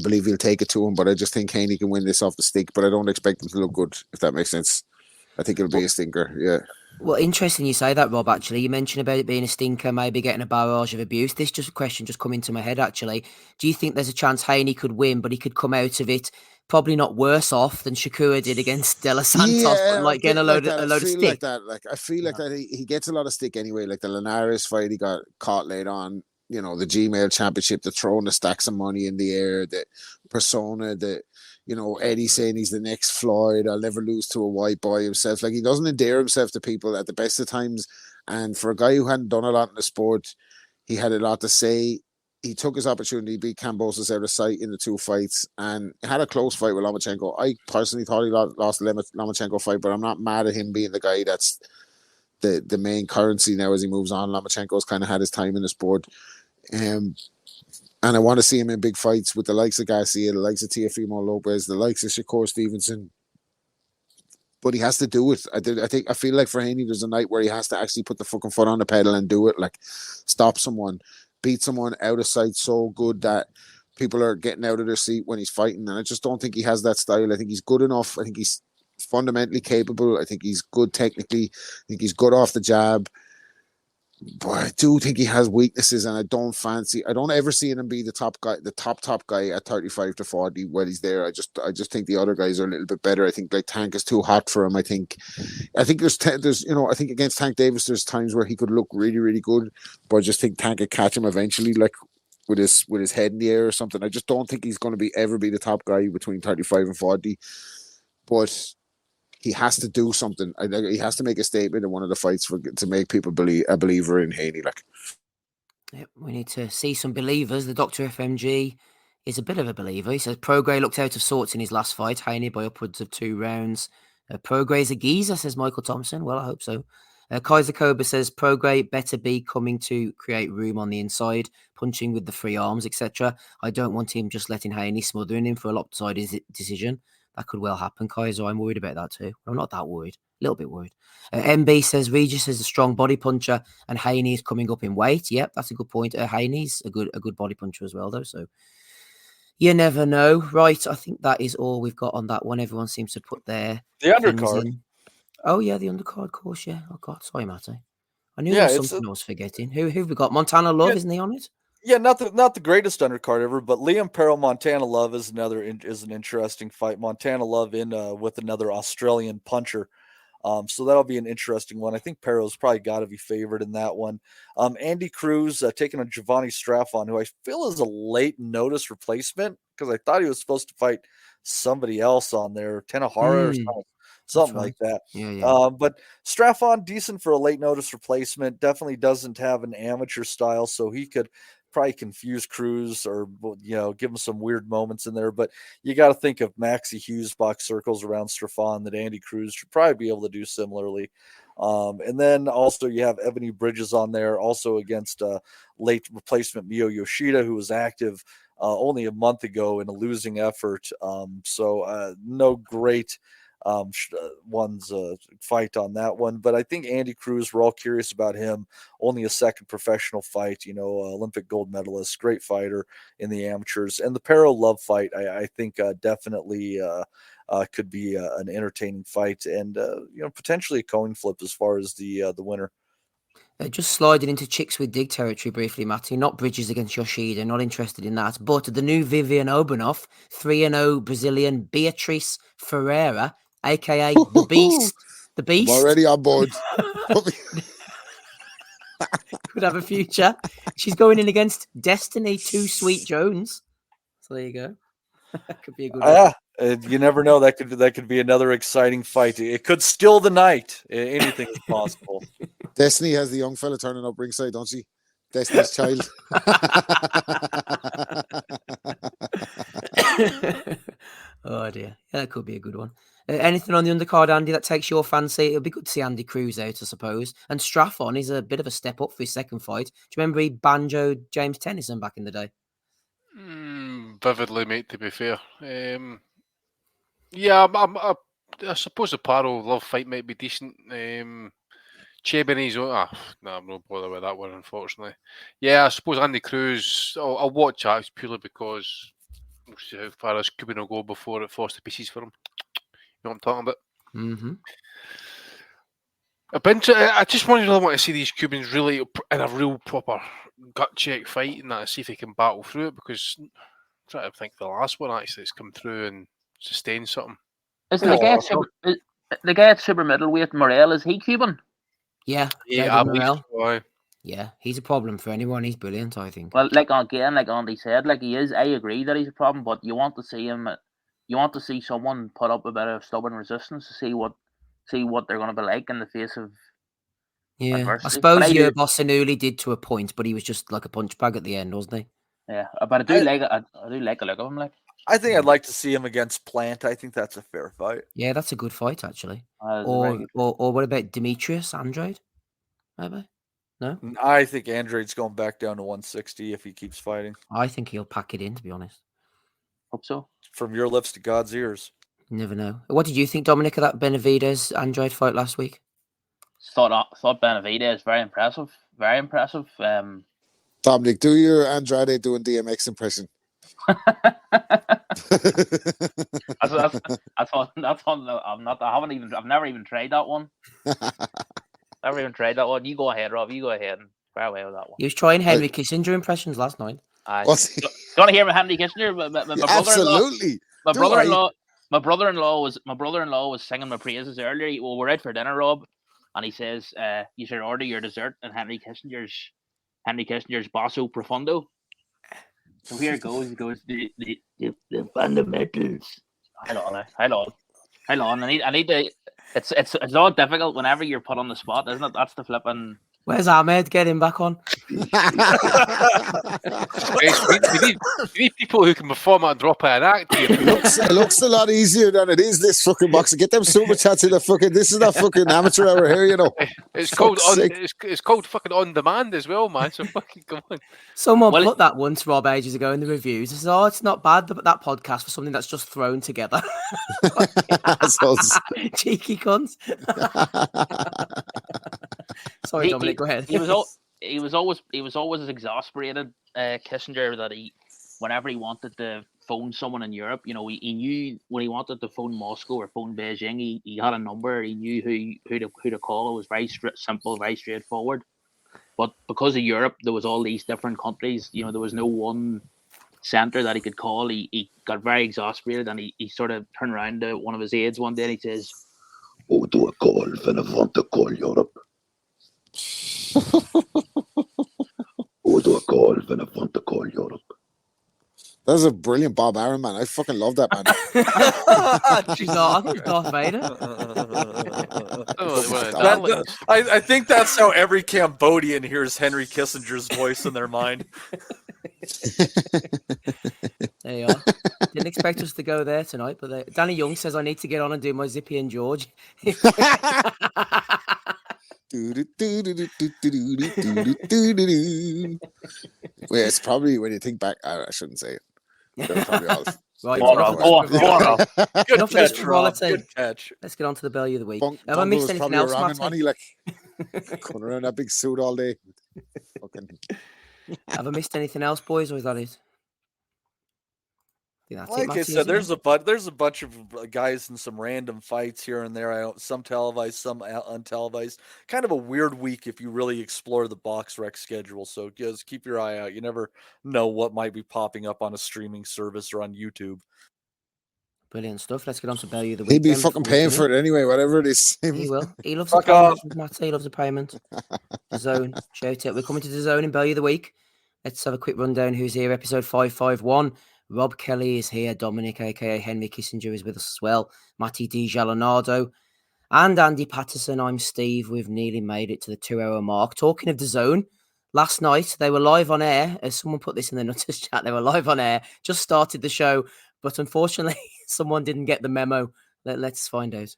Speaker 14: believe he'll take it to him, but I just think Haney can win this off the stick, but I don't expect him to look good, if that makes sense. I think it'll be a stinker, yeah.
Speaker 12: Well, interesting you say that, Rob, actually. You mentioned about it being a stinker, maybe getting a barrage of abuse. This question just come into my head, actually. Do you think there's a chance Haney could win, but he could come out of it probably not worse off than Shakur did against De Los Santos, but like getting a load of stick?
Speaker 14: I feel like that he gets a lot of stick anyway. Like the Linares fight, he got caught late on. The Gmail championship, the throwing the stacks of money in the air, the persona, Eddie saying he's the next Floyd, I'll never lose to a white boy himself. Like, he doesn't endear himself to people at the best of times. And for a guy who hadn't done a lot in the sport, he had a lot to say. he took his opportunity, beat Kambosos out of sight in the 2 fights, and had a close fight with Lomachenko. I personally thought he lost the Lomachenko fight, but I'm not mad at him being the guy that's the main currency now as he moves on. Lomachenko's kind of had his time in the sport. And I want to see him in big fights with the likes of Garcia, the likes of Teofimo Lopez, the likes of Shakur Stevenson. But he has to do it. I feel like for Haney, there's a night where he has to actually put the fucking foot on the pedal and do it. Like, stop someone, beat someone out of sight so good that people are getting out of their seat when he's fighting. And I just don't think he has that style. I think he's good enough. I think he's fundamentally capable. I think he's good technically. I think he's good off the jab. But I do think he has weaknesses, and I don't ever see him be the top guy, the top guy at 35 to 40 while he's there. I just think the other guys are a little bit better. I think like Tank is too hot for him. I think there's I think against Tank Davis there's times where he could look really, really good, but I just think Tank could catch him eventually, like with his head in the air or something. I just don't think he's going to ever be the top guy between 35 and 40. But he has to do something. He has to make a statement in one of the fights to make people a believer in Haney. Like,
Speaker 12: yep, we need to see some believers. The Dr. FMG is a bit of a believer. He says Prograis looked out of sorts in his last fight. Haney by upwards of 2 rounds. Prograis a geezer, says Michael Thompson. Well, I hope so. Kaiser Cobra says Prograis better be coming to create room on the inside, punching with the free arms, etc. I don't want him just letting Haney smothering him for a lopsided decision. That could well happen, Kaiser. I'm worried about that too. I'm not that worried. A little bit worried. MB says Regis is a strong body puncher and Haney is coming up in weight. Yep, that's a good point. Haney's a good body puncher as well, though. So you never know. Right, I think that is all we've got on that one. Everyone seems to put their
Speaker 13: the undercard.
Speaker 12: Oh yeah, the undercard, of course. Yeah. Oh God, sorry, Matty. I knew there was something I was forgetting. Who have we got? Montana Love, isn't he on it?
Speaker 13: Yeah, not the greatest undercard ever, but Liam Perro Montana Love is an interesting fight. Montana Love in with another Australian puncher, so that'll be an interesting one. I think Perro's probably got to be favored in that one. Andy Cruz taking on Giovanni Straffon, who I feel is a late notice replacement because I thought he was supposed to fight somebody else on there, Tenahara or something like that.
Speaker 12: Yeah.
Speaker 13: But Straffon, decent for a late notice replacement, definitely doesn't have an amateur style, so he could probably confuse Cruz or, give him some weird moments in there. But you got to think of Maxie Hughes box circles around Straffon that Andy Cruz should probably be able to do similarly. And then also you have Ebony Bridges on there, also against late replacement Mio Yoshida, who was active only a month ago in a losing effort. So no great one's fight on that one, but I think Andy Cruz, we're all curious about him. Only a second professional fight, Olympic gold medalist, great fighter in the amateurs. And the Perro Love fight, I think definitely could be an entertaining fight, and potentially a coin flip as far as the winner.
Speaker 12: Just sliding into chicks with dig territory briefly, Matty. Not Bridges against Yoshida, not interested in that. But the new Vivian Obanoff, 3-0 Brazilian Beatriz Ferreira, a.k.a. The Beast. The Beast.
Speaker 14: I'm already on board.
Speaker 12: Could have a future. She's going in against Destiny 2 Sweet Jones. So there you go. That could be a good one.
Speaker 13: You never know. That could be another exciting fight. It could still the night. Anything is possible.
Speaker 14: Destiny has the young fella turning up ringside, don't she? Destiny's Child.
Speaker 12: Oh dear. Yeah, that could be a good one. Anything on the undercard, Andy, that takes your fancy? It'll be good to see Andy Cruz out, I suppose. And Straffon is a bit of a step up for his second fight. Do you remember he banjoed James Tennyson back in the day?
Speaker 7: Vividly, mate, to be fair. Yeah, I suppose the Perro Love fight might be decent. Chebany's no, I'm not bothered with that one, unfortunately. Yeah, I suppose Andy Cruz, I'll watch that purely because we'll see how far this Cuban will go before it falls to pieces for him. You know what I'm talking about?
Speaker 12: Mm-hmm.
Speaker 7: I just really want to see these Cubans really in a real proper gut check fight and that, see if they can battle through it, because I'm trying to think the last one actually that's come through and sustained something.
Speaker 17: Is the guy at super middleweight, Morel, is he Cuban?
Speaker 12: Yeah,
Speaker 7: I
Speaker 12: Morel.
Speaker 7: believe so.
Speaker 12: Yeah, he's a problem for anyone. He's brilliant, I think.
Speaker 17: Well, like Andy said, like he is. I agree that he's a problem, but you want to see him. You want to see someone put up a bit of stubborn resistance to see what they're going to be like in the face of adversity.
Speaker 12: I suppose Bosanuli did to a point, but he was just like a punch bag at the end, wasn't he?
Speaker 17: Yeah, but I do like a look of him. Like,
Speaker 13: I think I'd like to see him against Plant. I think that's a fair fight.
Speaker 12: Yeah, that's a good fight actually.
Speaker 17: Or
Speaker 12: what about Demetrius Andrade? Maybe. No,
Speaker 13: I think Andrade's going back down to 160 if he keeps fighting.
Speaker 12: I think he'll pack it in. To be honest,
Speaker 17: hope so.
Speaker 13: From your lips to God's ears.
Speaker 12: You never know. What did you think, Dominic, of that Benavidez Andrade fight last week?
Speaker 17: Thought Benavidez very impressive. Very impressive.
Speaker 14: Dominic, do your Andrade doing DMX impression.
Speaker 17: That's one. I've never even tried that one. Never even tried that one. You go ahead, Rob. You go ahead and fire away with that one.
Speaker 12: He was trying Henry Kissinger impressions last night.
Speaker 17: Do you want to hear Henry Kissinger?
Speaker 14: Absolutely.
Speaker 17: My brother-in-law was singing my praises earlier. Well, we're out for dinner, Rob, and he says, "You should order your dessert and Henry Kissinger's Basso Profundo." So here it goes. It goes the fundamentals. Hold on. I need to. It's all difficult whenever you're put on the spot, isn't it? That's the flipping.
Speaker 12: Where's Ahmed? Get him back on.
Speaker 7: You need people who can perform and drop an act here.
Speaker 14: It looks a lot easier than it is, this fucking boxing. Get them super chats in the fucking. This is not fucking amateur hour here, you know.
Speaker 7: It's called fucking on demand as well, man. So fucking come on.
Speaker 12: Someone put that once, Rob, ages ago in the reviews. I said, "Oh, it's not bad, that podcast for something that's just thrown together." Cheeky cunts. Sorry, Dominic, go ahead.
Speaker 17: He was always exasperated, Kissinger, that whenever he wanted to phone someone in Europe, you know, he knew when he wanted to phone Moscow or phone Beijing, he had a number. He knew who to call. It was very simple, very straightforward. But because of Europe, there was all these different countries. You know, there was no one center that he could call. He got very exasperated, and he sort of turned around to one of his aides one day and he says, "Who do I call when I want to call Europe? Who do I call when I want to call Europe?"
Speaker 14: That was a brilliant Bob Aaron, man. I fucking love that, man.
Speaker 12: She's on Darth Vader.
Speaker 13: I think that's how every Cambodian hears Henry Kissinger's voice in their mind.
Speaker 12: There you are. Didn't expect us to go there tonight, but Danny Young says I need to get on and do my Zippy and George.
Speaker 14: Well, it's probably, when you think back, I shouldn't say it. They're probably all
Speaker 12: right,
Speaker 13: Good catch.
Speaker 12: Let's get on to the Belly of the Week. Have I missed anything else, Matt?
Speaker 14: Money, like, going around that big suit all day.
Speaker 12: Have I missed anything else, boys, or is that it?
Speaker 13: Like I said, there's a bunch of guys in some random fights here and there. Some televised, some untelevised. Kind of a weird week if you really explore the Box Rec schedule. So just keep your eye out. You never know what might be popping up on a streaming service or on YouTube.
Speaker 12: Brilliant stuff. Let's get on to Belly of the Week.
Speaker 14: He'd be fucking paying for it anyway, whatever it is.
Speaker 12: He will. He loves the payment. Matt, he loves the payment. The Zone. Shout out. We're coming to the Zone in Belly of the Week. Let's have a quick rundown. Who's here? Episode 551. Rob Kelly is here. Dominic, a.k.a. Henry Kissinger, is with us as well. Matty Di Gialonardo and Andy Patterson. I'm Steve. We've nearly made it to the 2-hour mark. Talking of the Zone, last night they were live on air. As someone put this in the Nutters chat, they were live on air. Just started the show, but unfortunately, someone didn't get the memo. Let's find out.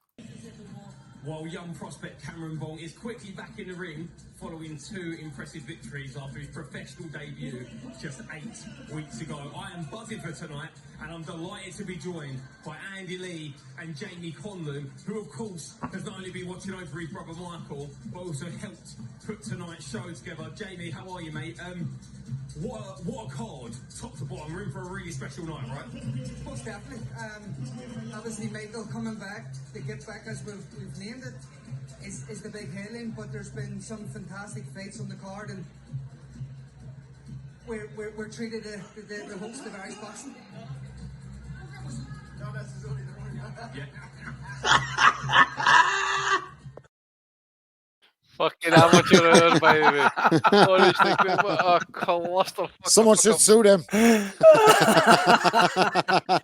Speaker 18: While young prospect Cameron Bong is quickly back in the ring following 2 impressive victories after his professional debut just 8 weeks ago. I am buzzing for tonight, and I'm delighted to be joined by Andy Lee and Jamie Conlan, who of course has not only been watching over his brother Michael, but also helped put tonight's show together. Jamie, how are you, mate? What a card, top to bottom. We're in for a really special night, right?
Speaker 19: Most definitely. Obviously, Michael coming back, the get back as we've named it, is the big hailing, but there's been some fantastic fights on the card, and we're treated the host of Irish boxing.
Speaker 7: Fucking amateur hour, by the way. Honestly, what a clusterfuck.
Speaker 14: Someone should sue them.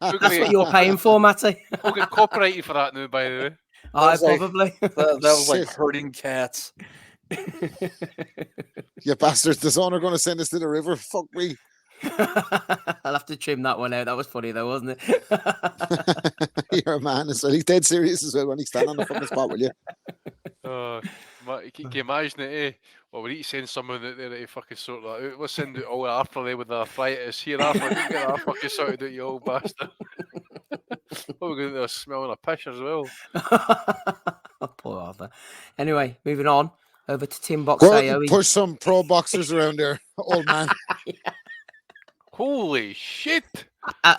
Speaker 12: That's what you're paying for, Matty.
Speaker 7: We'll get copyrighted for that now, by the way.
Speaker 12: Probably.
Speaker 13: That was like herding cats.
Speaker 14: You bastards, the Zone are going to send us to the river. Fuck me.
Speaker 12: I'll have to trim that one out. That was funny though, wasn't it?
Speaker 14: You're a man as well. He's dead serious as well when he stand on the fucking spot, will you?
Speaker 7: Can you imagine it, eh? Well, we need to send someone out there to fucking sort that out. Let's send it all after there with the arthritis. Here, after we can get that fucking sorted out, you old bastard. Oh, we're going to smelling a piss as well.
Speaker 12: Poor Arthur. Anyway, moving on over to Tim
Speaker 14: Go out
Speaker 12: Boxeo.
Speaker 14: and push some pro boxers around there, old man.
Speaker 7: Holy shit!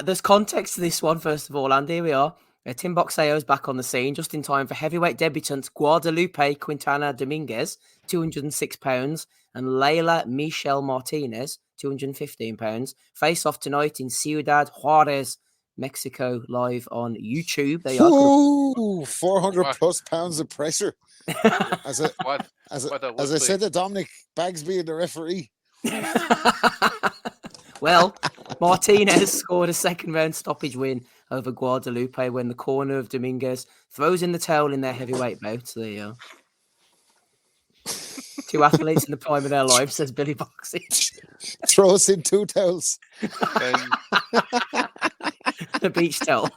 Speaker 12: There's context to this one, first of all, and here we are. Tim Boxeo is back on the scene just in time for heavyweight debutant Guadalupe Quintana Dominguez, £206, and Layla Michelle Martinez, £215, face off tonight in Ciudad Juarez, Mexico, live on YouTube. There you are.
Speaker 14: Ooh, 400 plus pounds of pressure. As I said to Dominic, Bags being the referee.
Speaker 12: Well, Martinez scored a second round stoppage win over Guadalupe when the corner of Dominguez throws in the towel in their heavyweight bout. So there you are. Two athletes in the prime of their lives, says Billy Boxing.
Speaker 14: Throws in two towels.
Speaker 12: The beach towel.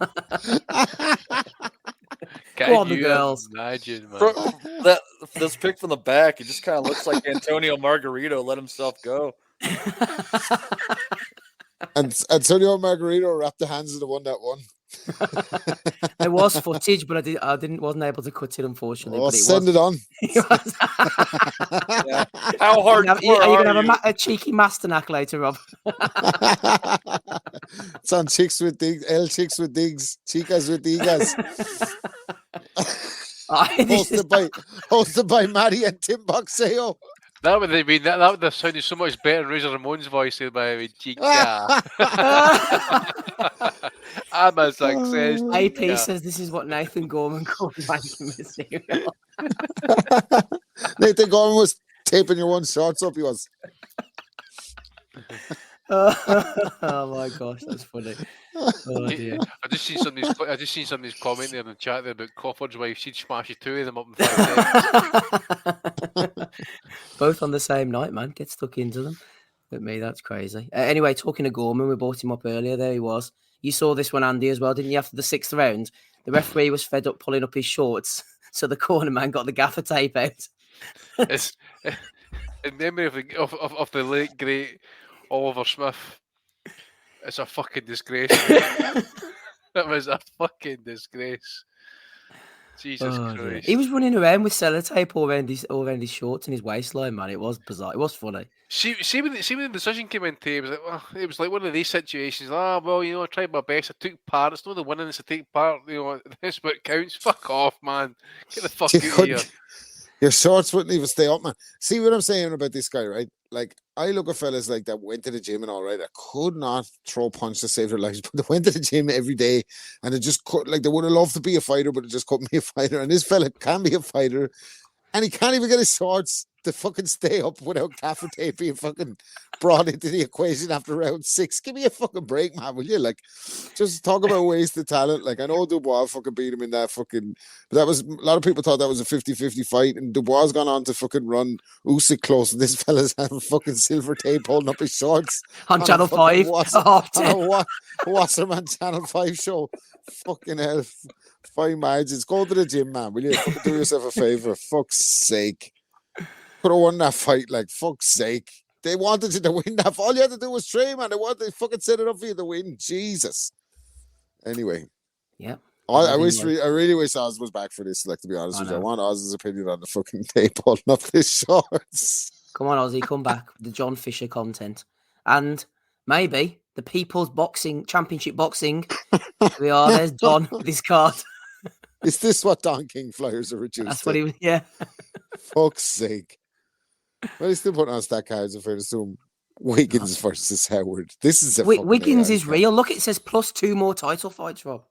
Speaker 7: Can
Speaker 12: on, the
Speaker 7: you
Speaker 12: girls.
Speaker 7: imagine, man?
Speaker 13: This pic from the back, he just kind of looks like Antonio Margarito let himself go.
Speaker 14: And Antonio Margarito wrapped the hands of the one that won.
Speaker 12: There was footage, but I wasn't able to cut it, unfortunately.
Speaker 14: Oh,
Speaker 12: but
Speaker 14: send it on.
Speaker 13: Yeah. How hard
Speaker 12: are you going to have a cheeky masternack later, Rob?
Speaker 14: It's on Chicks with Digs, El Chicks with Digs, Chicas with Digas. hosted by Maddie and Tim Boxeo.
Speaker 7: That would have been that would have sounded so much better than Razor Ramon's voice there by Chica. I'm a success.
Speaker 12: AP says this is what Nathan Gorman called banking material.
Speaker 14: Nathan Gorman was taping your one shorts up, he was.
Speaker 12: Oh my gosh, that's funny. Oh dear.
Speaker 7: I just seen somebody's comment there in the chat there about Crawford's wife. She'd smash two of them up in 5 days.
Speaker 12: Both on the same night, man. Get stuck into them. But me, that's crazy. Anyway, talking to Gorman, we brought him up earlier. There he was. You saw this one, Andy, as well, didn't you? After the 6th round, the referee was fed up pulling up his shorts, so the corner man got the gaffer tape out.
Speaker 7: It's in memory of the late great Oliver Smith. It's a fucking disgrace. That was a fucking disgrace. Jesus Christ.
Speaker 12: Dear. He was running around with sellotape all around his shorts and his waistline, man. It was bizarre. It was funny.
Speaker 7: See when the decision came into it was like one of these situations. Well, I tried my best. I took part. It's not the winning, it's to take part. That's what counts. Fuck off, man. Get the fuck out of here.
Speaker 14: Your shorts wouldn't even stay up, man. See what I'm saying about this guy, right? Like, I look at fellas like that went to the gym and all right. I could not throw a punch to save their lives, but they went to the gym every day and it just could, like, they would have loved to be a fighter, but it just couldn't be a fighter. And this fella can be a fighter and he can't even get his shorts to fucking stay up without gaffer tape being fucking brought into the equation after round 6. Give me a fucking break, man, will you? Like, just talk about wasted talent. Like, I know Dubois fucking beat him in that fucking, but that was, a lot of people thought that was a 50-50 fight, and Dubois gone on to fucking run Usyk close, and this fella's having fucking silver tape holding up his shorts
Speaker 12: on Channel 5.
Speaker 14: On a Wasserman Channel 5 show. Fucking hell. Fine margins. Go to the gym, man, will you? Fucking do yourself a favour. Fuck's sake. Could have won that fight, like, fuck's sake. They wanted you to win that. All you had to do was train, man. They fucking set it up for you to win. Jesus. Anyway.
Speaker 12: Yeah.
Speaker 14: I really wish Oz was back for this, like, to be honest with you. I want Oz's opinion on the fucking tape holding up his shorts.
Speaker 12: Come on, Ozzy, come back with the John Fisher content. And maybe the People's Boxing Championship Boxing. We are. There's Don with his card.
Speaker 14: Is this what Don King flyers are reduced?
Speaker 12: That's what he was, yeah.
Speaker 14: Fuck's sake. Well, he's still putting on stat cards if I assume Wiggins versus Howard. This is a
Speaker 12: Wiggins is real. Look, it says plus 2 more title fights, Rob.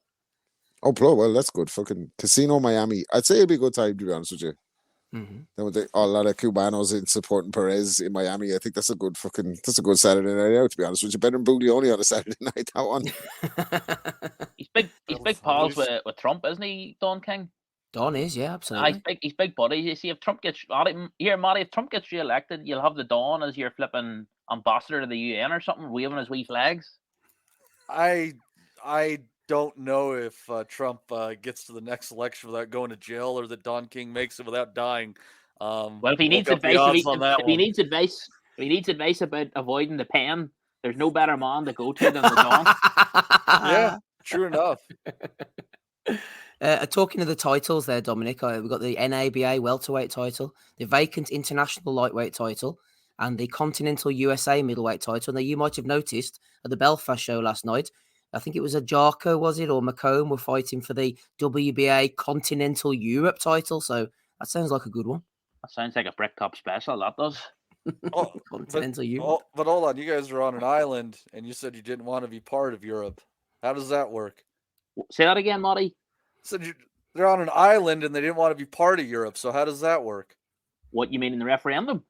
Speaker 14: Oh, well, that's good. Fucking Casino Miami. I'd say it'd be a good time, to be honest with you.
Speaker 12: Mm-hmm.
Speaker 14: Then with a lot of Cubanos in supporting Perez in Miami, I think that's a good Saturday night out, to be honest with you. Better than Buglioni on a Saturday night, that one.
Speaker 17: He's big pals with Trump, isn't he, Don King?
Speaker 12: Don is, yeah, absolutely.
Speaker 17: He's big buddy. You see, if Trump gets Matty, if Trump gets re-elected, you'll have the Don as your flipping ambassador to the UN or something, waving his wee flags.
Speaker 13: I don't know if Trump gets to the next election without going to jail, or that Don King makes it without dying.
Speaker 17: Well, if he needs advice, if he needs advice about avoiding the pen, there's no better man to go to than the Don.
Speaker 13: Yeah, true enough.
Speaker 12: Talking of the titles there, Dominic, we've got the NABA welterweight title, the vacant international lightweight title, and the Continental USA middleweight title. Now, you might have noticed at the Belfast show last night, I think it was a Jarko, was it, or Macomb were fighting for the WBA Continental Europe title. So that sounds like a good one.
Speaker 17: That sounds like a Bricktop special, that does.
Speaker 12: Continental Europe.
Speaker 13: But hold on, you guys are on an island, and you said you didn't want to be part of Europe. How does that work?
Speaker 17: Say that again, Marty.
Speaker 13: They're on an island, and they didn't want to be part of Europe. So how does that work?
Speaker 17: What you mean in the referendum?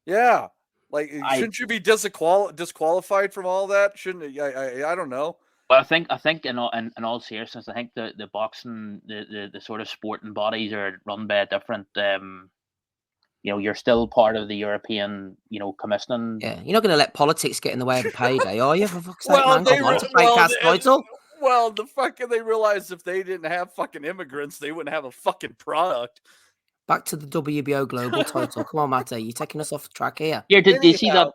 Speaker 13: Yeah, like shouldn't you be disqualified from all that? Shouldn't I don't know.
Speaker 17: Well, I think in all seriousness, I think the boxing, the sort of sporting bodies are run by a different. You're still part of the European, commissioning.
Speaker 12: Yeah, you're not going to let politics get in the way of a payday, are you? For fuck's sake, man, come on, to fake ass title.
Speaker 13: Well, they realized if they didn't have fucking immigrants, they wouldn't have a fucking product.
Speaker 12: Back to the WBO global title. Come on, Matty, you're taking us off track here.
Speaker 17: Yeah, did you see that?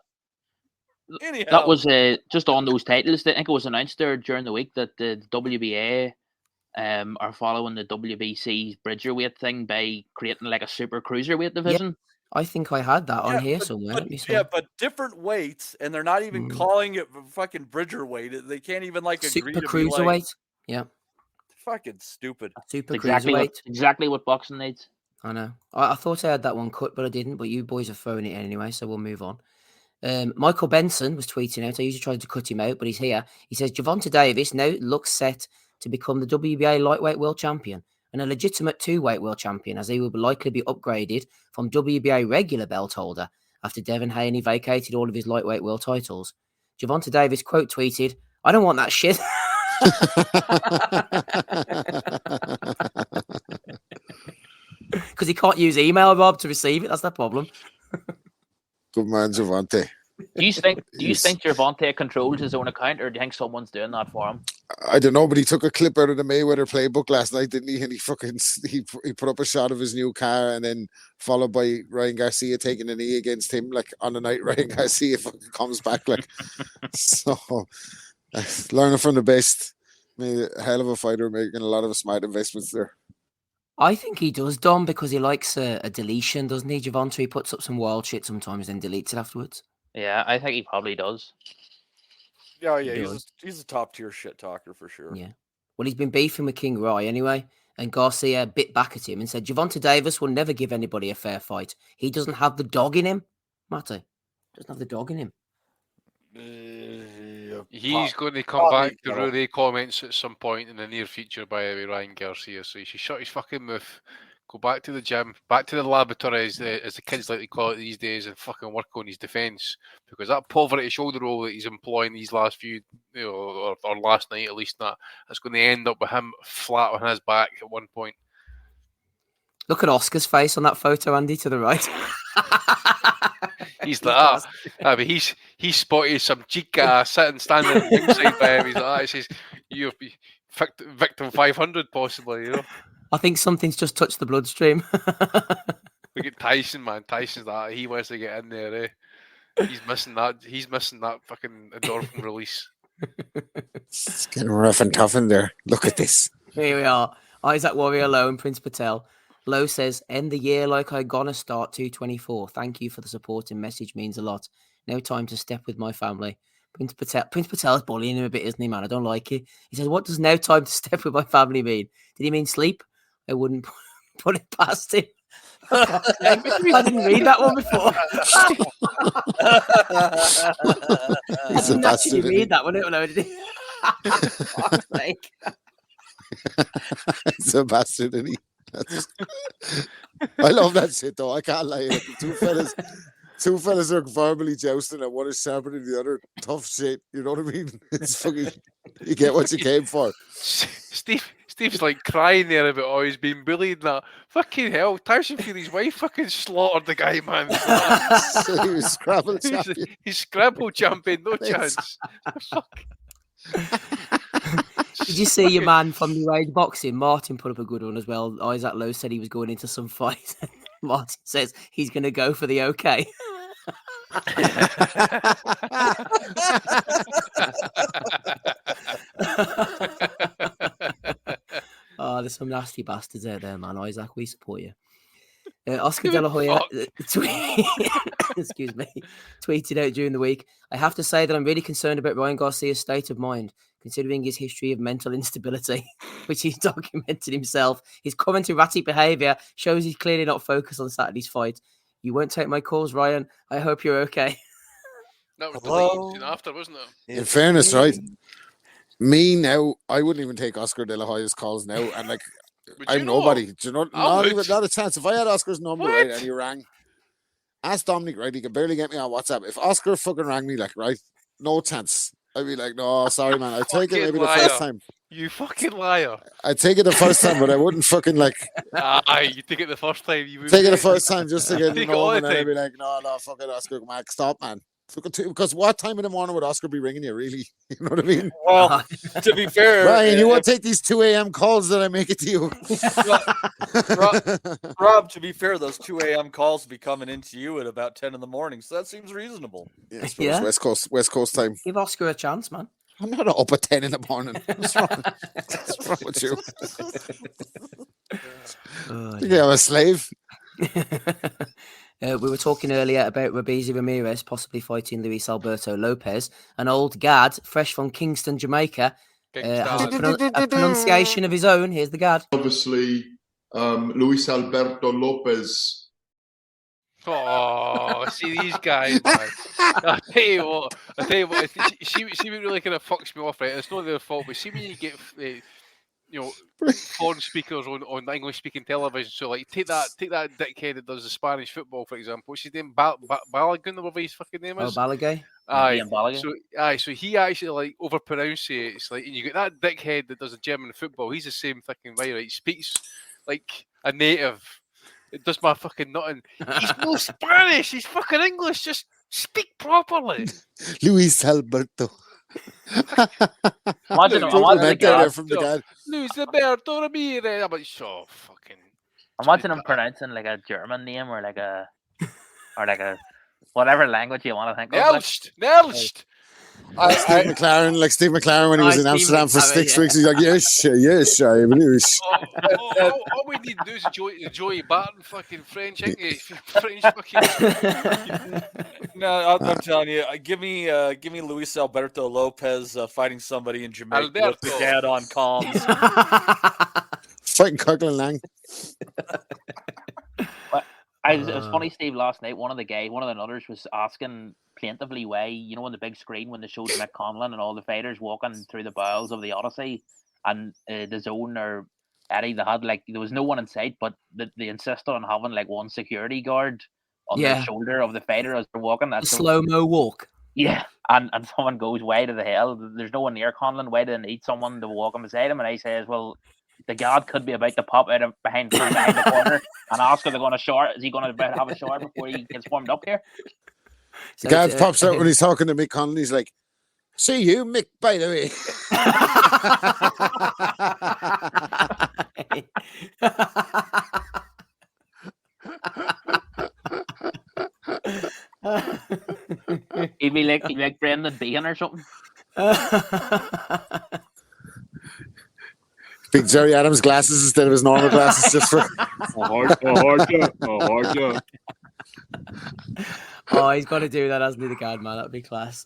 Speaker 13: Anyhow.
Speaker 17: That was just on those titles. I think it was announced there during the week that the WBA are following the WBC's bridgerweight thing by creating like a super cruiserweight division.
Speaker 12: Yeah, I think I had that on here somewhere.
Speaker 13: But different weights, and they're not even calling it fucking bridgerweight. They can't even agree
Speaker 12: super
Speaker 13: to
Speaker 12: cruiserweight.
Speaker 13: Like,
Speaker 12: yeah,
Speaker 13: fucking stupid.
Speaker 12: Super
Speaker 17: cruiserweight. Exactly what boxing needs.
Speaker 12: I know. I thought I had that one cut, but I didn't. But you boys are throwing it in anyway, so we'll move on. Michael Benson was tweeting out. I usually try to cut him out, but he's here. He says Gervonta Davis now looks set to become the WBA lightweight world champion and a legitimate two-weight world champion, as he will likely be upgraded from WBA regular belt holder after Devin Haney vacated all of his lightweight world titles. Gervonta Davis quote tweeted, "I don't want that shit." Because he can't use email, Rob, to receive it. That's the problem.
Speaker 14: Good man, Gervonta.
Speaker 17: Do you think Gervonta controls his own account, or do you think someone's doing that for him?
Speaker 14: I don't know, but he took a clip out of the Mayweather playbook last night, didn't he? And he put up a shot of his new car, and then followed by Ryan Garcia taking a knee against him, like on the night Ryan Garcia fucking comes back, like. So, learning from the best. Made a hell of a fighter, making a lot of smart investments there.
Speaker 12: I think he does, Dom, because he likes a deletion, doesn't he, Gervonta? He puts up some wild shit sometimes and deletes it afterwards.
Speaker 17: Yeah, I think he probably does.
Speaker 13: Yeah, he's a top tier shit talker for sure.
Speaker 12: Yeah. Well, he's been beefing with King Rye anyway, and Garcia bit back at him and said, Gervonta Davis will never give anybody a fair fight. He doesn't have the dog in him. Matty, doesn't have the dog in him.
Speaker 7: He's going to come back to Rudy comments at some point in the near future by Ryan Garcia, so he should shut his fucking mouth, go back to the gym, back to the laboratory, as the kids like to call it these days, and fucking work on his defence, because that poverty shoulder roll that he's employing these last few, or last night at least, that's going to end up with him flat on his back at one point. Look at Oscar's face on that photo, Andy, to the right. He's like, but he spotted some chica standing ringside by him. He's like, he says, "You're victim 500, possibly." I think something's just touched the bloodstream. Look at Tyson, man. Tyson's that he wants to get in there. He's missing that. He's missing that fucking endorphin release.
Speaker 14: It's getting rough and tough in there. Look at this.
Speaker 12: Here we are. Isaac Warrior Lowe and Prince Patel. Lowe says, end the year like I gonna start 224. Thank you for the support and message, means a lot. No time to step with my family. Prince Patel is bullying him a bit, isn't he, man? I don't like it. He says, what does no time to step with my family mean? Did he mean sleep? I wouldn't put it past him. I didn't read that one before. I didn't actually read that one.
Speaker 14: It's a bastard, isn't he? I love that shit though. I can't lie. Like, two fellas are verbally jousting, and one is sharper than the other. Tough shit. You know what I mean? It's fucking. You get what you came for.
Speaker 7: Steve Steve's like crying there about, oh, he's been bullied and that. Fucking hell, Tyson Fury's wife fucking slaughtered the guy, man.
Speaker 14: So he was Scrabble champion.
Speaker 7: He's Scrabble champion, no chance. Fuck.
Speaker 12: Did you see your man from New Age Boxing? Martin put up a good one as well. Isaac Lowe said he was going into some fight. Martin says he's going to go for the OK. Oh, there's some nasty bastards out there, man. Isaac, we support you. Oscar De La Hoya, excuse me, tweeted out during the week, I have to say that I'm really concerned about Ryan Garcia's state of mind, considering his history of mental instability, which he's documented himself. His current erratic behaviour shows he's clearly not focused on Saturday's fight. You won't take my calls, Ryan. I hope you're okay.
Speaker 7: That was the after, wasn't it?
Speaker 14: In fairness, right? Me now, I wouldn't even take Oscar De La Hoya's calls now, and like, I'm nobody. Do you know? Not a chance. If I had Oscar's number, right, and he rang, ask Dominic, right? He can barely get me on WhatsApp. If Oscar fucking rang me, like, right, no chance. I'd be like, no, sorry, man. I'd take it maybe the first time.
Speaker 7: You fucking liar.
Speaker 14: I'd take it the first time, but I wouldn't fucking like.
Speaker 7: You take it the first time. You would
Speaker 14: take it the first time just to get to know him, and then I'd be like, no, fuck it, Oscar, man, stop, man. Because what time in the morning would Oscar be ringing you, really? You know what I mean?
Speaker 13: Well, to be fair,
Speaker 14: Ryan, you won't take these 2 a.m. calls that I make it to you.
Speaker 13: Rob, to be fair, those 2 a.m. calls will be coming into you at about 10 in the morning, so that seems reasonable.
Speaker 14: Yeah, West Coast time.
Speaker 12: Give Oscar a chance, man.
Speaker 14: I'm not up at 10 in the morning. What's wrong with you? I think I'm a slave.
Speaker 12: We were talking earlier about Rabizi Ramirez possibly fighting Luis Alberto Lopez. An old gad, fresh from Kingston, Jamaica, has a pronunciation of his own. Here's the gad.
Speaker 2: Obviously, Luis Alberto Lopez.
Speaker 7: Oh, see these guys, man. I tell you what. See what really kind of fucks me off, right? It's not their fault, but see when you get, foreign speakers on English-speaking television. So, like, take that dickhead that does the Spanish football, for example. What's his name? Balogun, or whatever his fucking name is.
Speaker 12: Oh, Balagay.
Speaker 7: So he actually like overpronounces it. It's like, and you get that dickhead that does the German football. He's the same fucking way, right? He speaks like a native. It does my fucking nothing. He's no Spanish. He's fucking English. Just speak properly.
Speaker 14: Luis Alberto.
Speaker 17: Imagine the guy
Speaker 14: from the guy.
Speaker 7: Luis Alberto Ramirez. I'm like, so fucking.
Speaker 17: Imagine him pronouncing like a German name or like a whatever language you want to think of.
Speaker 7: Nelst.
Speaker 14: Steve McLaren when he was in Amsterdam for 6 weeks, he's like, yes,
Speaker 7: all we need to do is Joey Barton fucking French English. French fucking.
Speaker 13: No, I'm telling you, give me Luis Alberto Lopez fighting somebody in Jamaica with the dad on comms.
Speaker 14: Fighting Conlan.
Speaker 17: It was funny, Steve, last night, one of the nutters was asking plaintively why, on the big screen when they showed Mick Conlan and all the fighters walking through the bowels of the Odyssey and the zone or Eddie, there was no one in sight, but they insisted on having like one security guard on the shoulder of the fighter as they're walking. That's
Speaker 12: a slow-mo walk.
Speaker 17: Yeah, and someone goes, why to the hell? There's no one near Conlan. Why do they need someone to walk him beside him? And I says, well, the guard could be about to pop out of behind the corner and ask if they're going to shower. Is he going to have a shower before he gets warmed up here?
Speaker 14: The guy pops out when he's talking to Mick Conlan. He's like, see you, Mick, by the way.
Speaker 17: He'd be like Brendan Behan or something.
Speaker 14: Big Jerry Adams glasses instead of his normal glasses, just for
Speaker 10: a hard job.
Speaker 12: Oh, he's got to do that, hasn't he, the guard, man? That'd be class.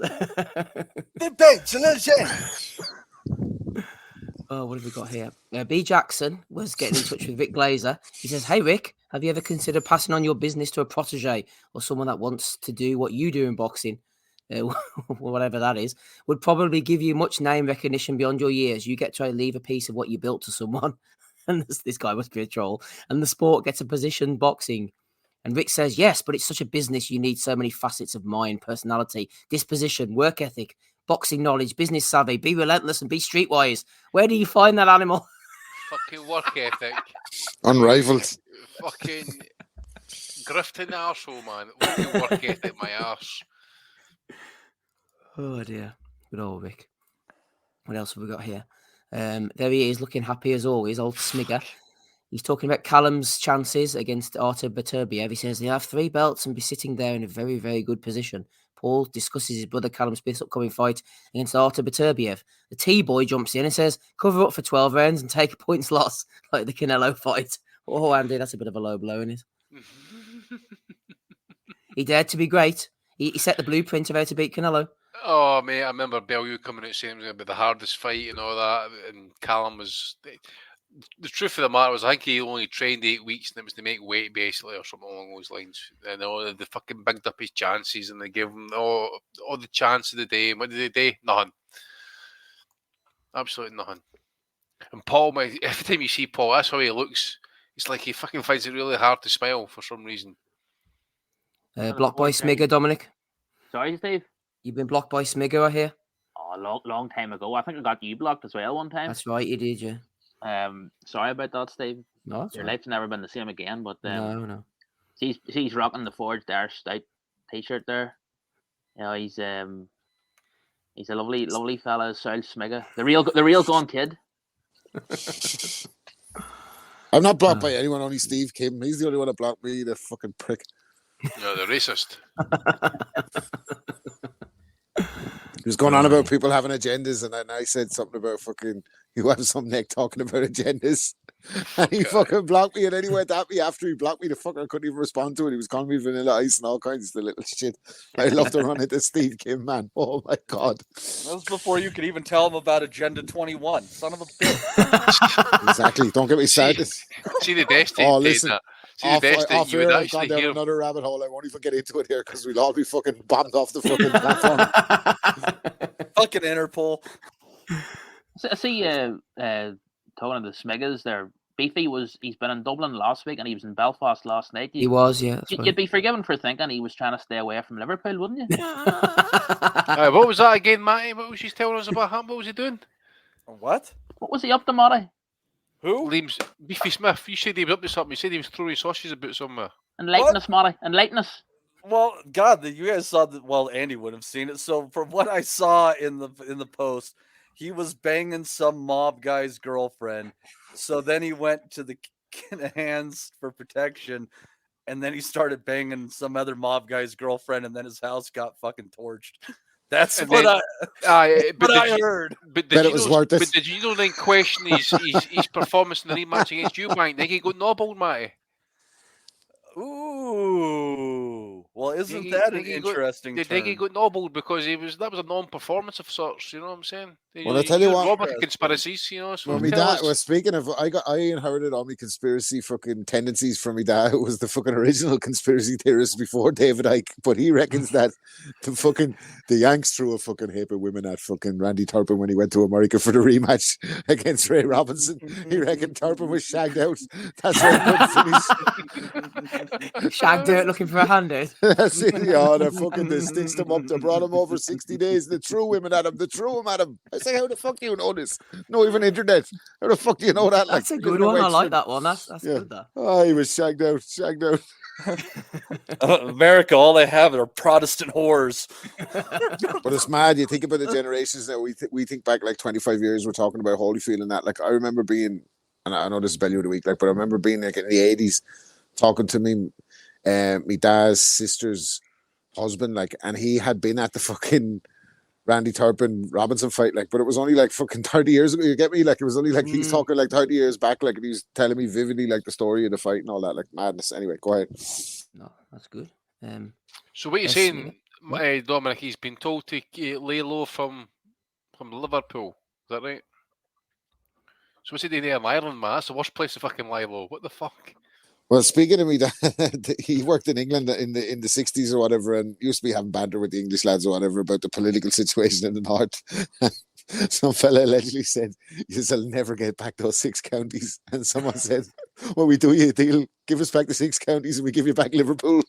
Speaker 12: Oh, what have we got here? B. Jackson was getting in touch with Rick Glazer. He says, hey, Rick, have you ever considered passing on your business to a protege or someone that wants to do what you do in boxing? Whatever that is, would probably give you much name recognition beyond your years. You get to leave a piece of what you built to someone. And this guy must be a troll. And the sport gets a position boxing. And Rick says, yes, but it's such a business. You need so many facets of mind, personality, disposition, work ethic, boxing knowledge, business savvy, be relentless and be streetwise. Where do you find that animal?
Speaker 7: fucking work ethic.
Speaker 14: Unrivaled.
Speaker 7: Fucking grifting arsehole, man. Fucking work ethic, my arse.
Speaker 12: Oh dear. Good old Vic. What else have we got here? There he is, looking happy as always, old Smigger. He's talking about Callum's chances against Artur Beterbiev. He says they have 3 belts and be sitting there in a very, very good position. Paul discusses his brother Callum Smith's upcoming fight against Artur Beterbiev. The T-boy jumps in and says, cover up for 12 rounds and take a points loss like the Canelo fight. Oh, Andy, that's a bit of a low blow, isn't it? He dared to be great. He set the blueprint of how to beat Canelo.
Speaker 7: Oh, mate, I remember Bellew coming out saying it was going to be the hardest fight and all that, and Callum was... The truth of the matter was, I think he only trained 8 weeks, and it was to make weight, basically, or something along those lines. And all they fucking bigged up his chances, and they gave him all the chance of the day. And what did they do? Nothing. Absolutely nothing. And Paul, every time you see Paul, that's how he looks. It's like he fucking finds it really hard to smile for some reason.
Speaker 12: Blocked by Smigger, Dominic.
Speaker 17: Sorry, Steve?
Speaker 12: You've been blocked by Smigger, I hear.
Speaker 17: Oh, long time ago. I think I got you blocked as well one time.
Speaker 12: That's right, you did, yeah.
Speaker 17: Sorry about that, Steve.
Speaker 12: No,
Speaker 17: your life's never been the same again. But
Speaker 12: no.
Speaker 17: He's rocking the Forged Air Stout t-shirt there. You know, he's a lovely fella, Saul Smigger, the real gone kid.
Speaker 14: I'm not blocked by anyone, only Steve Kim. He's the only one that blocked me, the fucking prick.
Speaker 7: No, the racist.
Speaker 14: He was going on about people having agendas, and then I said something about fucking you have some neck talking about agendas, and he fucking blocked me. And then he went at me after he blocked me. The fucker couldn't even respond to it. He was calling me Vanilla Ice and all kinds of little shit. I love to run into Steve Kim, man. Oh my god!
Speaker 13: That was before you could even tell him about Agenda 21. Son of a bitch.
Speaker 14: Exactly. Don't get me started.
Speaker 7: See the best.
Speaker 14: Oh, listen.
Speaker 7: Off air,
Speaker 14: I've gone down another rabbit hole. I won't even get into it here because we'll all be fucking bombed off the fucking platform.
Speaker 13: Fucking Interpol.
Speaker 17: So I see talking of the Smiggers there. Beefy he's been in Dublin last week and he was in Belfast last night.
Speaker 12: He was, yeah.
Speaker 17: You'd be forgiven for thinking he was trying to stay away from Liverpool, wouldn't you?
Speaker 7: What was that again, Matty? What was she telling us about him? What was he doing?
Speaker 13: What?
Speaker 17: What was he up to, Matty?
Speaker 13: Who?
Speaker 7: Beefy Smith. You said he was up to something. You said he was throwing sausages about somewhere.
Speaker 17: Enlighten us, Matty. Enlighten us.
Speaker 13: Well, God, you guys saw that. Well, Andy would have seen it. So, from what I saw in the post, he was banging some mob guy's girlfriend. So then he went to the hands for protection, and then he started banging some other mob guy's girlfriend, and then his house got fucking torched. That's what I heard.
Speaker 7: But
Speaker 14: it was worth it.
Speaker 7: But did you then question his performance in the rematch against you, Mike? Think he got nobbled, Matty?
Speaker 13: Ooh. Well, isn't that an interesting
Speaker 7: Did think he got nobbled because that was a non-performance of sorts, you know what I'm saying?
Speaker 14: Well, I tell you what,
Speaker 7: Robert conspiracies, you know. So
Speaker 14: well, my dad was speaking of. I inherited all my conspiracy fucking tendencies from my dad, who was the fucking original conspiracy theorist before David Icke. But he reckons that the Yanks threw a fucking heap of women at fucking Randy Turpin when he went to America for the rematch against Ray Robinson. He reckoned Turpin was shagged out. That's why he finished.
Speaker 12: Shagged out looking for a handout.
Speaker 14: That's it. Yeah, they stitched him up. They brought him over 60 days. They threw women at him. They threw him at him. I say, how the fuck do you know this? No, even internet. How the fuck do you know that?
Speaker 12: That's a good one. I like that one. That's good. That.
Speaker 14: Oh, he was shagged out.
Speaker 13: America, all they have are Protestant whores.
Speaker 14: But it's mad. You think about the generations now. We think back like 25 years. We're talking about Holyfield and that. Like I remember being, and I know this is Bellew of the Week, like, but I remember being like in the 80s, talking to me, my dad's sister's husband, like, and he had been at the fucking Randy Turpin Robinson fight, like, but it was only like fucking 30 years ago. You get me? Like, it was only like he's talking like 30 years back, like, and he was telling me vividly like the story of the fight and all that, like madness. Anyway, go ahead.
Speaker 12: No, that's good.
Speaker 7: So what you're saying, Dominic? He's been told to lay low from Liverpool. Is that right? So what's he doing there in Ireland, man? That's the worst place to fucking lie low. What the fuck?
Speaker 14: Well, speaking of me, he worked in England in the 60s or whatever, and used to be having banter with the English lads or whatever about the political situation in the north. Some fella allegedly said, "You'll never get back those 6 counties." And someone said, "Well, we do you a deal. Give us back the 6 counties, and we give you back Liverpool."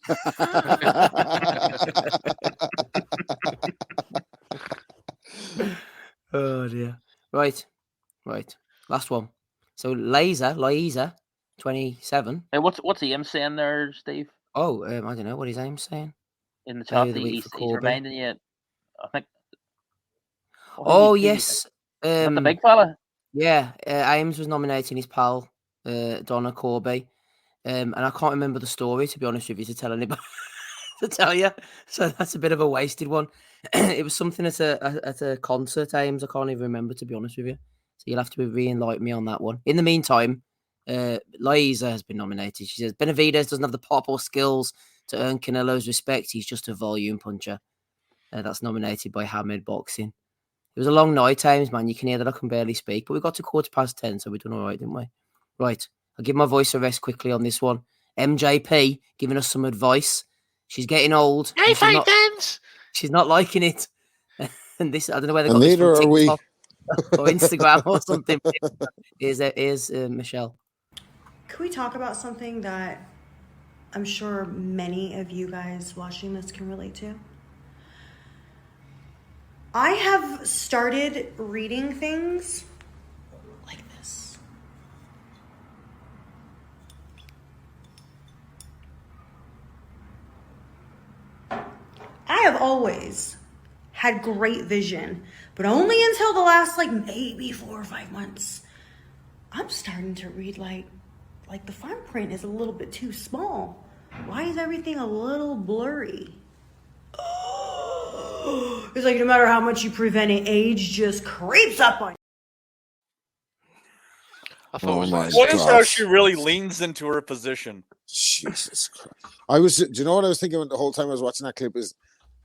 Speaker 12: Oh dear. Right. Last one. So Liza, 27.
Speaker 17: Hey, what's Ian saying there, Steve?
Speaker 12: Oh, I don't know what his name's saying.
Speaker 17: In the
Speaker 12: Player
Speaker 17: chat,
Speaker 12: of the week
Speaker 17: he's
Speaker 12: for Corby.
Speaker 17: reminding you. I think.
Speaker 12: Oh yes,
Speaker 17: is that the big fella?
Speaker 12: Yeah, Ames was nominating his pal Donna Corby, and I can't remember the story, to be honest with you, to tell anybody to tell you. So that's a bit of a wasted one. It was something at a concert, Ames. I can't even remember, to be honest with you. So you'll have to re-enlighten me on that one. In the meantime, Liza has been nominated. She says Benavidez doesn't have the pop or skills to earn Canelo's respect. He's just a volume puncher. That's nominated by Hamid Boxing. It was a long night, Ames, man. You can hear that I can barely speak, but we got to 10:15, so we've done all right, didn't we? Right. I'll give my voice a rest quickly on this one. MJP giving us some advice. She's getting old.
Speaker 7: Hey, five tens!
Speaker 12: She's not liking it. And this, I don't know whether
Speaker 14: And neither are we.
Speaker 12: or Instagram or something. Here's Michelle.
Speaker 20: Can we talk about something that I'm sure many of you guys watching this can relate to? I have started reading things like this. I have always had great vision, but only until the last maybe 4 or 5 months. I'm starting to read like the fine print is a little bit too small. Why is everything a little blurry? It's like no matter how much you prevent it, age just creeps up on you.
Speaker 7: I thought it was nice.
Speaker 13: What is how she really leans into her position?
Speaker 14: Jesus Christ. Do you know what I was thinking the whole time I was watching that clip is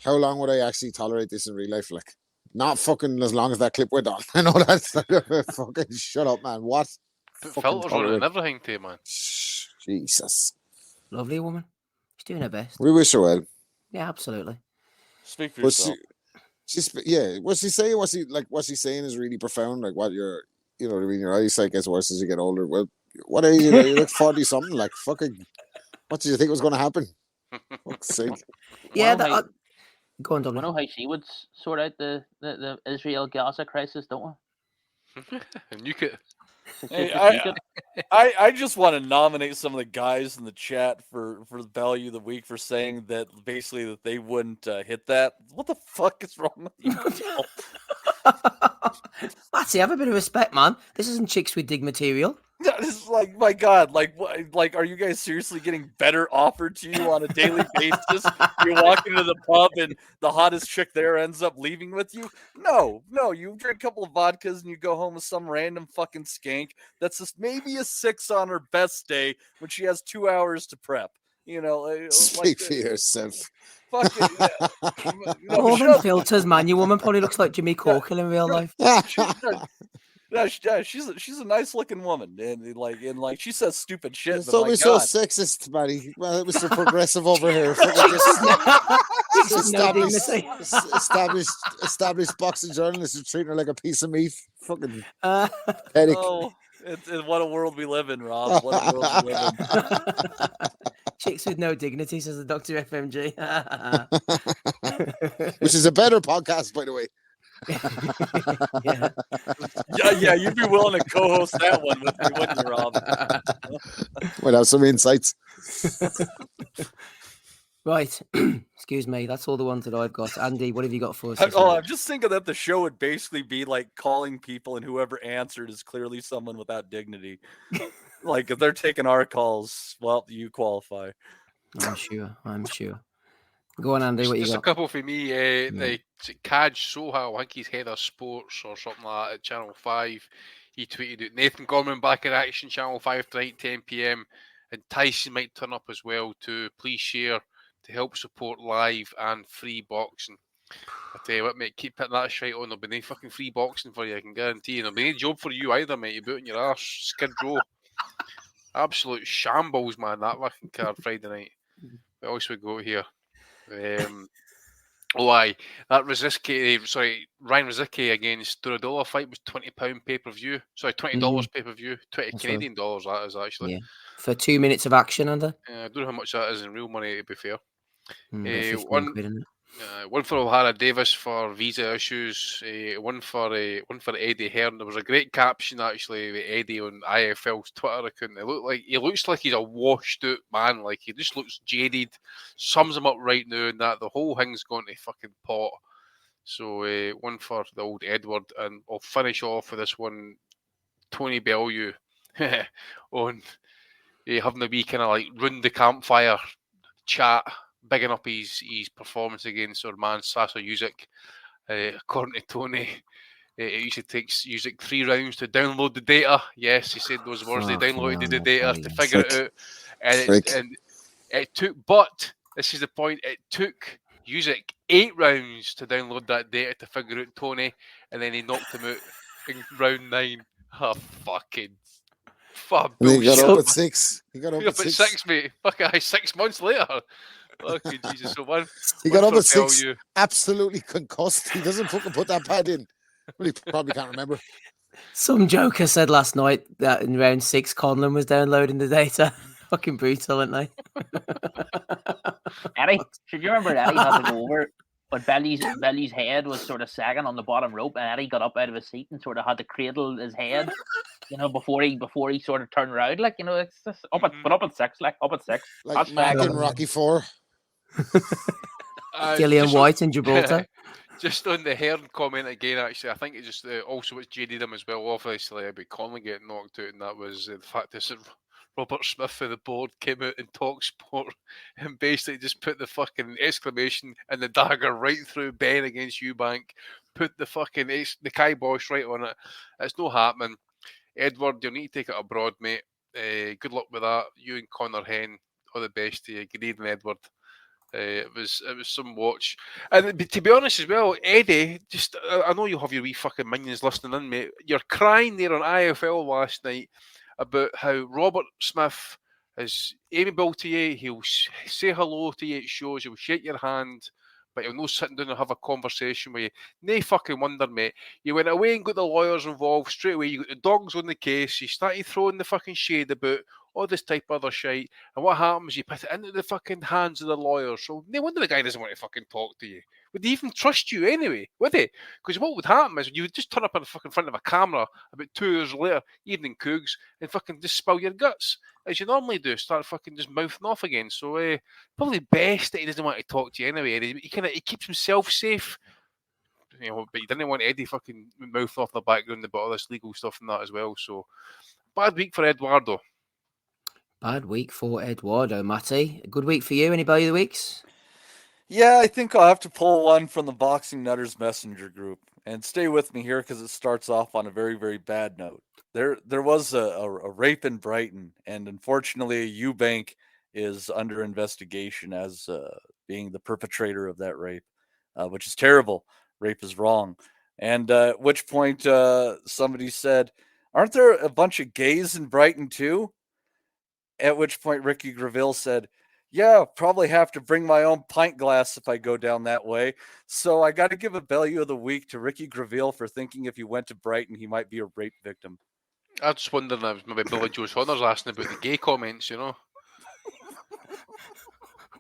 Speaker 14: how long would I actually tolerate this in real life? Like, not fucking as long as that clip went on. I know that's fucking shut up, man. What?
Speaker 7: Filters on it and everything too, man.
Speaker 14: Jesus.
Speaker 12: Lovely woman. She's doing her best.
Speaker 14: We wish her well.
Speaker 12: Yeah, absolutely.
Speaker 13: Speak for yourself.
Speaker 14: What's she saying? What's she saying is really profound. Like what your eyesight gets worse as you get older. Well, what age are you? Like 40 something. Like fucking. What did you think was going to happen? Fuck's sake.
Speaker 12: Yeah, go on, Dominic.
Speaker 17: We know how she would sort out the Israel-Gaza crisis, don't we?
Speaker 7: Nuke it.
Speaker 13: Hey, I just want to nominate some of the guys in the chat for the value of the week for saying that basically that they wouldn't hit that. What the fuck is wrong with you?
Speaker 12: Matty, have a bit of respect, man. This isn't Chicks with Dig material.
Speaker 13: It's like, my God, like, are you guys seriously getting better offered to you on a daily basis? You walk into the pub and the hottest chick there ends up leaving with you? No, you drink a couple of vodkas and you go home with some random fucking skank that's just maybe a 6 on her best day when she has 2 hours to prep. You know,
Speaker 14: speak for yourself.
Speaker 13: Fucking,
Speaker 12: all them filters, man. Your woman probably looks like Jimmy Corkle in real life.
Speaker 13: She's a nice looking woman, and like she says stupid shit.
Speaker 14: It's always so sexist, buddy. Well, it was so progressive over here. Established boxing journalists are treating her like a piece of meat. Fucking pathetic.
Speaker 13: Oh, what a world we live in, Rob. What a world we live in.
Speaker 12: Chicks with no dignity, says the Dr. FMG.
Speaker 14: Which is a better podcast, by the way.
Speaker 13: yeah, you'd be willing to co-host that one with me, wouldn't you, Rob?
Speaker 14: Might have some insights.
Speaker 12: Right. Excuse me. That's all the ones that I've got. Andy, what have you got for us?
Speaker 13: I'm just thinking that the show would basically be like calling people, and whoever answered is clearly someone without dignity. Like if they're taking our calls, well, you qualify.
Speaker 12: I'm sure. Go on, Andy. What you got?
Speaker 7: Just a couple for me. The Kaj Soha, I think he's head of sports or something like that at Channel 5. He tweeted out Nathan Gorman back in action, Channel 5 tonight, 10 p.m. And Tyson might turn up as well to please share to help support live and free boxing. I tell you what, mate, keep putting that shite on. There'll be no fucking free boxing for you, I can guarantee you. There'll be no job for you either, mate. You're booting your arse, Skid Row. Absolute shambles, man, that fucking card Friday night. What else we go here? That Ryan Rizicki against Duradolo fight was £20 pay-per-view. Sorry, $20 pay-per-view. 20
Speaker 12: That's
Speaker 7: Canadian dollars, that is actually.
Speaker 12: Yeah. For 2 minutes of action, Andy?
Speaker 7: I don't know how much that is in real money, to be fair.
Speaker 12: 15 quid, isn't it?
Speaker 7: One for O'Hara Davis for visa issues. One for Eddie Hearn. There was a great caption actually with Eddie on IFL's Twitter account. He looks like he's a washed out man. Like he just looks jaded. Sums him up right now, and that the whole thing's gone to fucking pot. So one for the old Edward, and I'll finish off with this one. Tony Bellew on having a wee kind of like round the campfire chat, bigging up his performance against our man Sasa Usyk. According to Tony, it usually takes Usyk 3 rounds to download the data. Yes, he said those words. They downloaded the data to figure it out, and it took. But this is the point. It took Usyk 8 rounds to download that data to figure out Tony, and then he knocked him out in round 9. Oh, fucking
Speaker 14: he got up at 6. He got up at
Speaker 7: 6, mate. Fucking 6 months later. Fucking Jesus. So
Speaker 14: he got up at 6, absolutely concussed. He doesn't fucking put that pad in. Well, he probably can't remember.
Speaker 12: Some joker said last night that in round 6, Conlan was downloading the data. Fucking brutal, aren't they?
Speaker 17: Eddie, should you remember Eddie had to go over, but Belly's head was sort of sagging on the bottom rope, and Eddie got up out of his seat and sort of had to cradle his head, before he sort of turned around, it's just up at 6, up at 6.
Speaker 14: Like Mac in Rocky 4.
Speaker 12: Gillian White in Gibraltar.
Speaker 7: Just on the Hearn comment again, actually, I think it just also what's jaded him as well, obviously, about Conlan getting knocked out, and that was the fact that Robert Smith of the board came out in TalkSport and basically just put the fucking exclamation and the dagger right through Ben against Eubank, put the fucking the kibosh right on it. It's no happening. Edward, you'll need to take it abroad, mate. Good luck with that. You and Connor Hen, all the best to you. Good evening, Edward. It was some watch. And to be honest as well, Eddie, I know you'll have your wee fucking minions listening in, mate. You're crying there on IFL last night about how Robert Smith is amiable to you. He'll say hello to you at shows. He'll shake your hand, but he'll not sit down and have a conversation with you. No fucking wonder, mate. You went away and got the lawyers involved straight away. You got the dogs on the case. You started throwing the fucking shade about all this type of other shite. And what happens? You put it into the fucking hands of the lawyers. So no wonder the guy doesn't want to fucking talk to you. Would he even trust you anyway? Would he? Because what would happen is you would just turn up in the fucking front of a camera about 2 hours later, evening Cougs, and fucking just spill your guts as you normally do. Start fucking just mouthing off again. So probably best that he doesn't want to talk to you anyway. He keeps himself safe. But you didn't want Eddie fucking mouth off the background about all this legal stuff and that as well. So bad week for Eduardo.
Speaker 12: Bad week for Eduardo, Matty. A good week for you. Anybody of the weeks?
Speaker 13: Yeah, I think I'll have to pull one from the Boxing Nutters Messenger group. And stay with me here because it starts off on a very, very bad note. There was a rape in Brighton, and unfortunately, Eubank is under investigation as being the perpetrator of that rape, which is terrible. Rape is wrong. And at which point somebody said, aren't there a bunch of gays in Brighton too? At which point Ricky Graville said, yeah, probably have to bring my own pint glass if I go down that way. So I got to give a Bellew of the Week to Ricky Graville for thinking if he went to Brighton, he might be a rape victim.
Speaker 7: I was just wondering if maybe Billy Joe Saunders asking about the gay comments,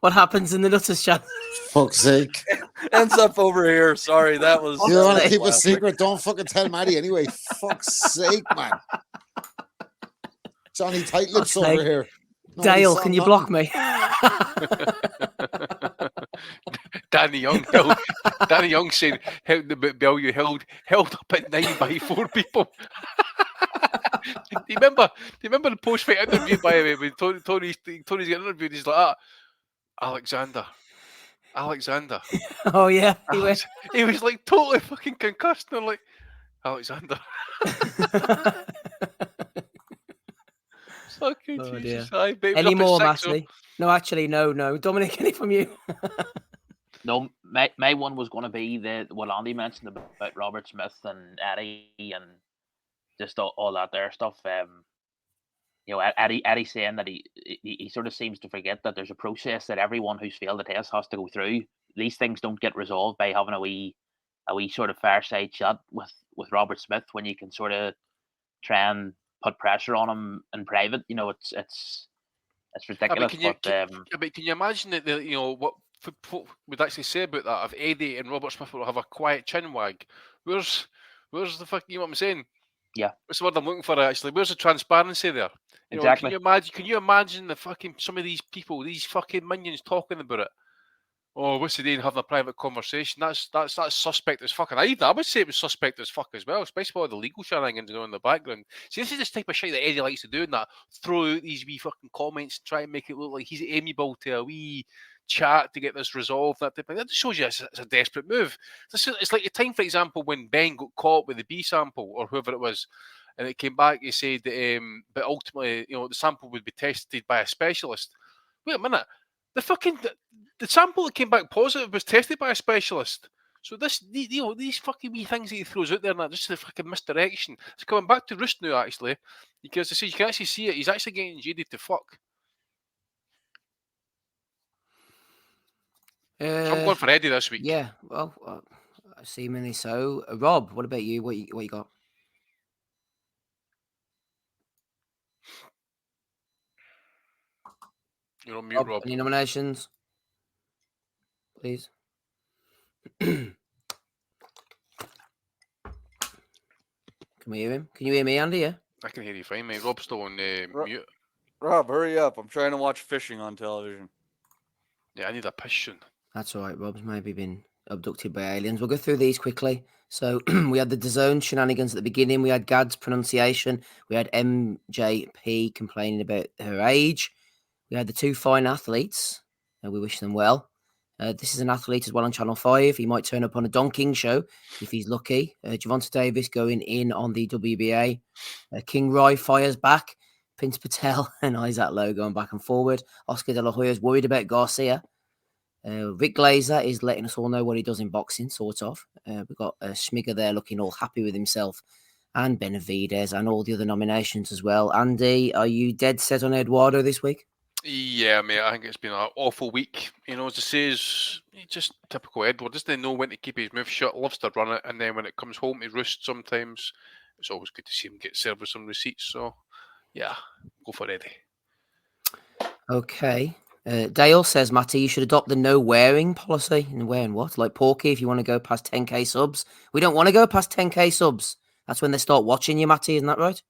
Speaker 12: What happens in the Nutters chat?
Speaker 14: Fuck's sake.
Speaker 13: Ends up over here. Sorry, that was...
Speaker 14: You want to keep a secret? Don't fucking tell Maddie anyway. Fuck's sake, man. Johnny Tight Lips over here.
Speaker 12: Dale, can you block me?
Speaker 7: Danny Young said Bellew held up at 9 by 4 people. Do you remember the post-fight interview, by the way, when Tony's getting interviewed? He's like, Alexander.
Speaker 12: Oh yeah,
Speaker 7: he was like totally fucking concussed. And I'm like, Alexander. Fucking Jesus.
Speaker 12: Any more, Matty? No, actually, no. Dominic, any from you?
Speaker 17: No, my one was going to be what Andy mentioned about Robert Smith and Eddie and just all that there stuff. Eddie saying that he sort of seems to forget that there's a process that everyone who's failed the test has to go through. These things don't get resolved by having a wee sort of fireside chat with Robert Smith when you can sort of try and put pressure on him in private. It's ridiculous.
Speaker 7: Can you imagine that? What would actually say about that if Eddie and Robert Smith will have a quiet chin wag? Where's the fuck? You know what I'm saying?
Speaker 17: Yeah.
Speaker 7: What's the word I'm looking for? Actually, where's the transparency there? You know,
Speaker 17: Exactly.
Speaker 7: Can you imagine the fucking some of these people, these fucking minions talking about it? Oh, what's the day in having a private conversation? That's suspect as fuck. And I would say it was suspect as fuck as well, especially all the legal shenanigans going on in the background. See, this is this type of shit that Eddie likes to do, and that throw out these wee fucking comments and try and make it look like he's amiable to a wee chat to get this resolved. That type of thing. That just shows you it's a desperate move. It's like the time, for example, when Ben got caught with the B sample or whoever it was, and it came back. He said, but ultimately, the sample would be tested by a specialist. Wait a minute. The sample that came back positive was tested by a specialist. So these fucking wee things that he throws out there, and that just the fucking misdirection. It's coming back to roost now, actually, because you can actually see it. He's actually getting jaded to fuck. I'm going for Eddie this week.
Speaker 12: Yeah, well, seemingly so. Rob, what about you? What you got?
Speaker 7: You're on mute, Rob.
Speaker 12: Any nominations? Please. Can we hear him? Can you hear me, Andy? Yeah?
Speaker 7: I can hear you fine, mate. Rob's still on mute.
Speaker 13: Rob, hurry up. I'm trying to watch fishing on television.
Speaker 7: Yeah, I need a piston.
Speaker 12: That's all right. Rob's maybe been abducted by aliens. We'll go through these quickly. So we had the DAZN shenanigans at the beginning. We had Gad's pronunciation. We had MJP complaining about her age. We had the two fine athletes. We wish them well. This is an athlete as well on Channel 5. He might turn up on a Don King show if he's lucky. Javonte Davis going in on the WBA. King Roy fires back. Prince Patel and Isaac Lowe going back and forward. Oscar De La Hoya is worried about Garcia. Rick Glazer is letting us all know what he does in boxing, sort of. We've got Schmiger there looking all happy with himself. And Benavidez and all the other nominations as well. Andy, are you dead set on Eduardo this week?
Speaker 7: Yeah, mate, I think it's been an awful week. As I say, it's just typical Edward. Doesn't know when to keep his mouth shut, loves to run it, and then when it comes home to roost sometimes, it's always good to see him get served with some receipts. So, yeah, go for Eddie.
Speaker 12: Okay. Dale says, Matty, you should adopt the no wearing policy. And wearing what? Like Porky, if you want to go past 10k subs. We don't want to go past 10k subs. That's when they start watching you, Matty, isn't that right?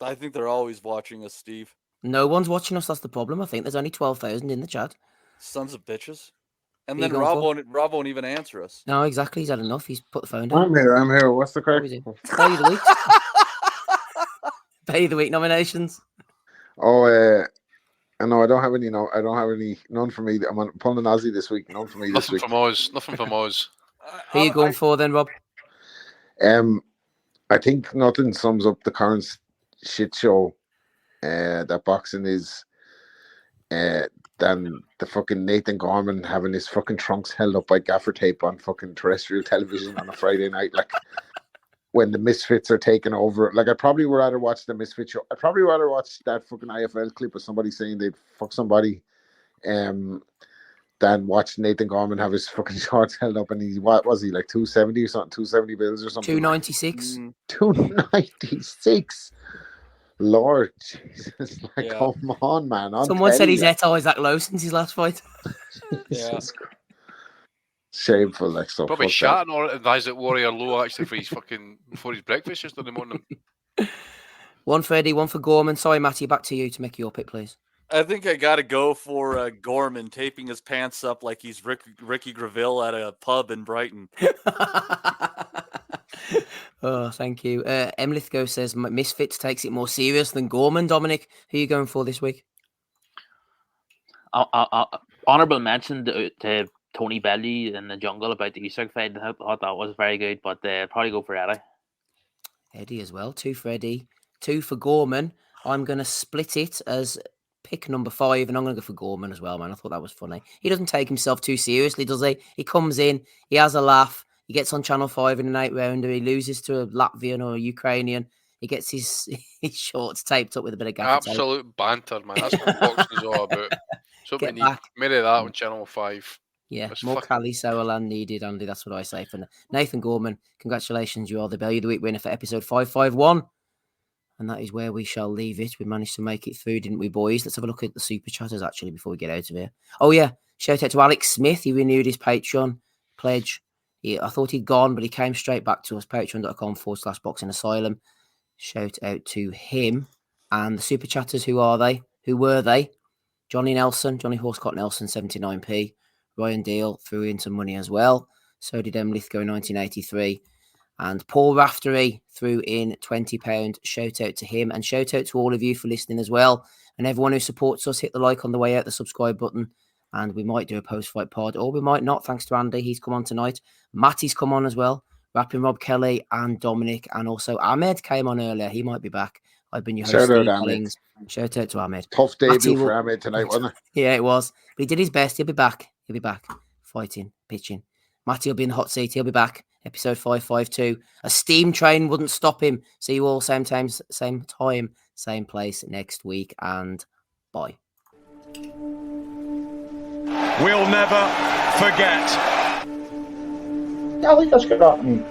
Speaker 13: I think they're always watching us, Steve.
Speaker 12: No one's watching us. That's the problem. I think there's only 12,000 in the chat.
Speaker 13: Sons of bitches. And then Rob won't even answer us.
Speaker 12: No, exactly. He's had enough. He's put the phone down.
Speaker 14: I'm here. What's the crack?
Speaker 12: Play of the week. Play of the week nominations.
Speaker 14: Oh, no, I don't have any. No, I don't have any. None for me. I'm pulling an Aussie this week. None for me this week.
Speaker 7: Nothing from us.
Speaker 12: Who are you going for then, Rob?
Speaker 14: I think nothing sums up the current shit show that boxing is than the fucking Nathan Gorman having his fucking trunks held up by gaffer tape on fucking terrestrial television on a Friday night, like when the Misfits are taking over. Like, I'd probably rather watch the Misfit show. I'd probably rather watch that fucking IFL clip of somebody saying they'd fuck somebody than watch Nathan Gorman have his fucking shorts held up, and what was he, like 270 or something, 270 bills or something?
Speaker 12: 296.
Speaker 14: 296. Lord Jesus, like, come on, man.
Speaker 12: Someone said he's ate Isaac Lowe since his last fight.
Speaker 14: Shameful, like, so.
Speaker 7: Probably shot or Isaac Warrior Lowe actually for his fucking before his breakfast yesterday morning.
Speaker 12: One for Eddie, one for Gorman. Sorry, Matty, back to you to make your pick, please.
Speaker 13: I think I got to go for Gorman taping his pants up like he's Ricky Graville at a pub in Brighton.
Speaker 12: Oh, thank you. M. Lithgow says Misfits takes it more serious than Gorman. Dominic, who are you going for this week?
Speaker 17: Honourable mention to Tony Bellew in the jungle about the Easter fight. I thought that was very good, but probably go for Eddie.
Speaker 12: Eddie as well. 2 for Eddie, 2 for Gorman. I'm going to split it as pick number 5, and I'm going to go for Gorman as well, man. I thought that was funny. He doesn't take himself too seriously, does he? He comes in, he has a laugh, he gets on Channel 5 in an 8-rounder, he loses to a Latvian or a Ukrainian, he gets his shorts taped up with a bit of gaffer tape.
Speaker 7: Absolute banter, man. That's what boxing is all about. So we need many of that on Channel 5.
Speaker 12: Yeah, more Cali Sauerland needed, Andy. That's what I say for Nathan Gorman. Congratulations, you are the Bellew of the Week winner for episode 551. And that is where we shall leave it. We managed to make it through, didn't we, boys? Let's have a look at the super chatters, actually, before we get out of here. Oh, yeah. Shout out to Alex Smith. He renewed his Patreon pledge. I thought he'd gone, but he came straight back to us. Patreon.com/boxingasylum. Shout out to him. And the super chatters, who are they? Who were they? Johnny Horsecott Nelson, 79p. Ryan Deal threw in some money as well. So did Lithgow, 1983. And Paul Raftery threw in £20. Shout out to him. And shout out to all of you for listening as well. And everyone who supports us, hit the like on the way out, the subscribe button. And we might do a post-fight pod, or we might not, thanks to Andy. He's come on tonight. Matty's come on as well. Rapping Rob Kelly and Dominic. And also Ahmed came on earlier. He might be back. I've been your host, Steve Collings. Shout out to Ahmed.
Speaker 14: Tough debut for Ahmed tonight, wasn't it?
Speaker 12: Yeah, it was. But he did his best. He'll be back. Fighting, pitching. Matty will be in the hot seat. He'll be back. Episode 552. A steam train wouldn't stop him. See you all same time, same place next week. And bye.
Speaker 18: We'll never forget.
Speaker 5: I think that's good happening.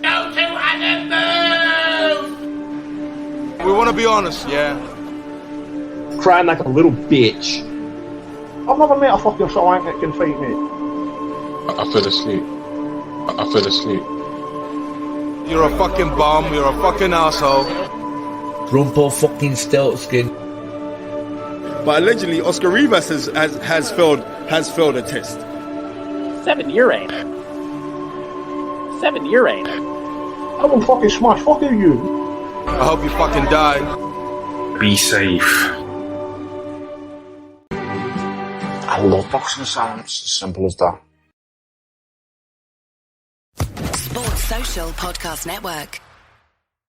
Speaker 18: Go to animals! We want to be honest, yeah?
Speaker 5: Crying like a little bitch. I've never met a fucking swank that can fight me.
Speaker 10: I fell asleep.
Speaker 18: You're a fucking bum, you're a fucking asshole.
Speaker 21: Rumpo fucking Stiltskin.
Speaker 2: But allegedly, Oscar Rivas has failed a test.
Speaker 5: 7-year ain't. I don't fucking smash. Fuck you.
Speaker 18: I hope you fucking die.
Speaker 4: Be safe.
Speaker 8: I love boxing sounds. Simple as that.
Speaker 1: Sports Social Podcast Network.